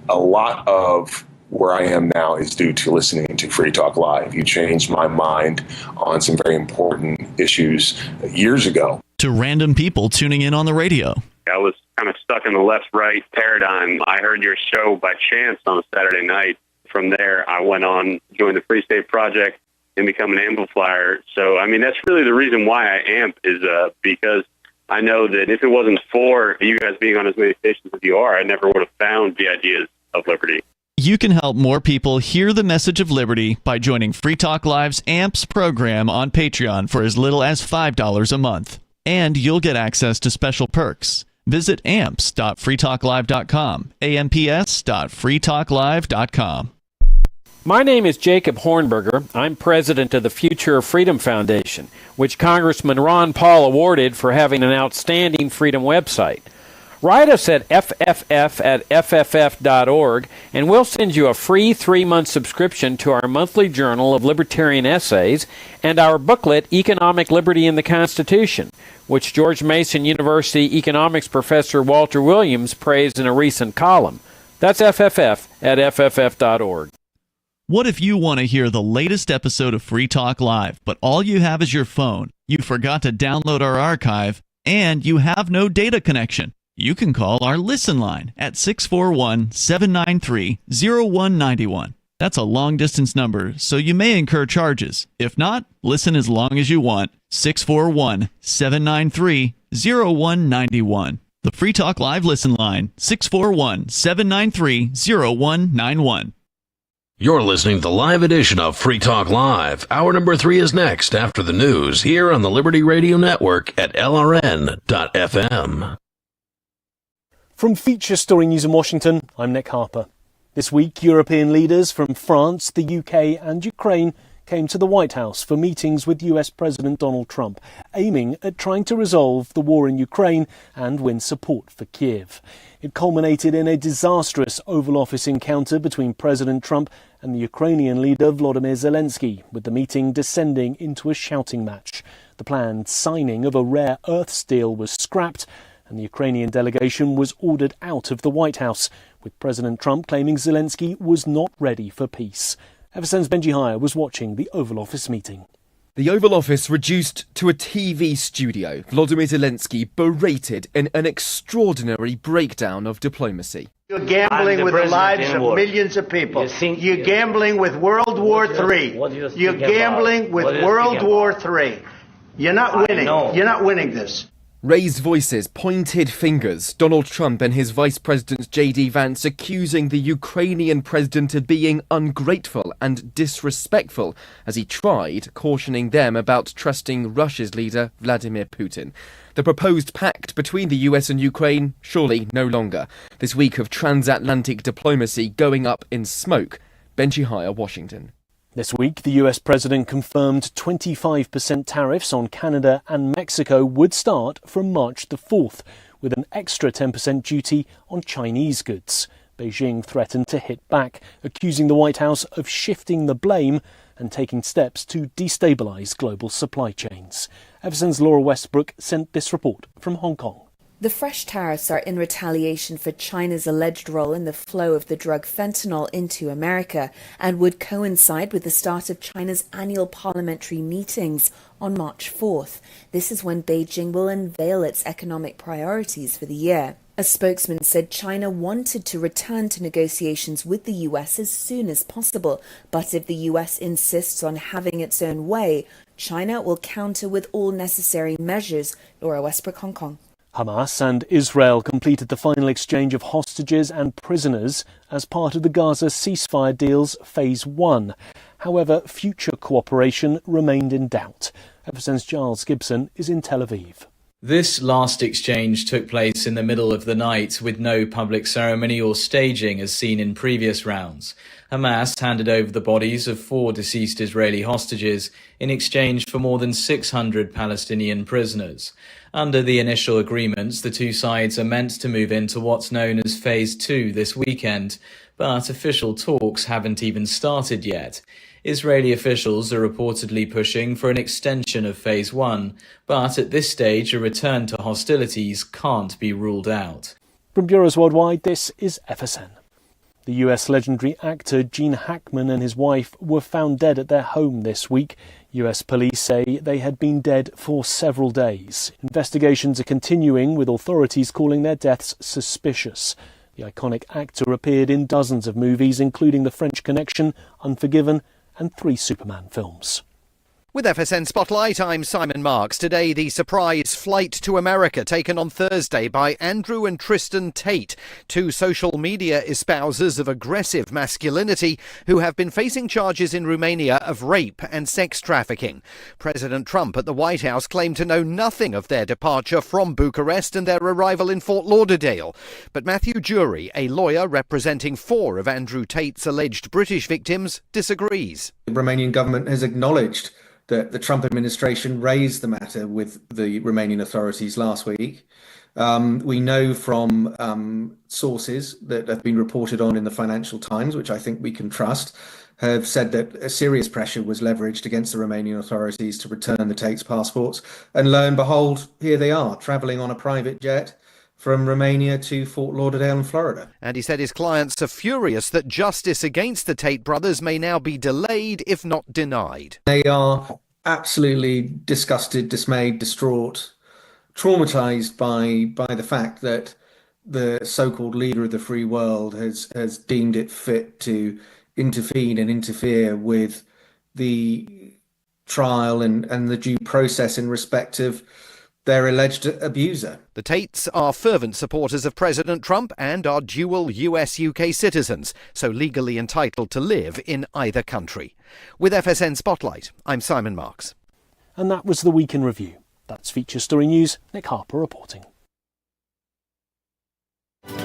Speaker 10: a lot of where I am now is due to listening to Free Talk Live. You changed my mind on some very important issues years ago.
Speaker 21: To random people tuning in on the radio.
Speaker 11: I was kind of stuck in the left-right paradigm. I heard your show by chance on a Saturday night. From there, I went on, joined the Free State Project, and become an amplifier. So, that's really the reason why I amp is because I know that if it wasn't for you guys being on as many stations as you are, I never would have found the ideas of liberty.
Speaker 21: You can help more people hear the message of liberty by joining Free Talk Live's AMPS program on Patreon for as little as $5 a month. And you'll get access to special perks. Visit amps.freetalklive.com, amps.freetalklive.com.
Speaker 17: My name is Jacob Hornberger. I'm president of the Future of Freedom Foundation, which Congressman Ron Paul awarded for having an outstanding freedom website. Write us at fff@fff.org, and we'll send you a free 3-month subscription to our monthly journal of libertarian essays and our booklet, Economic Liberty in the Constitution, which George Mason University economics professor Walter Williams praised in a recent column. That's fff@fff.org.
Speaker 21: What if you want to hear the latest episode of Free Talk Live, but all you have is your phone, you forgot to download our archive, and you have no data connection? You can call our Listen line at 641-793-0191. That's a long-distance number, so you may incur charges. If not, listen as long as you want. 641-793-0191. The Free Talk Live Listen line, 641-793-0191.
Speaker 13: You're listening to the live edition of Free Talk Live. Hour number 3 is next after the news here on the Liberty Radio Network at LRN.FM.
Speaker 3: From Feature Story News in Washington, I'm Nick Harper. This week, European leaders from France, the UK and Ukraine came to the White House for meetings with US President Donald Trump, aiming at trying to resolve the war in Ukraine and win support for Kiev. It culminated in a disastrous Oval Office encounter between President Trump and the Ukrainian leader Volodymyr Zelensky, with the meeting descending into a shouting match. The planned signing of a rare earths deal was scrapped, and the Ukrainian delegation was ordered out of the White House, with President Trump claiming Zelensky was not ready for peace. FSN's Benji Hire was watching the Oval Office meeting.
Speaker 1: The Oval Office reduced to a TV studio. Volodymyr Zelensky berated in an extraordinary breakdown of diplomacy.
Speaker 2: You're gambling with the lives of millions of people. You're gambling with World War III. You're gambling with World War III. You're not winning. You're not winning this.
Speaker 1: Raised voices, pointed fingers, Donald Trump and his Vice President J.D. Vance accusing the Ukrainian president of being ungrateful and disrespectful as he tried cautioning them about trusting Russia's leader Vladimir Putin. The proposed pact between the US and Ukraine, surely no longer. This week of transatlantic diplomacy going up in smoke. Benji Hire, Washington.
Speaker 3: This week, the US president confirmed 25% tariffs on Canada and Mexico would start from March the 4th, with an extra 10% duty on Chinese goods. Beijing threatened to hit back, accusing the White House of shifting the blame and taking steps to destabilise global supply chains. FSN's Laura Westbrook sent this report from Hong Kong.
Speaker 4: The fresh tariffs are in retaliation for China's alleged role in the flow of the drug fentanyl into America and would coincide with the start of China's annual parliamentary meetings on March 4th. This is when Beijing will unveil its economic priorities for the year. A spokesman said China wanted to return to negotiations with the US as soon as possible, but if the US insists on having its own way, China will counter with all necessary measures. Laura Westbrook, Hong Kong.
Speaker 3: Hamas and Israel completed the final exchange of hostages and prisoners as part of the Gaza ceasefire deal's Phase 1. However, future cooperation remained in doubt. FSN's Giles Gibson is in Tel Aviv.
Speaker 5: This last exchange took place in the middle of the night with no public ceremony or staging as seen in previous rounds. Hamas handed over the bodies of 4 deceased Israeli hostages in exchange for more than 600 Palestinian prisoners. Under the initial agreements, the two sides are meant to move into what's known as Phase 2 this weekend, but official talks haven't even started yet. Israeli officials are reportedly pushing for an extension of Phase 1, but at this stage a return to hostilities can't be ruled out.
Speaker 3: From Bureaus Worldwide, this is FSN. The US legendary actor Gene Hackman and his wife were found dead at their home this week. US police say they had been dead for several days. Investigations are continuing, with authorities calling their deaths suspicious. The iconic actor appeared in dozens of movies, including The French Connection, Unforgiven, and 3 Superman films.
Speaker 6: With FSN Spotlight, I'm Simon Marks. Today, the surprise flight to America taken on Thursday by Andrew and Tristan Tate, 2 social media espousers of aggressive masculinity who have been facing charges in Romania of rape and sex trafficking. President Trump at the White House claimed to know nothing of their departure from Bucharest and their arrival in Fort Lauderdale. But Matthew Jury, a lawyer representing 4 of Andrew Tate's alleged British victims, disagrees.
Speaker 7: The Romanian government has acknowledged that the Trump administration raised the matter with the Romanian authorities last week. We know from sources that have been reported on in the Financial Times, which I think we can trust, have said that a serious pressure was leveraged against the Romanian authorities to return the Tate's passports. And lo and behold, here they are, traveling on a private jet from Romania to Fort Lauderdale in Florida.
Speaker 6: And he said his clients are furious that justice against the Tate brothers may now be delayed, if not denied.
Speaker 7: They are absolutely disgusted, dismayed, distraught, traumatized by the fact that the so-called leader of the free world has deemed it fit to intervene and interfere with the trial and the due process in respect of their alleged abuser.
Speaker 6: The Tates are fervent supporters of President Trump and are dual US-UK citizens, so legally entitled to live in either country. With FSN Spotlight, I'm Simon Marks.
Speaker 3: And that was the Week in Review. That's Feature Story News. Nick Harper reporting.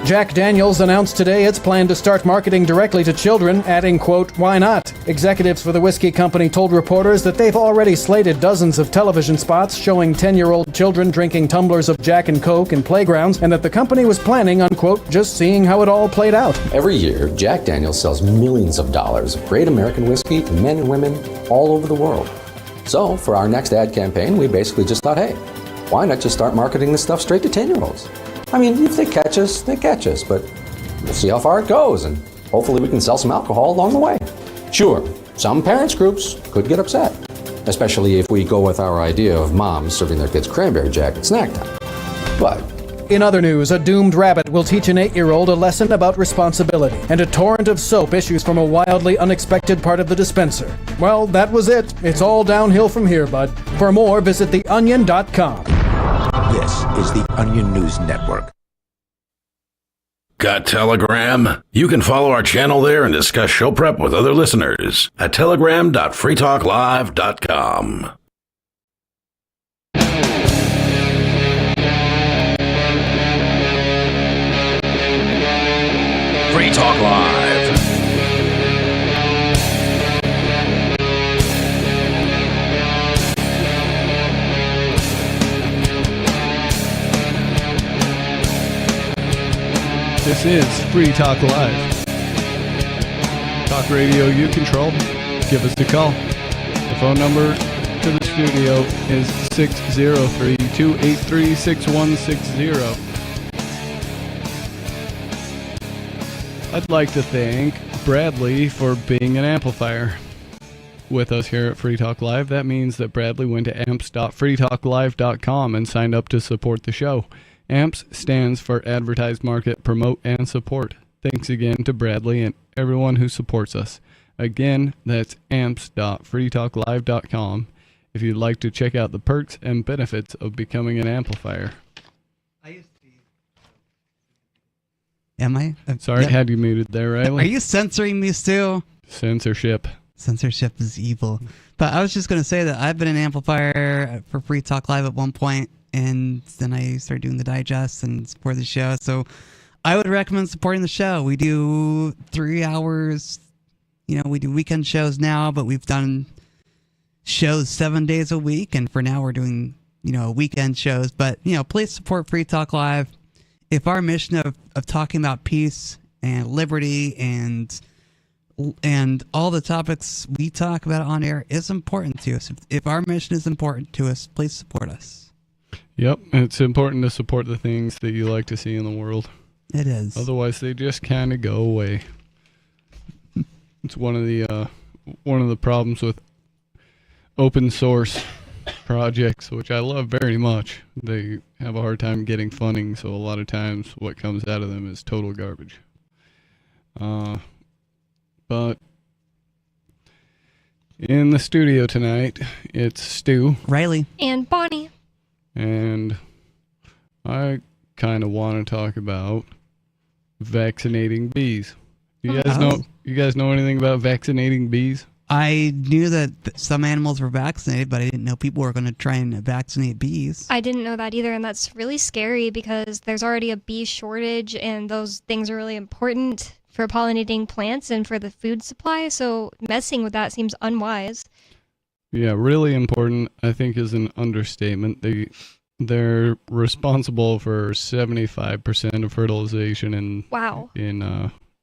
Speaker 16: Jack Daniels announced today its plan to start marketing directly to children, adding, quote, "Why not?" Executives for the whiskey company told reporters that they've already slated dozens of television spots showing 10-year-old children drinking tumblers of Jack and Coke in playgrounds, and that the company was planning on, quote, "just seeing how it all played out."
Speaker 19: Every year, Jack Daniels sells millions of dollars of great American whiskey to men and women all over the world. So, for our next ad campaign, we basically just thought, hey, why not just start marketing this stuff straight to 10-year-olds? I mean, if they catch us, but we'll see how far it goes, and hopefully we can sell some alcohol along the way. Sure, some parents groups could get upset, especially if we go with our idea of moms serving their kids cranberry jack at snack time. But
Speaker 16: in other news, a doomed rabbit will teach an 8-year-old a lesson about responsibility, and a torrent of soap issues from a wildly unexpected part of the dispenser. Well, that was it. It's all downhill from here, bud. For more, visit theonion.com.
Speaker 20: This is the Onion News Network.
Speaker 12: Got Telegram? You can follow our channel there and discuss show prep with other listeners at telegram.freetalklive.com. Free Talk Live.
Speaker 14: This is Free Talk Live. Talk radio you control. Give us a call. The phone number to the studio is 603-283-6160. I'd like to thank Bradley for being an amplifier with us here at Free Talk Live. That means that Bradley went to amps.freetalklive.com and signed up to support the show. AMPS stands for Advertise, Market, Promote, and Support. Thanks again to Bradley and everyone who supports us. Again, that's amps.freetalklive.com if you'd like to check out the perks and benefits of becoming an amplifier.
Speaker 18: Am I?
Speaker 14: Sorry, had you muted there, Riley.
Speaker 18: Are you censoring me still?
Speaker 14: Censorship.
Speaker 18: Censorship is evil. But I was just going to say that I've been an amplifier for Free Talk Live at one point, and then I started doing the digest and support the show. So I would recommend supporting the show. We do 3 hours. We do weekend shows now, but we've done shows 7 days a week. And for now, we're doing, weekend shows. But, please support Free Talk Live. If our mission of talking about peace and liberty and all the topics we talk about on air is important to us, if our mission is important to us, please support us.
Speaker 14: Yep, it's important to support the things that you like to see in the world.
Speaker 18: It is.
Speaker 14: Otherwise, they just kind of go away. It's one of the problems with open source projects, which I love very much. They have a hard time getting funding, so a lot of times what comes out of them is total garbage. But in the studio tonight, it's Stu,
Speaker 18: Riley,
Speaker 15: and Bonnie.
Speaker 14: And I kind of want to talk about vaccinating bees. You guys know anything about vaccinating bees?
Speaker 18: I knew that some animals were vaccinated, but I didn't know people were going to try and vaccinate bees.
Speaker 15: I didn't know that either, and that's really scary because there's already a bee shortage, and those things are really important for pollinating plants and for the food supply, so messing with that seems unwise.
Speaker 14: Yeah, really important, I think, is an understatement. They're responsible for 75% of fertilization in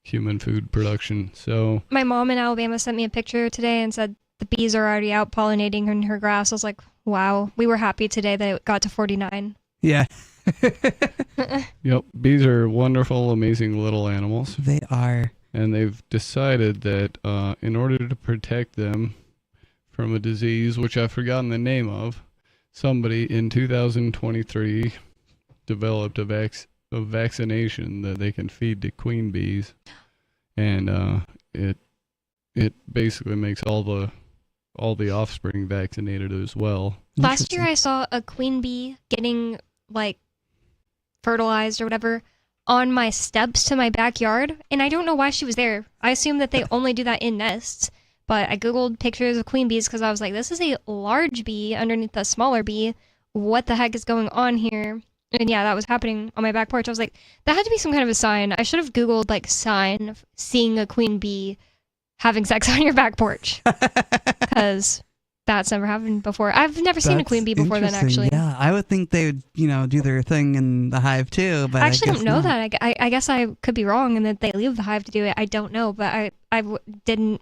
Speaker 14: human food production. So
Speaker 15: My mom in Alabama sent me a picture today and said the bees are already out pollinating in her grass. I was like, wow, we were happy today that it got to 49.
Speaker 18: Yeah.
Speaker 14: Yep, bees are wonderful, amazing little animals.
Speaker 18: They are.
Speaker 14: And they've decided that in order to protect them from a disease, which I've forgotten the name of, somebody in 2023 developed a vaccination that they can feed to queen bees, and it basically makes all the offspring vaccinated as well.
Speaker 15: Last year I saw a queen bee getting like fertilized or whatever on my steps to my backyard, and I don't know why she was there. I assume that they only do that in nests, but I googled pictures of queen bees because I was like, this is a large bee underneath a smaller bee. What the heck is going on here? And yeah, that was happening on my back porch. I was like, that had to be some kind of a sign. I should have googled like sign of seeing a queen bee having sex on your back porch, because that's never happened before. I've never seen a queen bee before then, actually.
Speaker 18: Yeah, I would think they would, do their thing in the hive too. But
Speaker 15: I actually don't know
Speaker 18: not.
Speaker 15: that. I guess I could be wrong and that they leave the hive to do it. I don't know, but I didn't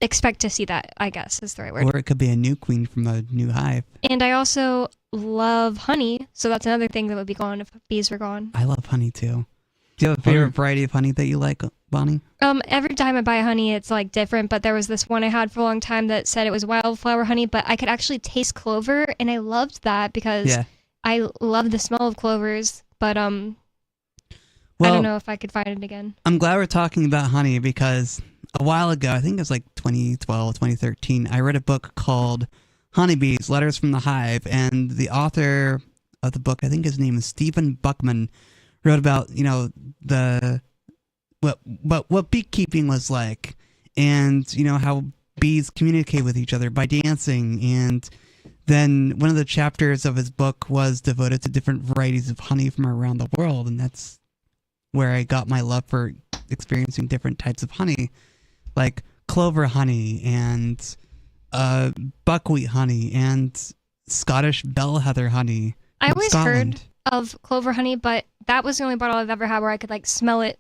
Speaker 15: expect to see that, I guess is the right word.
Speaker 18: Or it could be a new queen from a new hive.
Speaker 15: And I also love honey, so that's another thing that would be gone if bees were gone.
Speaker 18: I love honey too. Do you have a favorite variety of honey that you like, Bonnie?
Speaker 15: Every time I buy honey, it's like different, but there was this one I had for a long time that said it was wildflower honey, but I could actually taste clover, and I loved that because I love the smell of clovers, but I don't know if I could find it again.
Speaker 18: I'm glad we're talking about honey because a while ago, I think it was like 2012, 2013, I read a book called Honeybees, Letters from the Hive, and the author of the book, I think his name is Stephen Buckman, wrote about, what beekeeping was like, and, how bees communicate with each other by dancing. And then one of the chapters of his book was devoted to different varieties of honey from around the world. And that's where I got my love for experiencing different types of honey, like clover honey and buckwheat honey and Scottish bellheather honey.
Speaker 15: I always heard of clover honey, but that was the only bottle I've ever had where I could like smell it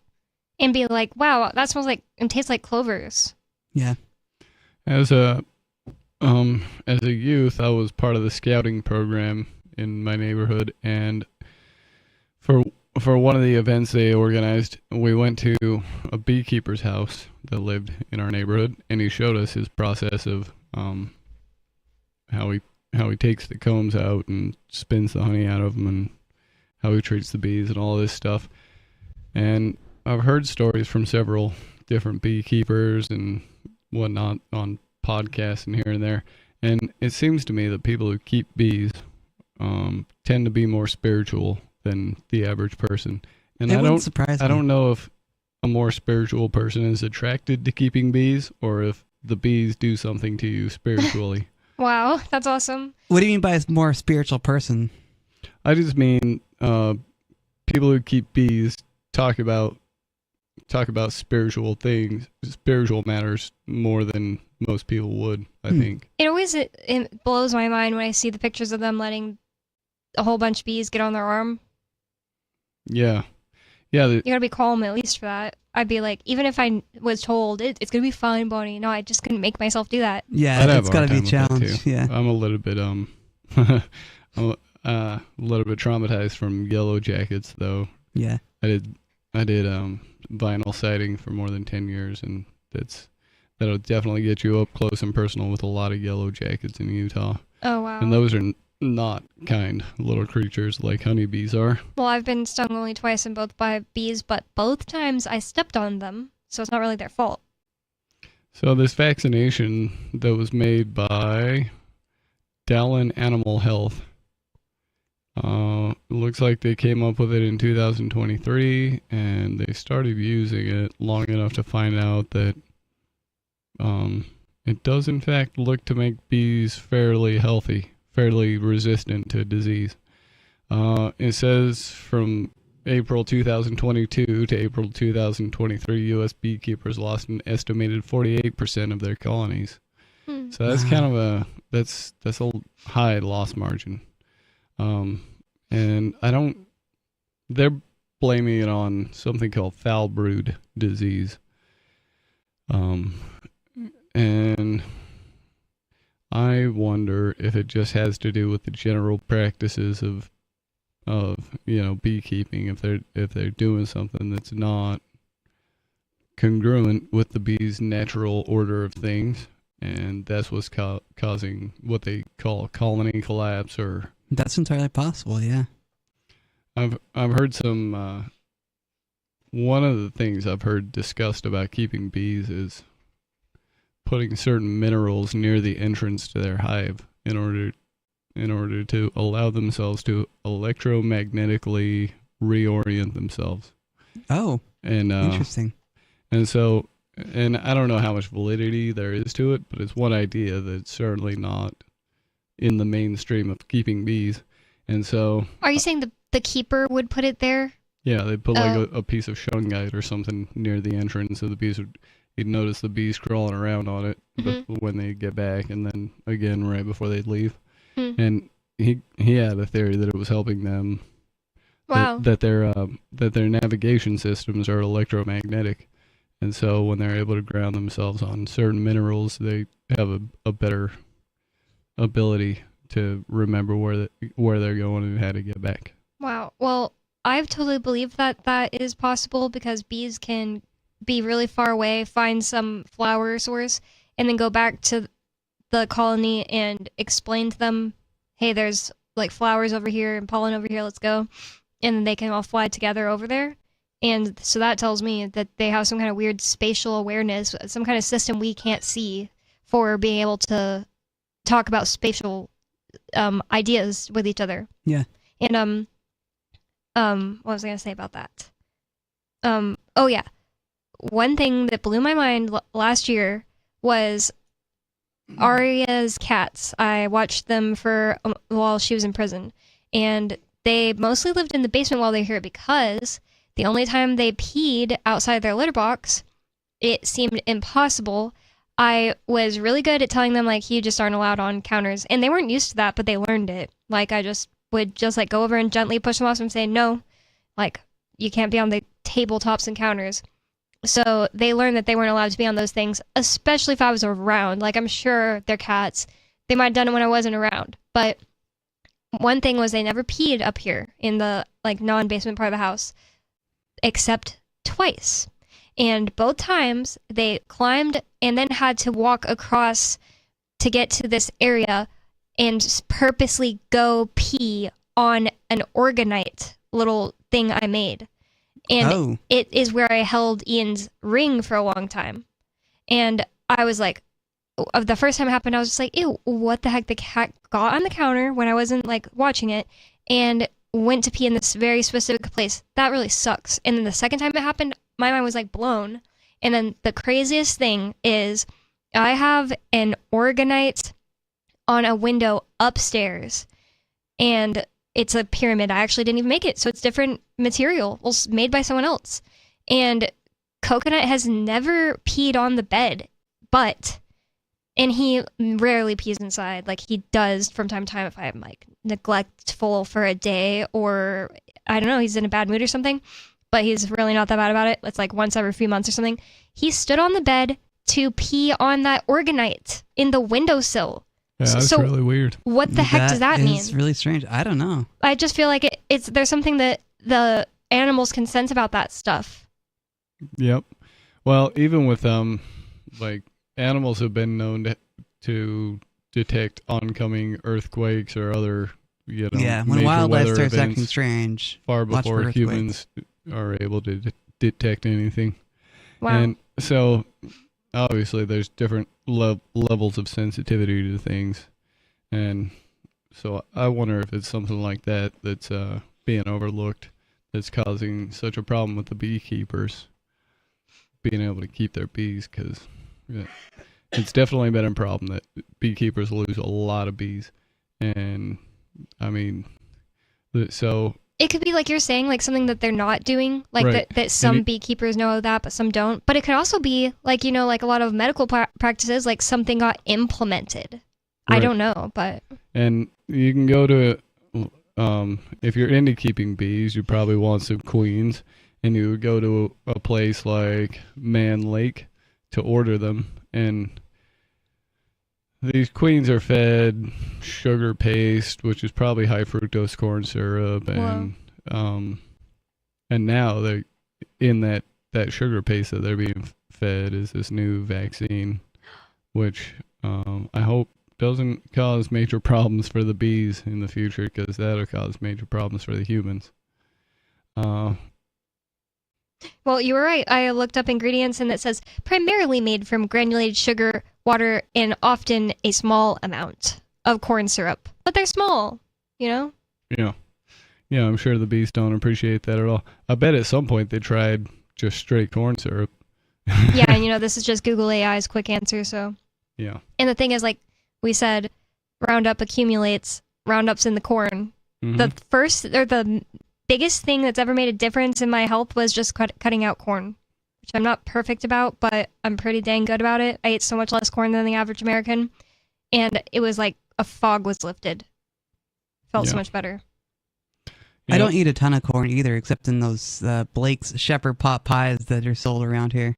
Speaker 15: and be like, wow, that smells like and tastes like clovers.
Speaker 18: Yeah.
Speaker 14: As a youth, I was part of the scouting program in my neighborhood, and for one of the events they organized, we went to a beekeeper's house that lived in our neighborhood, and he showed us his process of how he takes the combs out and spins the honey out of them, and how he treats the bees and all this stuff. And I've heard stories from several different beekeepers and whatnot on podcasts and here and there, and it seems to me that people who keep bees tend to be more spiritual than the average person. And I don't know if a more spiritual person is attracted to keeping bees or if the bees do something to you spiritually.
Speaker 15: Wow, that's awesome.
Speaker 18: What do you mean by a more spiritual person?
Speaker 14: I just mean people who keep bees talk about spiritual things, spiritual matters more than most people would, I think.
Speaker 15: It always it blows my mind when I see the pictures of them letting a whole bunch of bees get on their arm.
Speaker 14: Yeah.
Speaker 15: You gotta be calm at least for that. I'd be like, even if I was told it's gonna be fine, Bonnie. No, I just couldn't make myself do that.
Speaker 18: Yeah, it's gotta be a challenge. Yeah,
Speaker 14: I'm a little bit a little bit traumatized from yellow jackets, though.
Speaker 18: Yeah,
Speaker 14: I did vinyl siding for more than 10 years, and that'll definitely get you up close and personal with a lot of yellow jackets in Utah.
Speaker 15: Oh wow!
Speaker 14: And those are not kind little creatures like honeybees are.
Speaker 15: Well, I've been stung only twice and both by bees, but both times I stepped on them, so it's not really their fault.
Speaker 14: So this vaccination that was made by Dallin Animal Health, looks like they came up with it in 2023, and they started using it long enough to find out that it does in fact look to make bees fairly healthy, fairly resistant to disease. It says from April 2022 to April 2023, U.S. beekeepers lost an estimated 48% of their colonies. So that's kind of that's a high loss margin. And they're blaming it on something called foul brood disease. And I wonder if it just has to do with the general practices of beekeeping, if they're doing something that's not congruent with the bees' natural order of things, and that's what's causing what they call colony collapse. Or
Speaker 18: that's entirely possible. Yeah,
Speaker 14: I've heard some. One of the things I've heard discussed about keeping bees is putting certain minerals near the entrance to their hive in order to allow themselves to electromagnetically reorient themselves.
Speaker 18: Oh,
Speaker 14: and
Speaker 18: interesting.
Speaker 14: And so, and I don't know how much validity there is to it, but it's one idea that's certainly not in the mainstream of keeping bees. And so,
Speaker 15: are you saying the keeper would put it there?
Speaker 14: Yeah, they put like a piece of shungite or something near the entrance, so the bees you'd notice the bees crawling around on it when they get back, and then again right before they'd leave. And he had a theory that it was helping them.
Speaker 15: Wow.
Speaker 14: That their navigation systems are electromagnetic, and so when they're able to ground themselves on certain minerals, they have a better ability to remember where they're going and how to get back.
Speaker 15: Wow. Well, I've totally believed that is possible, because bees can be really far away, find some flower source, and then go back to the colony and explain to them, hey, there's like flowers over here and pollen over here, let's go. And then they can all fly together over there. And so that tells me that they have some kind of weird spatial awareness, some kind of system we can't see for being able to talk about spatial ideas with each other.
Speaker 18: Yeah.
Speaker 15: And what was I going to say about that? Oh yeah. One thing that blew my mind last year was Arya's cats. I watched them for while she was in prison, and they mostly lived in the basement while they were here, because the only time they peed outside their litter box, it seemed impossible. I was really good at telling them, like, you just aren't allowed on counters, and they weren't used to that, but they learned it. Like, I would like go over and gently push them off and say, no, like, you can't be on the tabletops and counters. So they learned that they weren't allowed to be on those things, especially if I was around. Like, I'm sure they're cats. They might have done it when I wasn't around. But one thing was they never peed up here in the, like, non-basement part of the house, except twice. And both times they climbed and then had to walk across to get to this area and purposely go pee on an organite little thing I made. And it is where I held Ian's ring for a long time. And I was like, the first time it happened, I was just like, ew, what the heck? The cat got on the counter when I wasn't, like, watching it and went to pee in this very specific place. That really sucks. And then the second time it happened, my mind was, like, blown. And then the craziest thing is I have an organite on a window upstairs, and it's a pyramid. I actually didn't even make it, so it's different material. Well, made by someone else. And Coconut has never peed on the bed, and he rarely pees inside. Like, he does from time to time if I'm, like, neglectful for a day, or I don't know, he's in a bad mood or something, but he's really not that bad about it. It's like once every few months or something. He stood on the bed to pee on that organite in the windowsill.
Speaker 14: Yeah, that's really weird.
Speaker 15: What the heck does that mean?
Speaker 18: It's really strange. I don't know.
Speaker 15: I just feel like there's something that the animals can sense about that stuff.
Speaker 14: Yep. Well, even with like, animals have been known to detect oncoming earthquakes or other,
Speaker 18: when
Speaker 14: major
Speaker 18: wildlife
Speaker 14: weather
Speaker 18: starts
Speaker 14: events
Speaker 18: acting strange,
Speaker 14: far
Speaker 18: watch for
Speaker 14: before
Speaker 18: earthquakes.
Speaker 14: humans are able to detect anything.
Speaker 15: Wow.
Speaker 14: And so, obviously, there's different levels of sensitivity to things, and so I wonder if it's something like that that's being overlooked, that's causing such a problem with the beekeepers being able to keep their bees, because it's definitely been a problem that beekeepers lose a lot of bees. And I mean, so
Speaker 15: It could be like you're saying, like something that they're not doing, like
Speaker 14: Right.
Speaker 15: that some beekeepers know that, but some don't. But it could also be like, like a lot of medical practices, like something got implemented. I
Speaker 14: Right.
Speaker 15: don't know, but
Speaker 14: And you can go to, if you're into keeping bees, you probably want some queens, and you would go to a place like Man Lake to order them, and these queens are fed sugar paste, which is probably high fructose corn syrup, and now they're in that sugar paste that they're being fed is this new vaccine, which I hope doesn't cause major problems for the bees in the future, because that'll cause major problems for the humans.
Speaker 15: well, you were right. I looked up ingredients and it says primarily made from granulated sugar, water, and often a small amount of corn syrup. But they're small,
Speaker 14: Yeah. Yeah, I'm sure the bees don't appreciate that at all. I bet at some point they tried just straight corn syrup.
Speaker 15: Yeah, and this is just Google AI's quick answer, so.
Speaker 14: Yeah.
Speaker 15: And the thing is, like we said, Roundup accumulates Roundups in the corn.
Speaker 14: Mhm.
Speaker 15: The biggest thing that's ever made a difference in my health was just cutting out corn, which I'm not perfect about, but I'm pretty dang good about it. I ate so much less corn than the average American, and it was like a fog was lifted. Felt so much better.
Speaker 18: I don't eat a ton of corn either, except in those Blake's shepherd pot pies that are sold around here.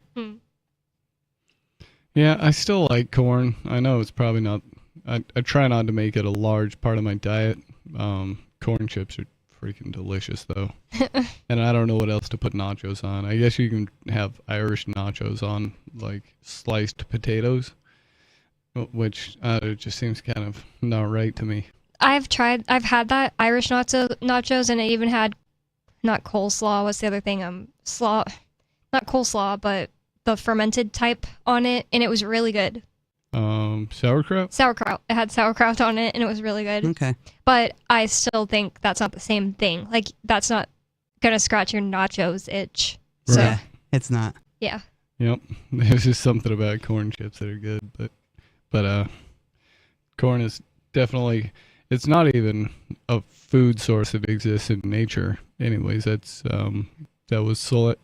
Speaker 14: Yeah, I still like corn. I know it's probably not. I try not to make it a large part of my diet. Corn chips are freaking delicious, though. And I don't know what else to put nachos on. I guess you can have Irish nachos on, like, sliced potatoes, which it just seems kind of not right to me.
Speaker 15: I've had that Irish nachos, and it even had, not coleslaw, what's the other thing? Not coleslaw, but the fermented type on it, and it was really good.
Speaker 14: Sauerkraut?
Speaker 15: Sauerkraut. It had sauerkraut on it, and it was really good.
Speaker 18: Okay.
Speaker 15: But I still think that's not the same thing. Like, that's not gonna scratch your nachos itch. So,
Speaker 18: Yeah, it's not.
Speaker 15: yeah.
Speaker 14: Yep. There's just something about corn chips that are good, but corn is definitely, it's not even a food source that exists in nature. Anyways, that was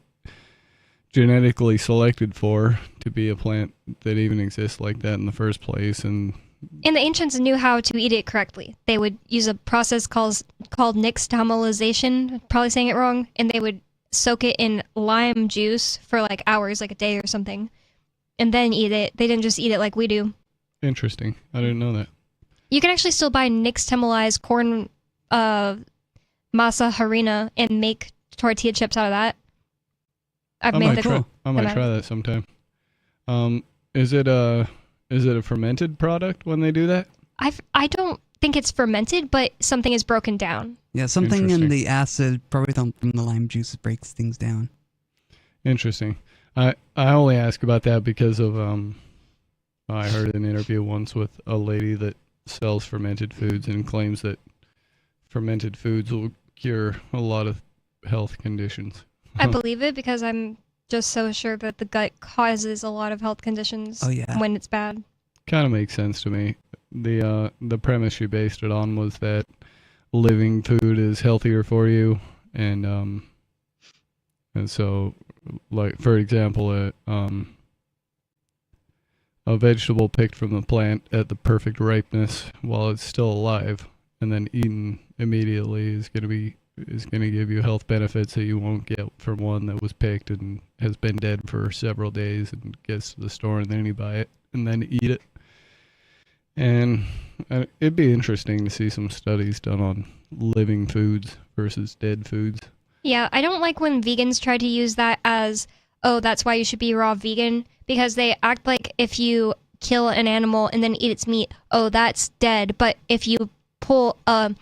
Speaker 14: genetically selected to be a plant that even exists like that in the first place. And
Speaker 15: the ancients knew how to eat it correctly. They would use a process called nixtamalization, probably saying it wrong, and they would soak it in lime juice for like hours, like a day or something, and then eat it. They didn't just eat it like we do.
Speaker 14: Interesting. I didn't know that.
Speaker 15: You can actually still buy nixtamalized corn masa harina and make tortilla chips out of that. I might
Speaker 14: try that sometime. Is it a fermented product when they do that?
Speaker 15: I don't think it's fermented, but something is broken down.
Speaker 18: Yeah, something in the acid, probably from the lime juice, breaks things down.
Speaker 14: Interesting. I only ask about that because of I heard an interview once with a lady that sells fermented foods and claims that fermented foods will cure a lot of health conditions.
Speaker 15: I believe it because I'm just so sure that the gut causes a lot of health conditions when it's bad.
Speaker 14: Kind of makes sense to me. The premise she based it on was that living food is healthier for you, and so, like, for example, a vegetable picked from the plant at the perfect ripeness while it's still alive and then eaten immediately is going to give you health benefits that you won't get from one that was picked and has been dead for several days and gets to the store and then you buy it and then eat it. And it'd be interesting to see some studies done on living foods versus dead foods.
Speaker 15: Yeah, I don't like when vegans try to use that as, oh, that's why you should be raw vegan, because they act like if you kill an animal and then eat its meat, oh, that's dead. But if you pull a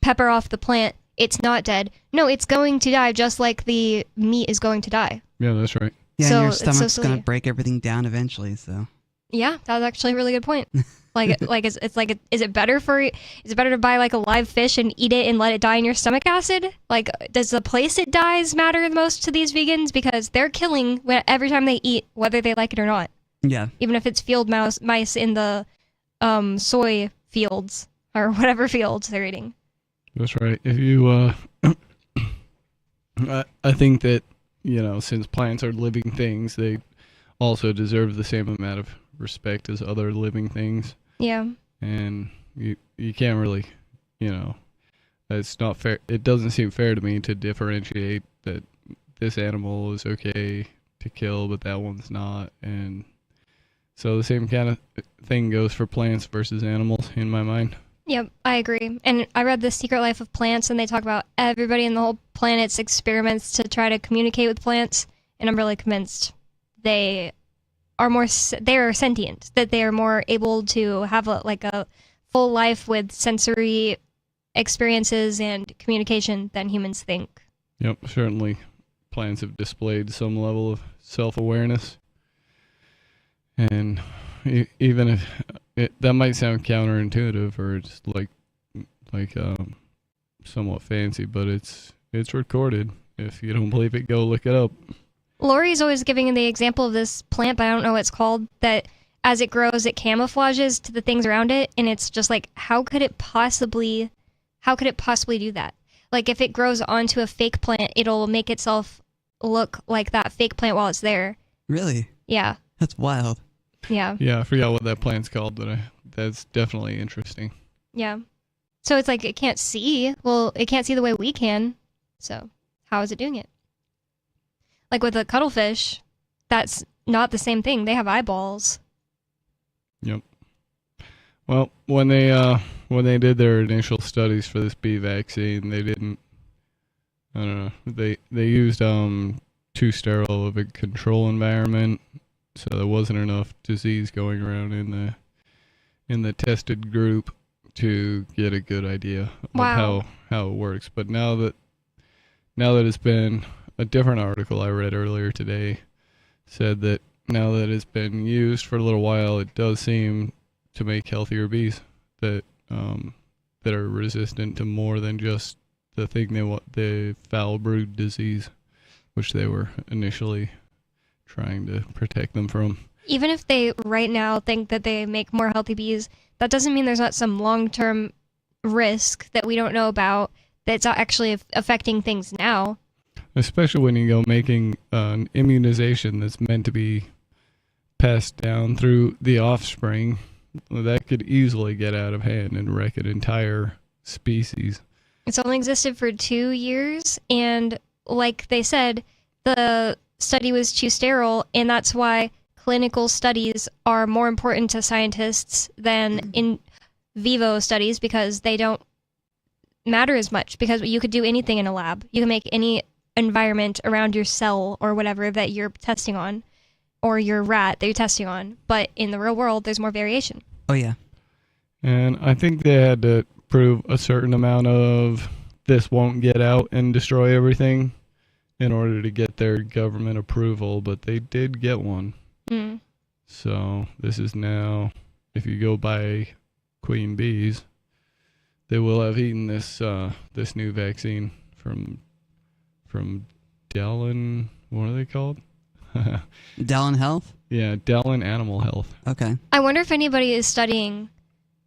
Speaker 15: pepper off the plant, it's not dead. No, it's going to die just like the meat is going to die.
Speaker 14: Yeah, that's right.
Speaker 18: Yeah,
Speaker 15: so
Speaker 18: and your
Speaker 15: it's so
Speaker 18: stomach's
Speaker 15: silly.
Speaker 18: going to break everything down eventually, so.
Speaker 15: Yeah, that's actually a really good point. Is it better to buy like a live fish and eat it and let it die in your stomach acid? Like, does the place it dies matter the most to these vegans? Because they're killing every time they eat, whether they like it or not.
Speaker 18: Yeah.
Speaker 15: Even if it's field mice in the soy fields or whatever fields they're eating.
Speaker 14: That's right. If you I think that, since plants are living things, they also deserve the same amount of respect as other living things.
Speaker 15: Yeah.
Speaker 14: And you can't really, it's not fair. It doesn't seem fair to me to differentiate that this animal is okay to kill, but that one's not. And so the same kind of thing goes for plants versus animals in my mind.
Speaker 15: Yep, I agree. And I read The Secret Life of Plants, and they talk about everybody in the whole planet's experiments to try to communicate with plants. And I'm really convinced they are sentient, that they are more able to have a full life with sensory experiences and communication than humans think.
Speaker 14: Yep, certainly plants have displayed some level of self-awareness. And even if that might sound counterintuitive or just like somewhat fancy, but it's recorded. If you don't believe it, go look it up.
Speaker 15: Lori's always giving the example of this plant, but I don't know what it's called, that as it grows, it camouflages to the things around it, and it's just like, how could it possibly do that? Like, if it grows onto a fake plant, it'll make itself look like that fake plant while it's there.
Speaker 18: Really?
Speaker 15: Yeah.
Speaker 18: That's wild.
Speaker 15: Yeah.
Speaker 14: Yeah, I forgot what that plant's called, but that's definitely interesting.
Speaker 15: Yeah. So it's like it can't see. Well, it can't see the way we can. So how is it doing it? Like with a cuttlefish, that's not the same thing. They have eyeballs.
Speaker 14: Yep. Well, when they did their initial studies for this bee vaccine, they didn't. I don't know. They used too sterile of a control environment, so there wasn't enough disease going around in the tested group to get a good idea of how it works. But now that it's been, a different article I read earlier today said that now that it's been used for a little while, it does seem to make healthier bees that are resistant to more than just the thing the foul brood disease, which they were initially trying to protect them from.
Speaker 15: Even if they right now think that they make more healthy bees, that doesn't mean there's not some long-term risk that we don't know about that's actually affecting things now.
Speaker 14: Especially when you go making an immunization that's meant to be passed down through the offspring, that could easily get out of hand and wreck an entire species.
Speaker 15: It's only existed for 2 years, and like they said, the study was too sterile, and that's why clinical studies are more important to scientists than in vivo studies, because they don't matter as much, because you could do anything in a lab. You can make any environment around your cell or whatever that you're testing on, or your rat that you're testing on, but in the real world there's more variation.
Speaker 18: Oh yeah.
Speaker 14: And I think they had to prove a certain amount of this won't get out and destroy everything in order to get their government approval, but they did get one. So this is now, if you go buy queen bees, they will have eaten this this new vaccine from Dallin. What are they called?
Speaker 18: Dallin Health?
Speaker 14: Yeah, Dallin Animal Health.
Speaker 18: Okay.
Speaker 15: I wonder if anybody is studying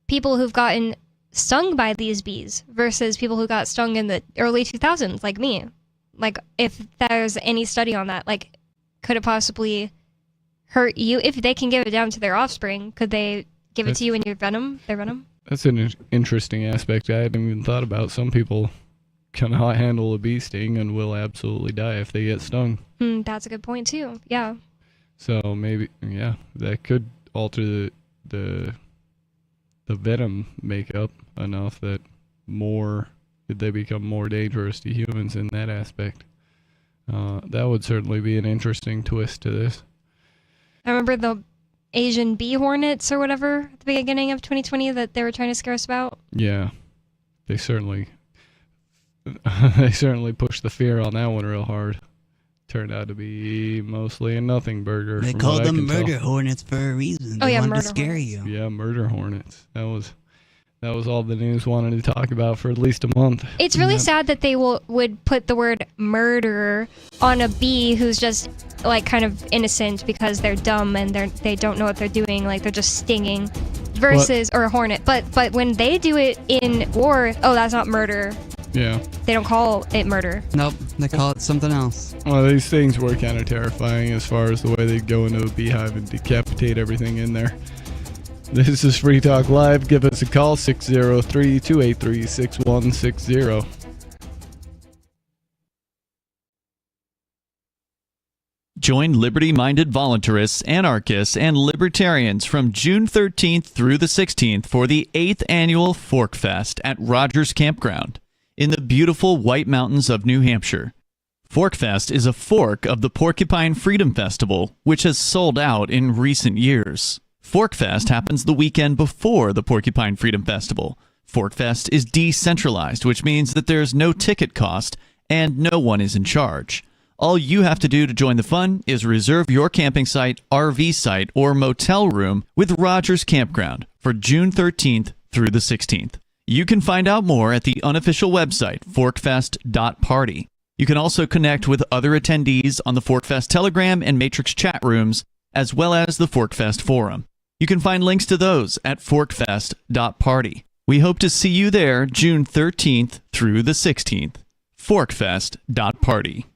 Speaker 15: people who've gotten stung by these bees versus people who got stung in the early 2000s, like me. Like, if there's any study on that, like, could it possibly hurt you? If they can give it down to their offspring, could they give it to you in your venom, their venom?
Speaker 14: That's an interesting aspect I hadn't even thought about. Some people cannot handle a bee sting and will absolutely die if they get stung.
Speaker 15: That's a good point, too. Yeah.
Speaker 14: So maybe, yeah, that could alter the venom makeup enough that they become more dangerous to humans in that aspect. That would certainly be an interesting twist to this.
Speaker 15: I remember the Asian bee hornets or whatever at the beginning of 2020 that they were trying to scare us about.
Speaker 14: Yeah, they certainly pushed the fear on that one real hard. Turned out to be mostly a nothing burger.
Speaker 18: They called them murder hornets for a reason. They wanted to scare you.
Speaker 14: Yeah, murder hornets. That was all the news wanted to talk about for at least a month.
Speaker 15: It's really sad that they would put the word murderer on a bee who's just like kind of innocent because they're dumb and they don't know what they're doing, like they're just stinging, versus or a hornet. But when they do it in war, oh, that's not murder.
Speaker 14: Yeah.
Speaker 15: They don't call it murder.
Speaker 18: Nope, they call it something else.
Speaker 14: Well, these things were kind of terrifying as far as the way they'd go into a beehive and decapitate everything in there. This is Free Talk Live. Give us a call, 603-283-6160.
Speaker 21: Join liberty-minded voluntarists, anarchists, and libertarians from June 13th through the 16th for the 8th annual Fork Fest at Rogers Campground in the beautiful White Mountains of New Hampshire. Fork Fest is a fork of the Porcupine Freedom Festival, which has sold out in recent years. Fork Fest happens the weekend before the Porcupine Freedom Festival. Fork Fest is decentralized, which means that there's no ticket cost and no one is in charge. All you have to do to join the fun is reserve your camping site, RV site, or motel room with Rogers Campground for June 13th through the 16th. You can find out more at the unofficial website, forkfest.party. You can also connect with other attendees on the Forkfest Telegram and Matrix chat rooms, as well as the Forkfest forum. You can find links to those at forkfest.party. We hope to see you there June 13th through the 16th. forkfest.party.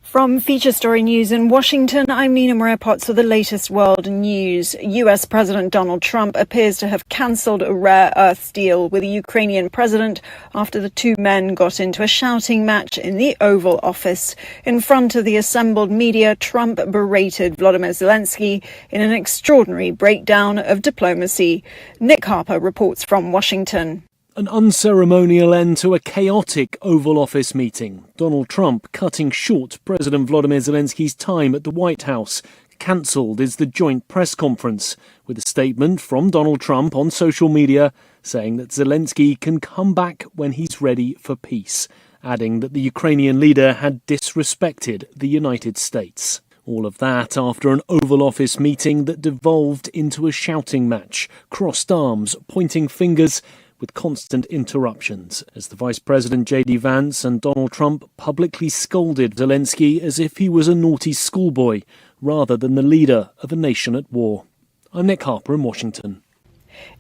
Speaker 9: From Feature Story News in Washington, I'm Nina Maria Potts with the latest world news. US President Donald Trump appears to have cancelled a rare earth deal with the Ukrainian president after the two men got into a shouting match in the Oval Office. In front of the assembled media, Trump berated Volodymyr Zelensky in an extraordinary breakdown of diplomacy. Nick Harper reports from Washington.
Speaker 3: An unceremonial end to a chaotic Oval Office meeting. Donald Trump cutting short President Volodymyr Zelensky's time at the White House. Cancelled is the joint press conference, with a statement from Donald Trump on social media saying that Zelensky can come back when he's ready for peace, adding that the Ukrainian leader had disrespected the United States. All of that after an Oval Office meeting that devolved into a shouting match, crossed arms, pointing fingers, with constant interruptions, as the Vice President J.D. Vance and Donald Trump publicly scolded Zelensky as if he was a naughty schoolboy, rather than the leader of a nation at war. I'm Nick Harper in Washington.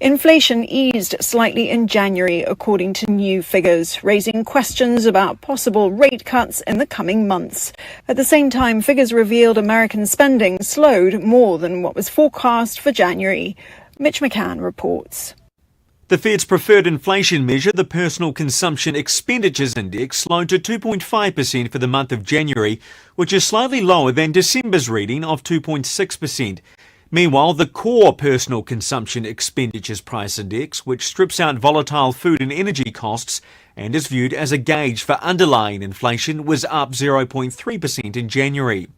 Speaker 9: Inflation eased slightly in January, according to new figures, raising questions about possible rate cuts in the coming months. At the same time, figures revealed American spending slowed more than what was forecast for January. Mitch McCann reports.
Speaker 22: The Fed's preferred inflation measure, the Personal Consumption Expenditures Index, slowed to 2.5% for the month of January, which is slightly lower than December's reading of 2.6%. Meanwhile, the core Personal Consumption Expenditures Price Index, which strips out volatile food and energy costs and is viewed as a gauge for underlying inflation, was up 0.3% in January.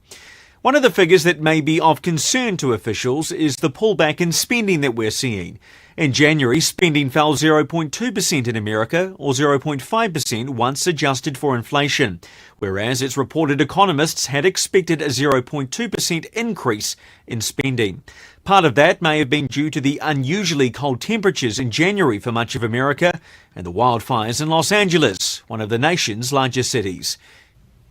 Speaker 22: One of the figures that may be of concern to officials is the pullback in spending that we're seeing. In January, spending fell 0.2% in America, or 0.5% once adjusted for inflation, whereas its reported economists had expected a 0.2% increase in spending. Part of that may have been due to the unusually cold temperatures in January for much of America and the wildfires in Los Angeles, one of the nation's largest cities.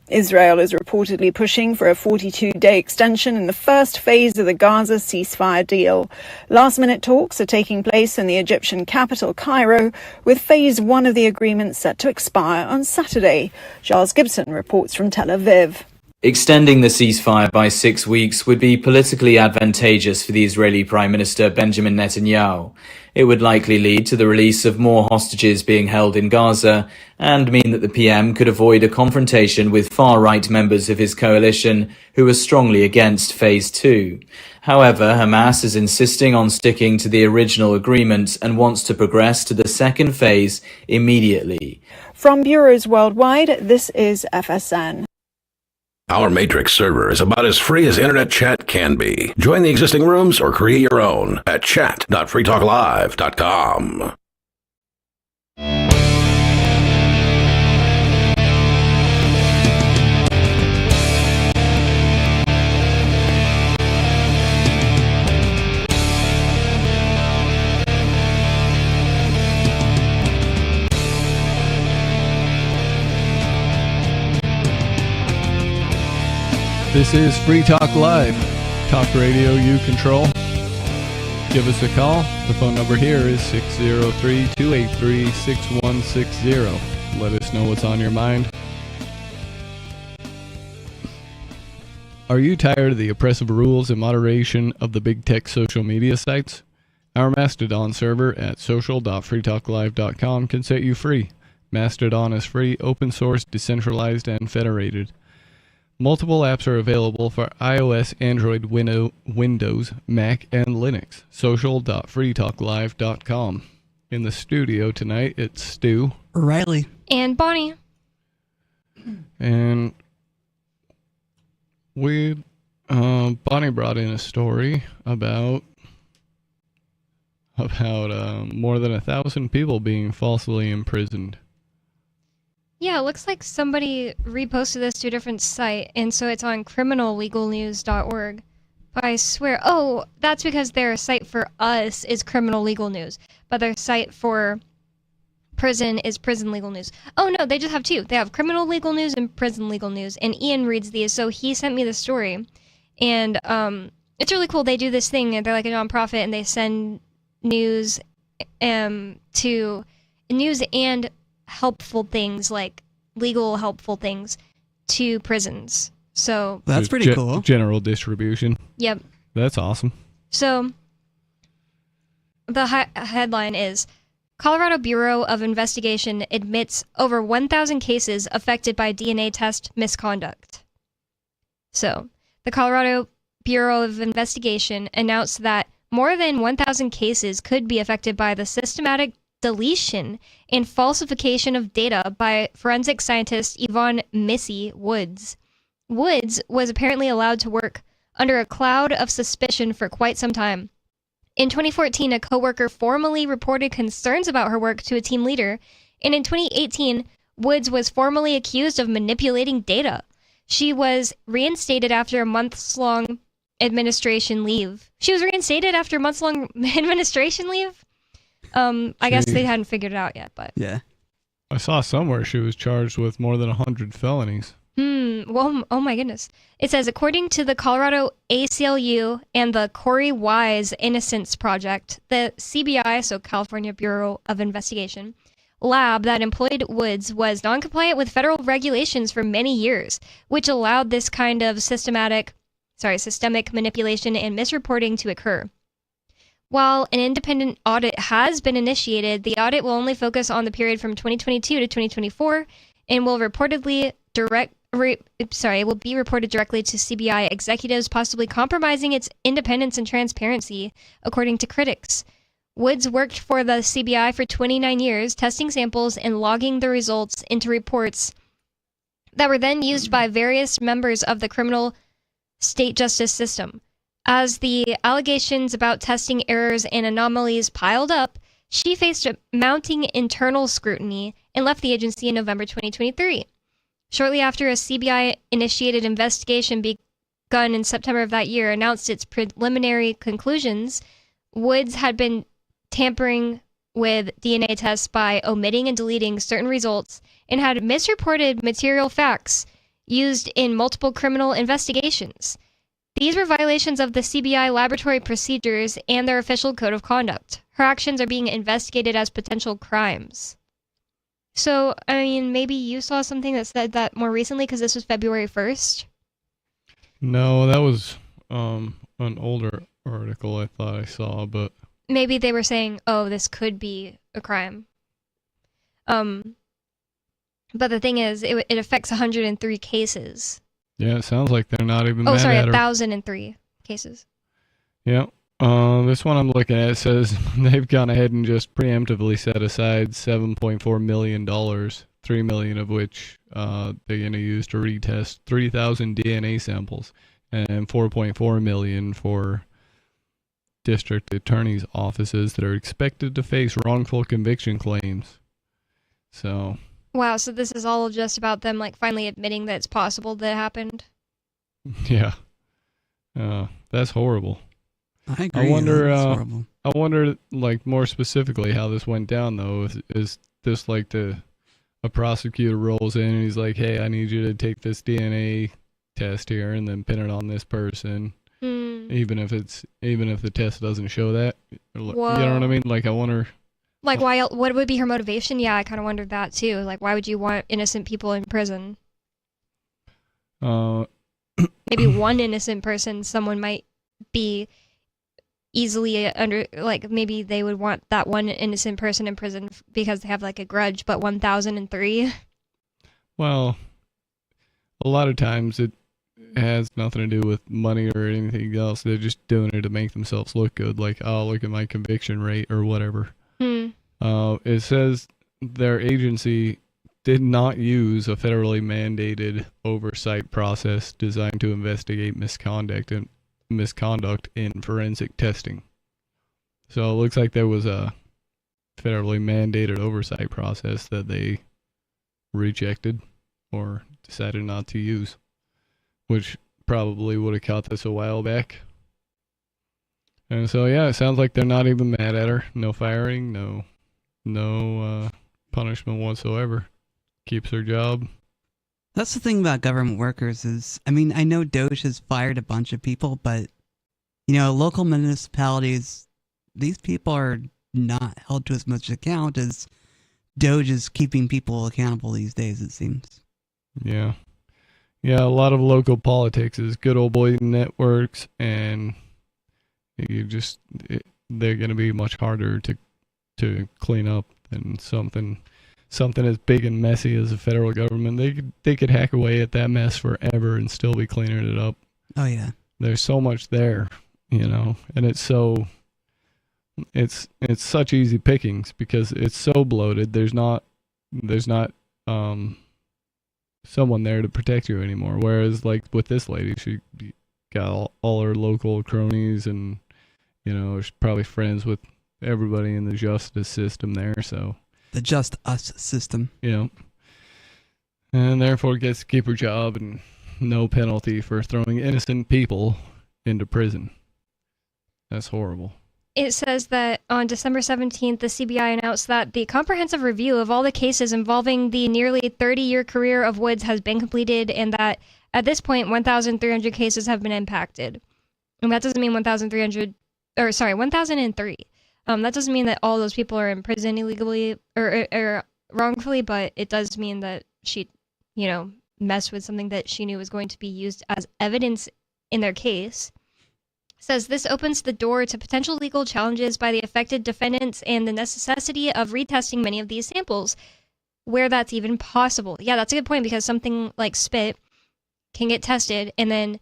Speaker 9: Israel is reportedly pushing for a 42-day extension in the first phase of the Gaza ceasefire deal. Last-minute talks are taking place in the Egyptian capital, Cairo, with phase one of the agreement set to expire on Saturday. Charles Gibson reports from Tel Aviv.
Speaker 5: Extending the ceasefire by 6 weeks would be politically advantageous for the Israeli Prime Minister Benjamin Netanyahu. It would likely lead to the release of more hostages being held in Gaza and mean that the PM could avoid a confrontation with far-right members of his coalition who are strongly against Phase 2. However, Hamas is insisting on sticking to the original agreement and wants to progress to the second phase immediately.
Speaker 9: From bureaus worldwide, this is FSN.
Speaker 12: Our Matrix server is about as free as internet chat can be. Join the existing rooms or create your own at chat.freetalklive.com.
Speaker 14: This is Free Talk Live. Talk radio you control. give us a call. The phone number here is 603-283-6160. Let us know what's on your mind. Are you tired of the oppressive rules and moderation of the big tech social media sites? Our Mastodon server at social.freetalklive.com can set you free. Mastodon is free, open source, decentralized, and federated. Multiple apps are available for iOS, Android, Windows, Mac, and Linux. Social.freetalklive.com. In the studio tonight, it's Stu.
Speaker 18: Riley.
Speaker 15: And Bonnie.
Speaker 14: And Bonnie brought in a story about more than 1,000 people being falsely imprisoned.
Speaker 15: Yeah, it looks like somebody reposted this to a different site, and so it's on criminallegalnews.org. But I swear, that's because their site for us is Criminal Legal News, but their site for prison is Prison Legal News. Oh no, they just have two. They have Criminal Legal News and Prison Legal News, and Ian reads these, so he sent me the story. And it's really cool. They do this thing, and they're like a nonprofit, and they send news to news and helpful things, like legal helpful things, to prisons. So
Speaker 18: that's pretty cool.
Speaker 14: General distribution.
Speaker 15: Yep.
Speaker 14: That's awesome.
Speaker 15: So the headline is, Colorado Bureau of Investigation admits over 1,000 cases affected by DNA test misconduct. So the Colorado Bureau of Investigation announced that more than 1,000 cases could be affected by the systematic deletion and falsification of data by forensic scientist Yvonne Missy Woods. Woods was apparently allowed to work under a cloud of suspicion for quite some time. In 2014, a coworker formally reported concerns about her work to a team leader, and in 2018, Woods was formally accused of manipulating data. She was reinstated after a months-long administration leave. I guess they hadn't figured it out yet, but...
Speaker 18: Yeah.
Speaker 14: I saw somewhere she was charged with more than 100 felonies.
Speaker 15: Well, oh my goodness. It says, according to the Colorado ACLU and the Corey Wise Innocence Project, the CBI, so California Bureau of Investigation, lab that employed Woods was non-compliant with federal regulations for many years, which allowed this kind of systemic manipulation and misreporting to occur. While an independent audit has been initiated, the audit will only focus on the period from 2022 to 2024 and will be reported directly to CBI executives, possibly compromising its independence and transparency, according to critics. Woods worked for the CBI for 29 years, testing samples and logging the results into reports that were then used by various members of the criminal state justice system. As the allegations about testing errors and anomalies piled up, she faced a mounting internal scrutiny and left the agency in November 2023. Shortly after, a CBI-initiated investigation begun in September of that year announced its preliminary conclusions. Woods had been tampering with DNA tests by omitting and deleting certain results and had misreported material facts used in multiple criminal investigations. These were violations of the CBI laboratory procedures and their official code of conduct. Her actions are being investigated as potential crimes. So, I mean, maybe you saw something that said that more recently, because this was February 1st?
Speaker 14: No, that was an older article I thought I saw, but...
Speaker 15: Maybe they were saying, this could be a crime. But the thing is, it affects 103 cases.
Speaker 14: Yeah, it sounds like they're not even mad at her.
Speaker 15: 1,003 cases.
Speaker 14: Yeah. This one I'm looking at says they've gone ahead and just preemptively set aside $7.4 million, $3 million of which they're going to use to retest 3,000 DNA samples, and $4.4 million for district attorneys' offices that are expected to face wrongful conviction claims. So...
Speaker 15: Wow, so this is all just about them finally admitting that it's possible that it happened?
Speaker 14: Yeah. That's horrible.
Speaker 18: I agree. That's horrible.
Speaker 14: I wonder, more specifically how this went down, though. Is this a prosecutor rolls in and he's like, hey, I need you to take this DNA test here and then pin it on this person. Even if the test doesn't show that, You know what I mean? Like, I wonder.
Speaker 15: Like, why? What would be her motivation? Yeah, I kind of wondered that too. Like, why would you want innocent people in prison? Maybe one innocent person, someone might be easily like, maybe they would want that one innocent person in prison because they have like a grudge, but 1,003.
Speaker 14: Well, a lot of times it has nothing to do with money or anything else. They're just doing it to make themselves look good. Like, oh, look at my conviction rate or whatever. It says their agency did not use a federally mandated oversight process designed to investigate misconduct in forensic testing. So it looks like there was a federally mandated oversight process that they rejected or decided not to use, which probably would have caught this a while back. And so, yeah, it sounds like they're not even mad at her. No firing, no punishment whatsoever. Keeps her job.
Speaker 18: That's the thing about government workers is, I mean, I know Doge has fired a bunch of people, but, you know, local municipalities, these people are not held to as much account as Doge is keeping people accountable these days, it seems.
Speaker 14: Yeah. Yeah, a lot of local politics is good old boy networks, and they're going to be much harder to clean up than something as big and messy as the federal government. They could hack away at that mess forever and still be cleaning it up.
Speaker 18: Oh yeah. There's
Speaker 14: so much there, you know, and it's such easy pickings because it's so bloated. There's not someone there to protect you anymore. Whereas like with this lady, she got all her local cronies, and you know, she's probably friends with everybody in the justice system there, so
Speaker 18: the Just Us system.
Speaker 14: Yeah. And therefore gets to keep her job and no penalty for throwing innocent people into prison. That's horrible.
Speaker 15: It says that on December 17th, the CBI announced that the comprehensive review of all the cases involving the nearly 30-year career of Woods has been completed, and that at this point, 1,300 cases have been impacted. And that doesn't mean 1,003. That doesn't mean that all those people are in prison illegally or wrongfully, but it does mean that she, you know, messed with something that she knew was going to be used as evidence in their case. Says this opens the door to potential legal challenges by the affected defendants and the necessity of retesting many of these samples, where that's even possible. Yeah, that's a good point, because something like spit can get tested, and then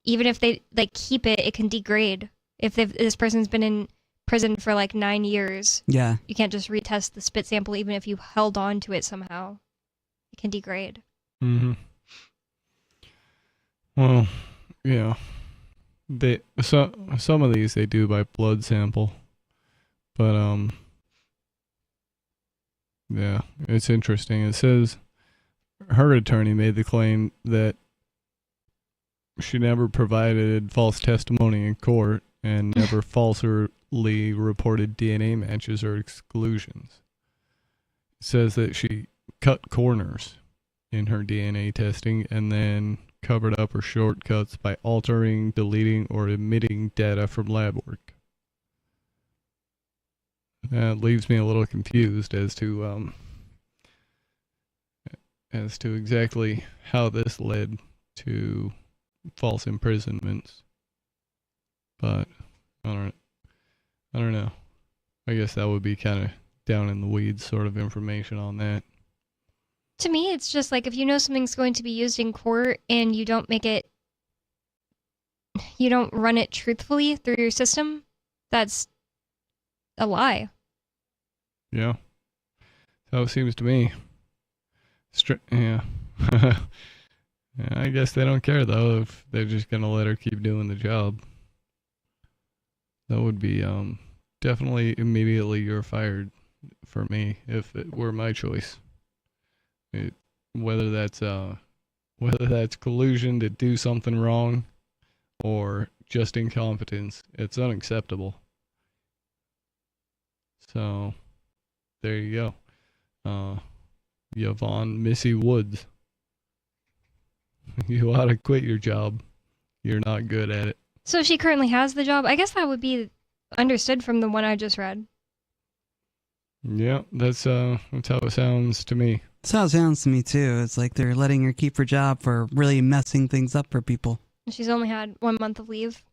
Speaker 15: even if they like keep it, it can degrade. If this person's been in prison for like 9 years,
Speaker 18: yeah,
Speaker 15: you can't just retest the spit sample, even if you held on to it somehow. It can degrade.
Speaker 14: Mm-hmm. Well, yeah. Some of these they do by blood sample, but yeah, it's interesting. It says her attorney made the claim that she never provided false testimony in court and never falsely reported DNA matches or exclusions. It says that she cut corners in her DNA testing and then covered up her shortcuts by altering, deleting, or omitting data from lab work. That leaves me a little confused as to exactly how this led to false imprisonments. But I don't know. I guess that would be kind of down in the weeds sort of information on that.
Speaker 15: To me, it's just like if you know something's going to be used in court and you don't run it truthfully through your system, that's a lie.
Speaker 14: Yeah. So it seems to me. Yeah. Yeah. I guess they don't care, though, if they're just going to let her keep doing the job. That would be definitely immediately you're fired for me if it were my choice. Whether that's collusion to do something wrong or just incompetence, it's unacceptable. So there you go. Yvonne Missy Woods. You ought to quit your job. You're not good at it.
Speaker 15: So she currently has the job. I guess that would be understood from the one I just read.
Speaker 14: Yeah, that's how it sounds to me.
Speaker 18: That's how it sounds to me too. It's like they're letting her keep her job for really messing things up for people.
Speaker 15: She's only had 1 month of leave.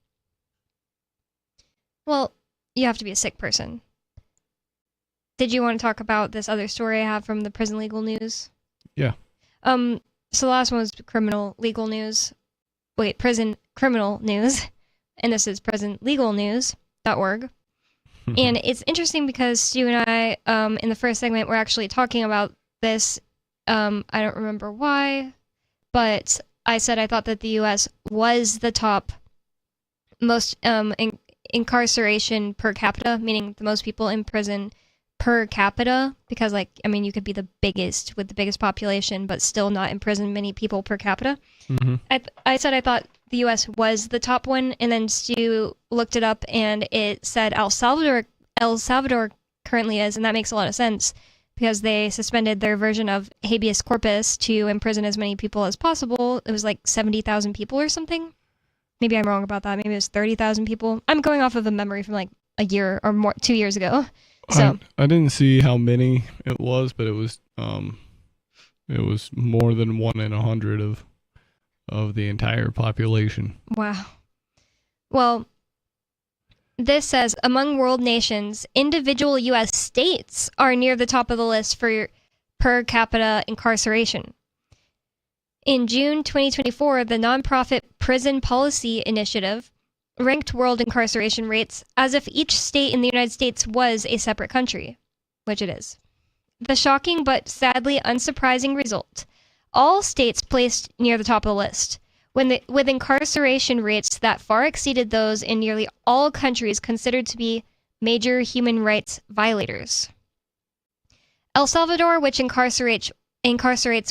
Speaker 15: Well, you have to be a sick person. Did you want to talk about this other story I have from the prison legal news?
Speaker 14: Yeah.
Speaker 15: So the last one was criminal legal news. Wait, prison criminal news. And this is prisonlegalnews.org. And it's interesting because Stu and I, in the first segment, were actually talking about this. I don't remember why, but I said I thought that the U.S. was the top most incarceration per capita, meaning the most people in prison per capita, because you could be the biggest with the biggest population, but still not imprison many people per capita.
Speaker 14: Mm-hmm.
Speaker 15: I said I thought the U.S. was the top one, and then Stu looked it up, and it said El Salvador currently is, and that makes a lot of sense because they suspended their version of habeas corpus to imprison as many people as possible. It was like 70,000 people or something. Maybe I'm wrong about that. Maybe it was 30,000 people. I'm going off of a memory from like a year or more, 2 years ago. So
Speaker 14: I didn't see how many it was, but it was more than 1 in 100 of the entire population.
Speaker 15: Wow. Well, this says among world nations, individual U.S. states are near the top of the list for per capita incarceration. In June 2024, the nonprofit Prison Policy Initiative ranked world incarceration rates as if each state in the United States was a separate country, which it is. The shocking but sadly unsurprising result: all states placed near the top of the list, with incarceration rates that far exceeded those in nearly all countries considered to be major human rights violators. El Salvador, which incarcerates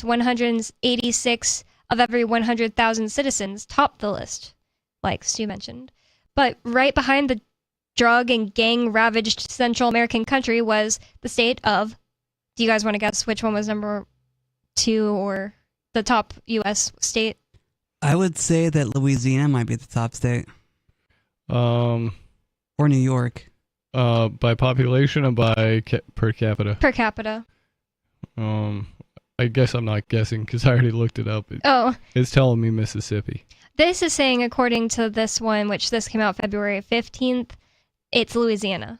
Speaker 15: 186 of every 100,000 citizens, topped the list, like Stu mentioned. But right behind the drug and gang-ravaged Central American country was the state of... Do you guys want to guess which one was number 2 or the top U.S. state?
Speaker 18: I would say that Louisiana might be the top state.
Speaker 14: Or
Speaker 18: New York.
Speaker 14: By population or by per capita?
Speaker 15: Per capita.
Speaker 14: I guess I'm not guessing because I already looked it up. It's telling me Mississippi.
Speaker 15: This is saying, according to this one, which this came out February 15th, it's Louisiana.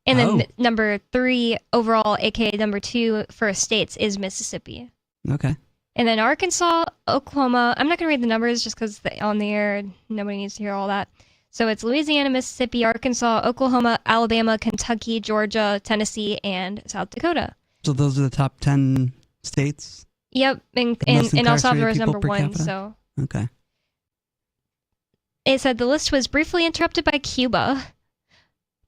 Speaker 15: And then number 3 overall, aka number 2 for states, is Mississippi.
Speaker 18: Okay.
Speaker 15: And then Arkansas, Oklahoma. I'm not going to read the numbers just because on the air, nobody needs to hear all that. So it's Louisiana, Mississippi, Arkansas, Oklahoma, Alabama, Kentucky, Georgia, Tennessee, and South Dakota.
Speaker 18: So those are the top 10 states?
Speaker 15: Yep. And El Salvador is number 1.
Speaker 18: Capita?
Speaker 15: So
Speaker 18: okay.
Speaker 15: It said the list was briefly interrupted by Cuba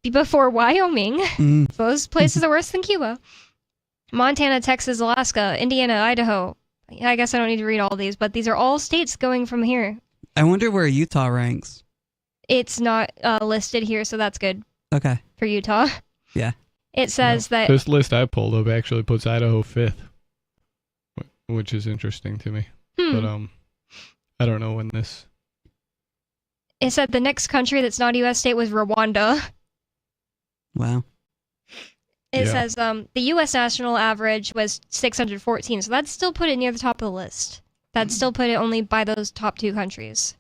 Speaker 15: before Wyoming. Those places are worse than Cuba. Montana, Texas, Alaska, Indiana, Idaho. I guess I don't need to read all these, but these are all states going from here.
Speaker 18: I wonder where Utah ranks.
Speaker 15: It's not listed here, so that's good.
Speaker 18: Okay.
Speaker 15: For Utah.
Speaker 18: Yeah.
Speaker 15: It says that...
Speaker 14: This list I pulled up actually puts Idaho 5th, which is interesting to me. But I don't know when this...
Speaker 15: It said the next country that's not a U.S. state was Rwanda.
Speaker 18: Wow.
Speaker 15: It says the U.S. national average was 614, so that'd still put it near the top of the list. That'd still put it only by those top 2 countries.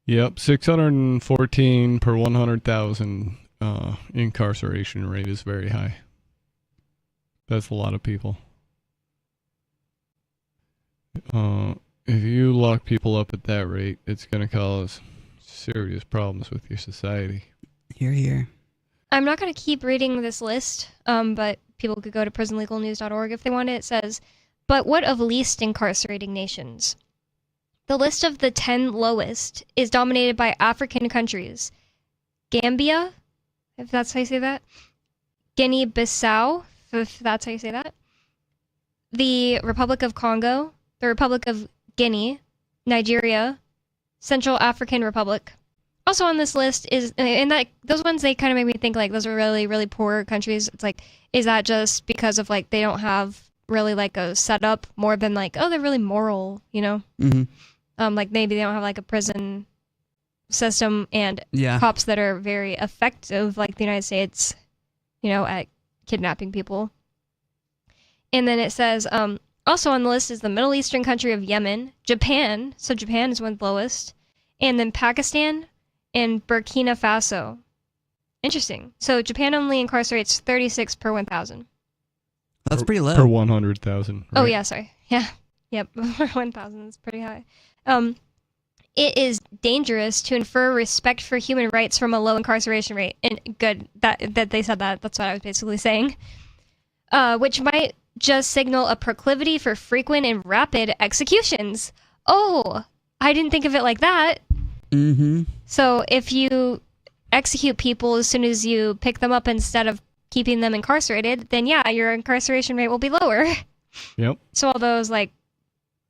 Speaker 14: Yep, 614 per 100,000 incarceration rate is very high. That's a lot of people. If you lock people up at that rate, it's going to cause serious problems with your society.
Speaker 18: Hear, hear.
Speaker 15: I'm not going to keep reading this list, but people could go to prisonlegalnews.org if they want it. It says, but what of least incarcerating nations? The list of the 10 lowest is dominated by African countries. Gambia, if that's how you say that. Guinea-Bissau, if that's how you say that. The Republic of Congo, the Republic of Guinea, Nigeria, Central African Republic. Also on this list is, and that those ones, they kind of make me think like those are really, really poor countries. It's like, is that just because of like they don't have really like a setup more than like, oh, they're really moral, you know?
Speaker 18: Mm-hmm.
Speaker 15: Like maybe they don't have like a prison system and cops that are very effective, like the United States, at kidnapping people. And then it says, also on the list is the Middle Eastern country of Yemen, Japan, so Japan is one of the lowest, and then Pakistan and Burkina Faso. Interesting. So Japan only incarcerates 36 per 1,000.
Speaker 18: That's pretty low.
Speaker 14: Per 100,000. Right?
Speaker 15: Oh, yeah, sorry. Yeah. Yep, 1,000 is pretty high. It is dangerous to infer respect for human rights from a low incarceration rate. And good that they said that. That's what I was basically saying. Which might just signal a proclivity for frequent and rapid executions. Oh, I didn't think of it like that.
Speaker 18: Mm-hmm.
Speaker 15: So if you execute people as soon as you pick them up instead of keeping them incarcerated, then yeah, your incarceration rate will be lower.
Speaker 14: Yep.
Speaker 15: So all those like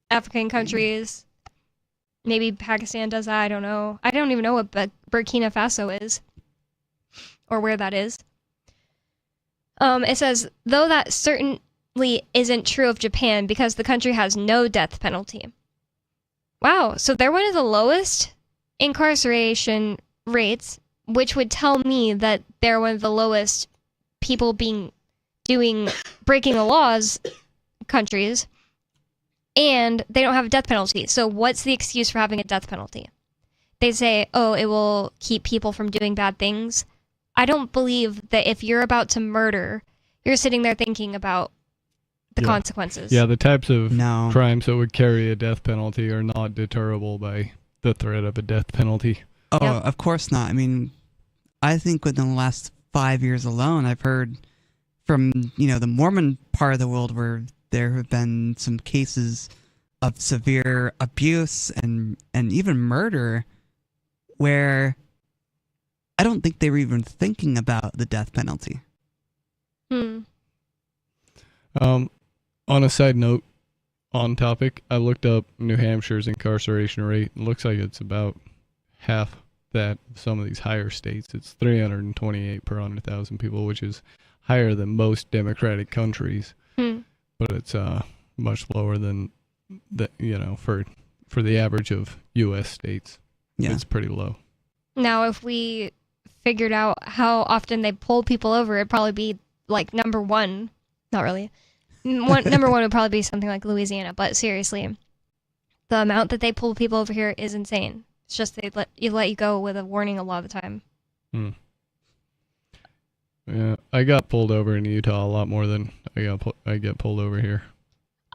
Speaker 15: African countries, maybe Pakistan does that, I don't know. I don't even know what Burkina Faso is or where that is. It says, though that certainly isn't true of Japan because the country has no death penalty. Wow, so they're one of the lowest incarceration rates, which would tell me that they're one of the lowest people breaking the laws countries, and they don't have a death penalty. So what's the excuse for having a death penalty? They say, oh, it will keep people from doing bad things. I don't believe that if you're about to murder, you're sitting there thinking about the consequences.
Speaker 14: Yeah, the types of crimes that would carry a death penalty are not deterrable by the threat of a death penalty.
Speaker 18: Oh, of course not. I mean, I think within the last 5 years alone, I've heard from, the Mormon part of the world where there have been some cases of severe abuse and even murder where I don't think they were even thinking about the death penalty.
Speaker 14: On a side note, on topic, I looked up New Hampshire's incarceration rate. It looks like it's about half that of some of these higher states. It's 328 per 100,000 people, which is higher than most democratic countries. But it's much lower than for the average of U.S. states.
Speaker 18: Yeah.
Speaker 14: It's pretty low.
Speaker 15: Now, if we figured out how often they pull people over, it'd probably be like number one. Not really. Number one would probably be something like Louisiana, but seriously, the amount that they pull people over here is insane. It's just they let you go with a warning a lot of the time.
Speaker 14: Yeah, I got pulled over in Utah a lot more than I get pulled over here.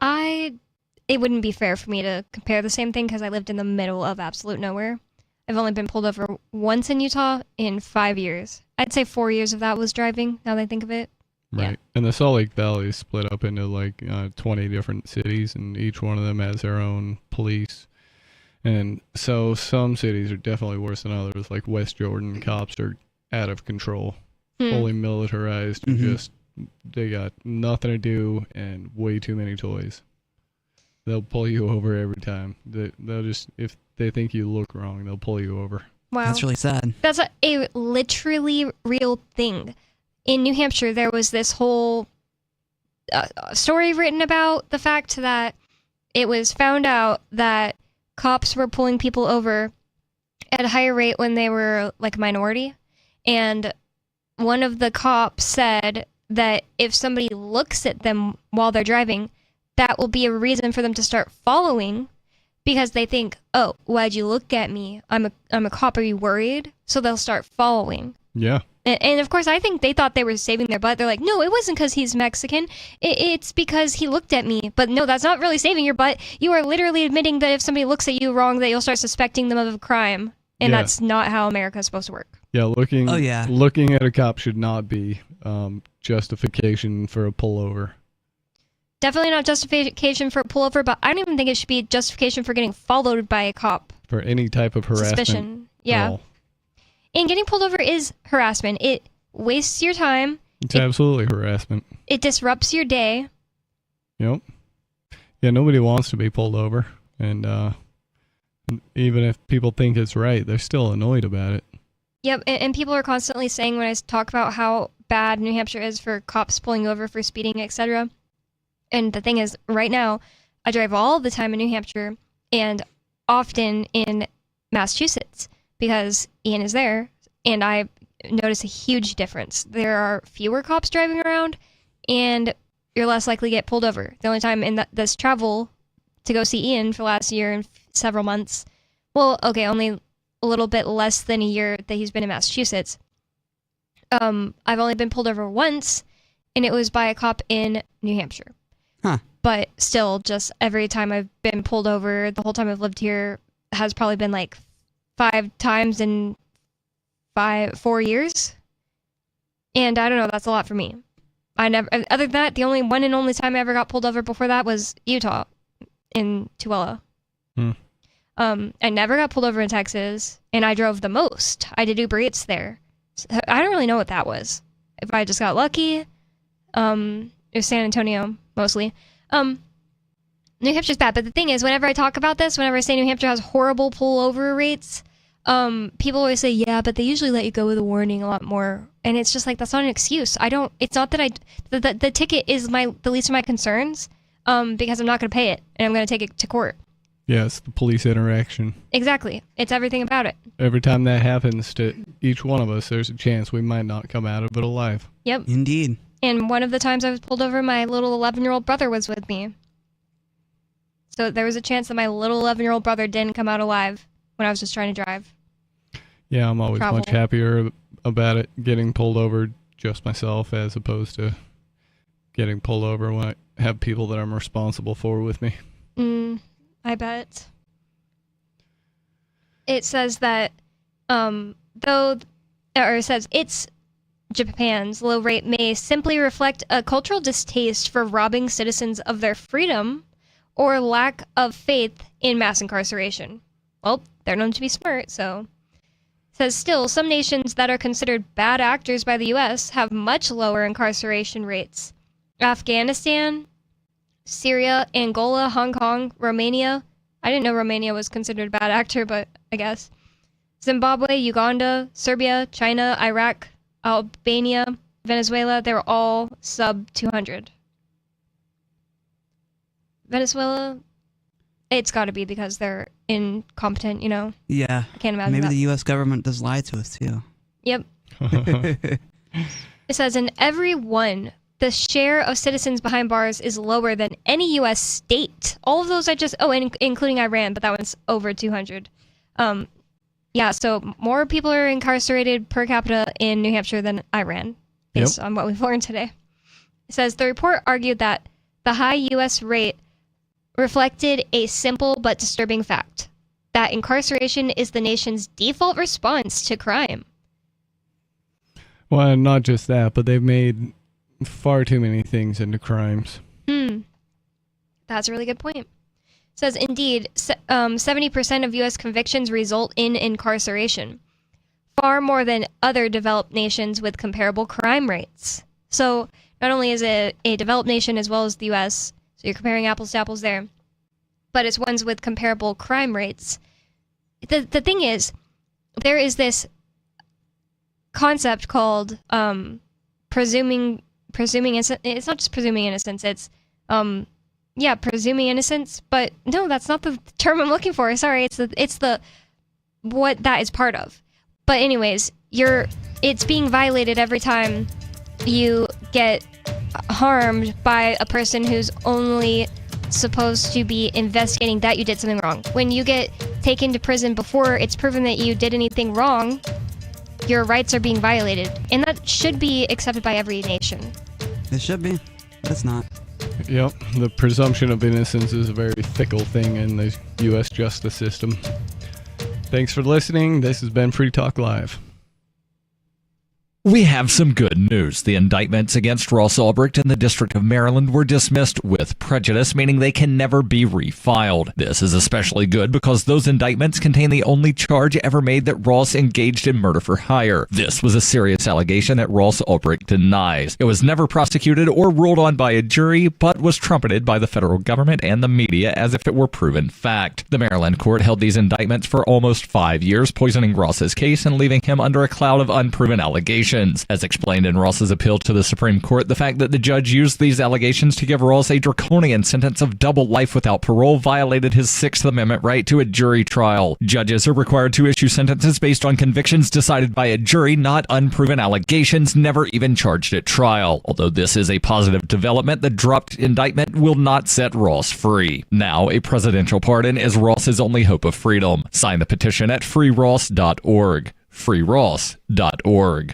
Speaker 15: It wouldn't be fair for me to compare the same thing because I lived in the middle of absolute nowhere. I've only been pulled over once in Utah in 5 years. I'd say 4 years of that was driving, now that I think of it.
Speaker 14: Right. Yeah. And the Salt Lake Valley is split up into like 20 different cities, and each one of them has their own police. And so some cities are definitely worse than others. Like West Jordan, cops are out of control, fully militarized, and just they got nothing to do and way too many toys. They'll pull you over every time. They'll just, if they think you look wrong, they'll pull you over.
Speaker 15: Wow.
Speaker 18: That's really sad.
Speaker 15: That's a literally real thing. In New Hampshire, there was this whole story written about the fact that it was found out that cops were pulling people over at a higher rate when they were like a minority. And one of the cops said that if somebody looks at them while they're driving, that will be a reason for them to start following because they think, oh, why'd you look at me? I'm a cop. Are you worried? So they'll start following.
Speaker 14: Yeah.
Speaker 15: And of course, I think they thought they were saving their butt. They're like, no, it wasn't because he's Mexican. It's because he looked at me. But no, that's not really saving your butt. You are literally admitting that if somebody looks at you wrong, that you'll start suspecting them of a crime. And that's not how America is supposed to work.
Speaker 14: Yeah, looking at a cop should not be justification for a pullover.
Speaker 15: Definitely not justification for a pullover, but I don't even think it should be justification for getting followed by a cop.
Speaker 14: For any type of harassment.
Speaker 15: Suspicion. Yeah. And getting pulled over is harassment. It wastes your time.
Speaker 14: It's absolutely harassment.
Speaker 15: It disrupts your day.
Speaker 14: Yep. Yeah, nobody wants to be pulled over. And even if people think it's right, they're still annoyed about it.
Speaker 15: Yep, and people are constantly saying when I talk about how bad New Hampshire is for cops pulling over for speeding, etc. And the thing is, right now, I drive all the time in New Hampshire and often in Massachusetts. because Ian is there, and I notice a huge difference. There are fewer cops driving around, and you're less likely to get pulled over. The only time in this travel to go see Ian for last year and several months, well, okay, only a little bit less than a year that he's been in Massachusetts. I've only been pulled over once, and it was by a cop in New Hampshire.
Speaker 18: Huh.
Speaker 15: But still, just every time I've been pulled over, the whole time I've lived here, has probably been like 5 times in 4 years. And I don't know, that's a lot for me. Other than that, the only one and only time I ever got pulled over before that was Utah in Tooele. I never got pulled over in Texas, and I drove the most. I did Uber Eats there. So I don't really know what that was. If I just got lucky, it was San Antonio mostly. New Hampshire's bad, but the thing is, whenever I talk about this, whenever I say New Hampshire has horrible pullover rates, people always say, yeah, but they usually let you go with a warning a lot more. And it's just like, that's not an excuse. It's not that the ticket is the least of my concerns, because I'm not going to pay it, and I'm going to take it to court.
Speaker 14: Yeah, it's the police interaction.
Speaker 15: Exactly. It's everything about it.
Speaker 14: Every time that happens to each one of us, there's a chance we might not come out of it alive.
Speaker 15: Yep.
Speaker 18: Indeed.
Speaker 15: And one of the times I was pulled over, my little 11-year-old brother was with me. So there was a chance that my little 11-year-old brother didn't come out alive when I was just trying to drive.
Speaker 14: Yeah, I'm always much happier about it getting pulled over just myself as opposed to getting pulled over when I have people that I'm responsible for with me.
Speaker 15: I bet. It says that, it's Japan's low rate may simply reflect a cultural distaste for robbing citizens of their freedom or lack of faith in mass incarceration. Well, they're known to be smart, so. It says, still, some nations that are considered bad actors by the U.S. have much lower incarceration rates. Afghanistan, Syria, Angola, Hong Kong, Romania. I didn't know Romania was considered a bad actor, but I guess. Zimbabwe, Uganda, Serbia, China, Iraq, Albania, Venezuela, they were all sub 200. Venezuela, it's got to be because they're incompetent, you know?
Speaker 18: Yeah.
Speaker 15: I can't imagine
Speaker 18: Maybe
Speaker 15: that.
Speaker 18: the U.S. government does lie to us, too.
Speaker 15: Yep. It says, in every one, the share of citizens behind bars is lower than any U.S. state. All of those including Iran, but that one's over 200. Yeah, so more people are incarcerated per capita in New Hampshire than Iran, based on what we've learned today. It says, the report argued that the high U.S. rate reflected a simple but disturbing fact, that incarceration is the nation's default response to crime.
Speaker 14: Well, not just that, but they've made far too many things into crimes.
Speaker 15: That's a really good point. It says, indeed, 70% of U.S. convictions result in incarceration, far more than other developed nations with comparable crime rates. So not only is it a developed nation as well as the U.S., so you're comparing apples to apples there, but it's ones with comparable crime rates. The thing is, there is this concept called presuming innocence. It's not just presuming innocence, it's presuming innocence, but no, that's not the term I'm looking for. Sorry, it's the what that is part of. But anyways, it's being violated every time you get harmed by a person who's only supposed to be investigating that you did something wrong. When you get taken to prison before it's proven that you did anything wrong, your rights are being violated, and that should be accepted by every nation.
Speaker 18: It should be, but it's not.
Speaker 14: Yep, the presumption of innocence is a very fickle thing in the U.S. justice system. Thanks for listening. This has been Free Talk Live.
Speaker 8: We have some good news. The indictments against Ross Ulbricht in the District of Maryland were dismissed with prejudice, meaning they can never be refiled. This is especially good because those indictments contain the only charge ever made that Ross engaged in murder for hire. This was a serious allegation that Ross Ulbricht denies. It was never prosecuted or ruled on by a jury, but was trumpeted by the federal government and the media as if it were proven fact. The Maryland court held these indictments for almost 5 years, poisoning Ross's case and leaving him under a cloud of unproven allegations. allegations. As explained in Ross's appeal to the Supreme Court, the fact that the judge used these allegations to give Ross a draconian sentence of double life without parole violated his Sixth Amendment right to a jury trial. Judges are required to issue sentences based on convictions decided by a jury, not unproven allegations never even charged at trial. Although this is a positive development, the dropped indictment will not set Ross free. Now, a presidential pardon is Ross's only hope of freedom. Sign the petition at freeross.org. freeross.org.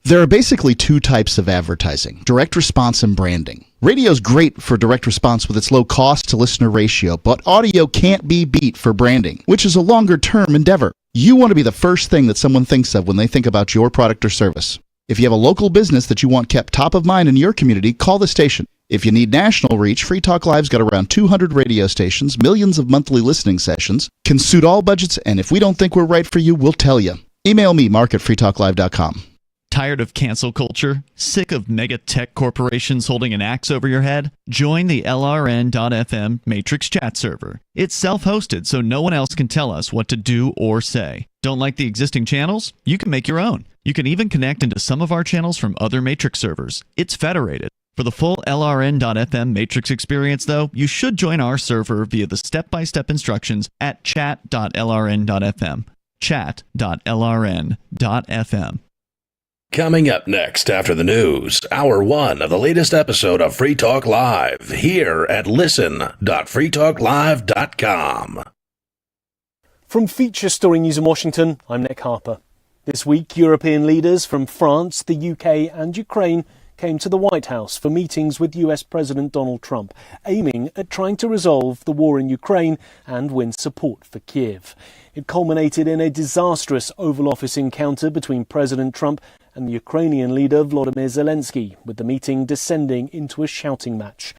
Speaker 10: There are basically two types of advertising: direct response and branding. Radio's great for direct response with its low cost to listener ratio, but audio can't be beat for branding, which is a longer term endeavor. You want to be the first thing that someone thinks of when they think about your product or service. If you have a local business that you want kept top of mind in your community, call the station. If you need national reach, Free Talk Live's got around 200 radio stations, millions of monthly listening sessions, can suit all budgets, and if we don't think we're right for you, we'll tell you. Email me, mark@freetalklive.com.
Speaker 21: Tired of cancel culture? Sick of mega tech corporations holding an axe over your head? Join the LRN.FM Matrix chat server. It's self-hosted, so no one else can tell us what to do or say. Don't like the existing channels? You can make your own. You can even connect into some of our channels from other Matrix servers. It's federated. For the full LRN.FM Matrix experience, though, you should join our server via the step-by-step instructions at chat.lrn.fm. chat.lrn.fm.
Speaker 12: Coming up next after the news, Hour 1 of the latest episode of Free Talk Live, here at listen.freetalklive.com.
Speaker 3: From Feature Story News in Washington, I'm Nick Harper. This week, European leaders from France, the UK and Ukraine came to the White House for meetings with US President Donald Trump, aiming at trying to resolve the war in Ukraine and win support for Kiev. It culminated in a disastrous Oval Office encounter between President Trump and the Ukrainian leader Volodymyr Zelensky, with the meeting descending into a shouting match.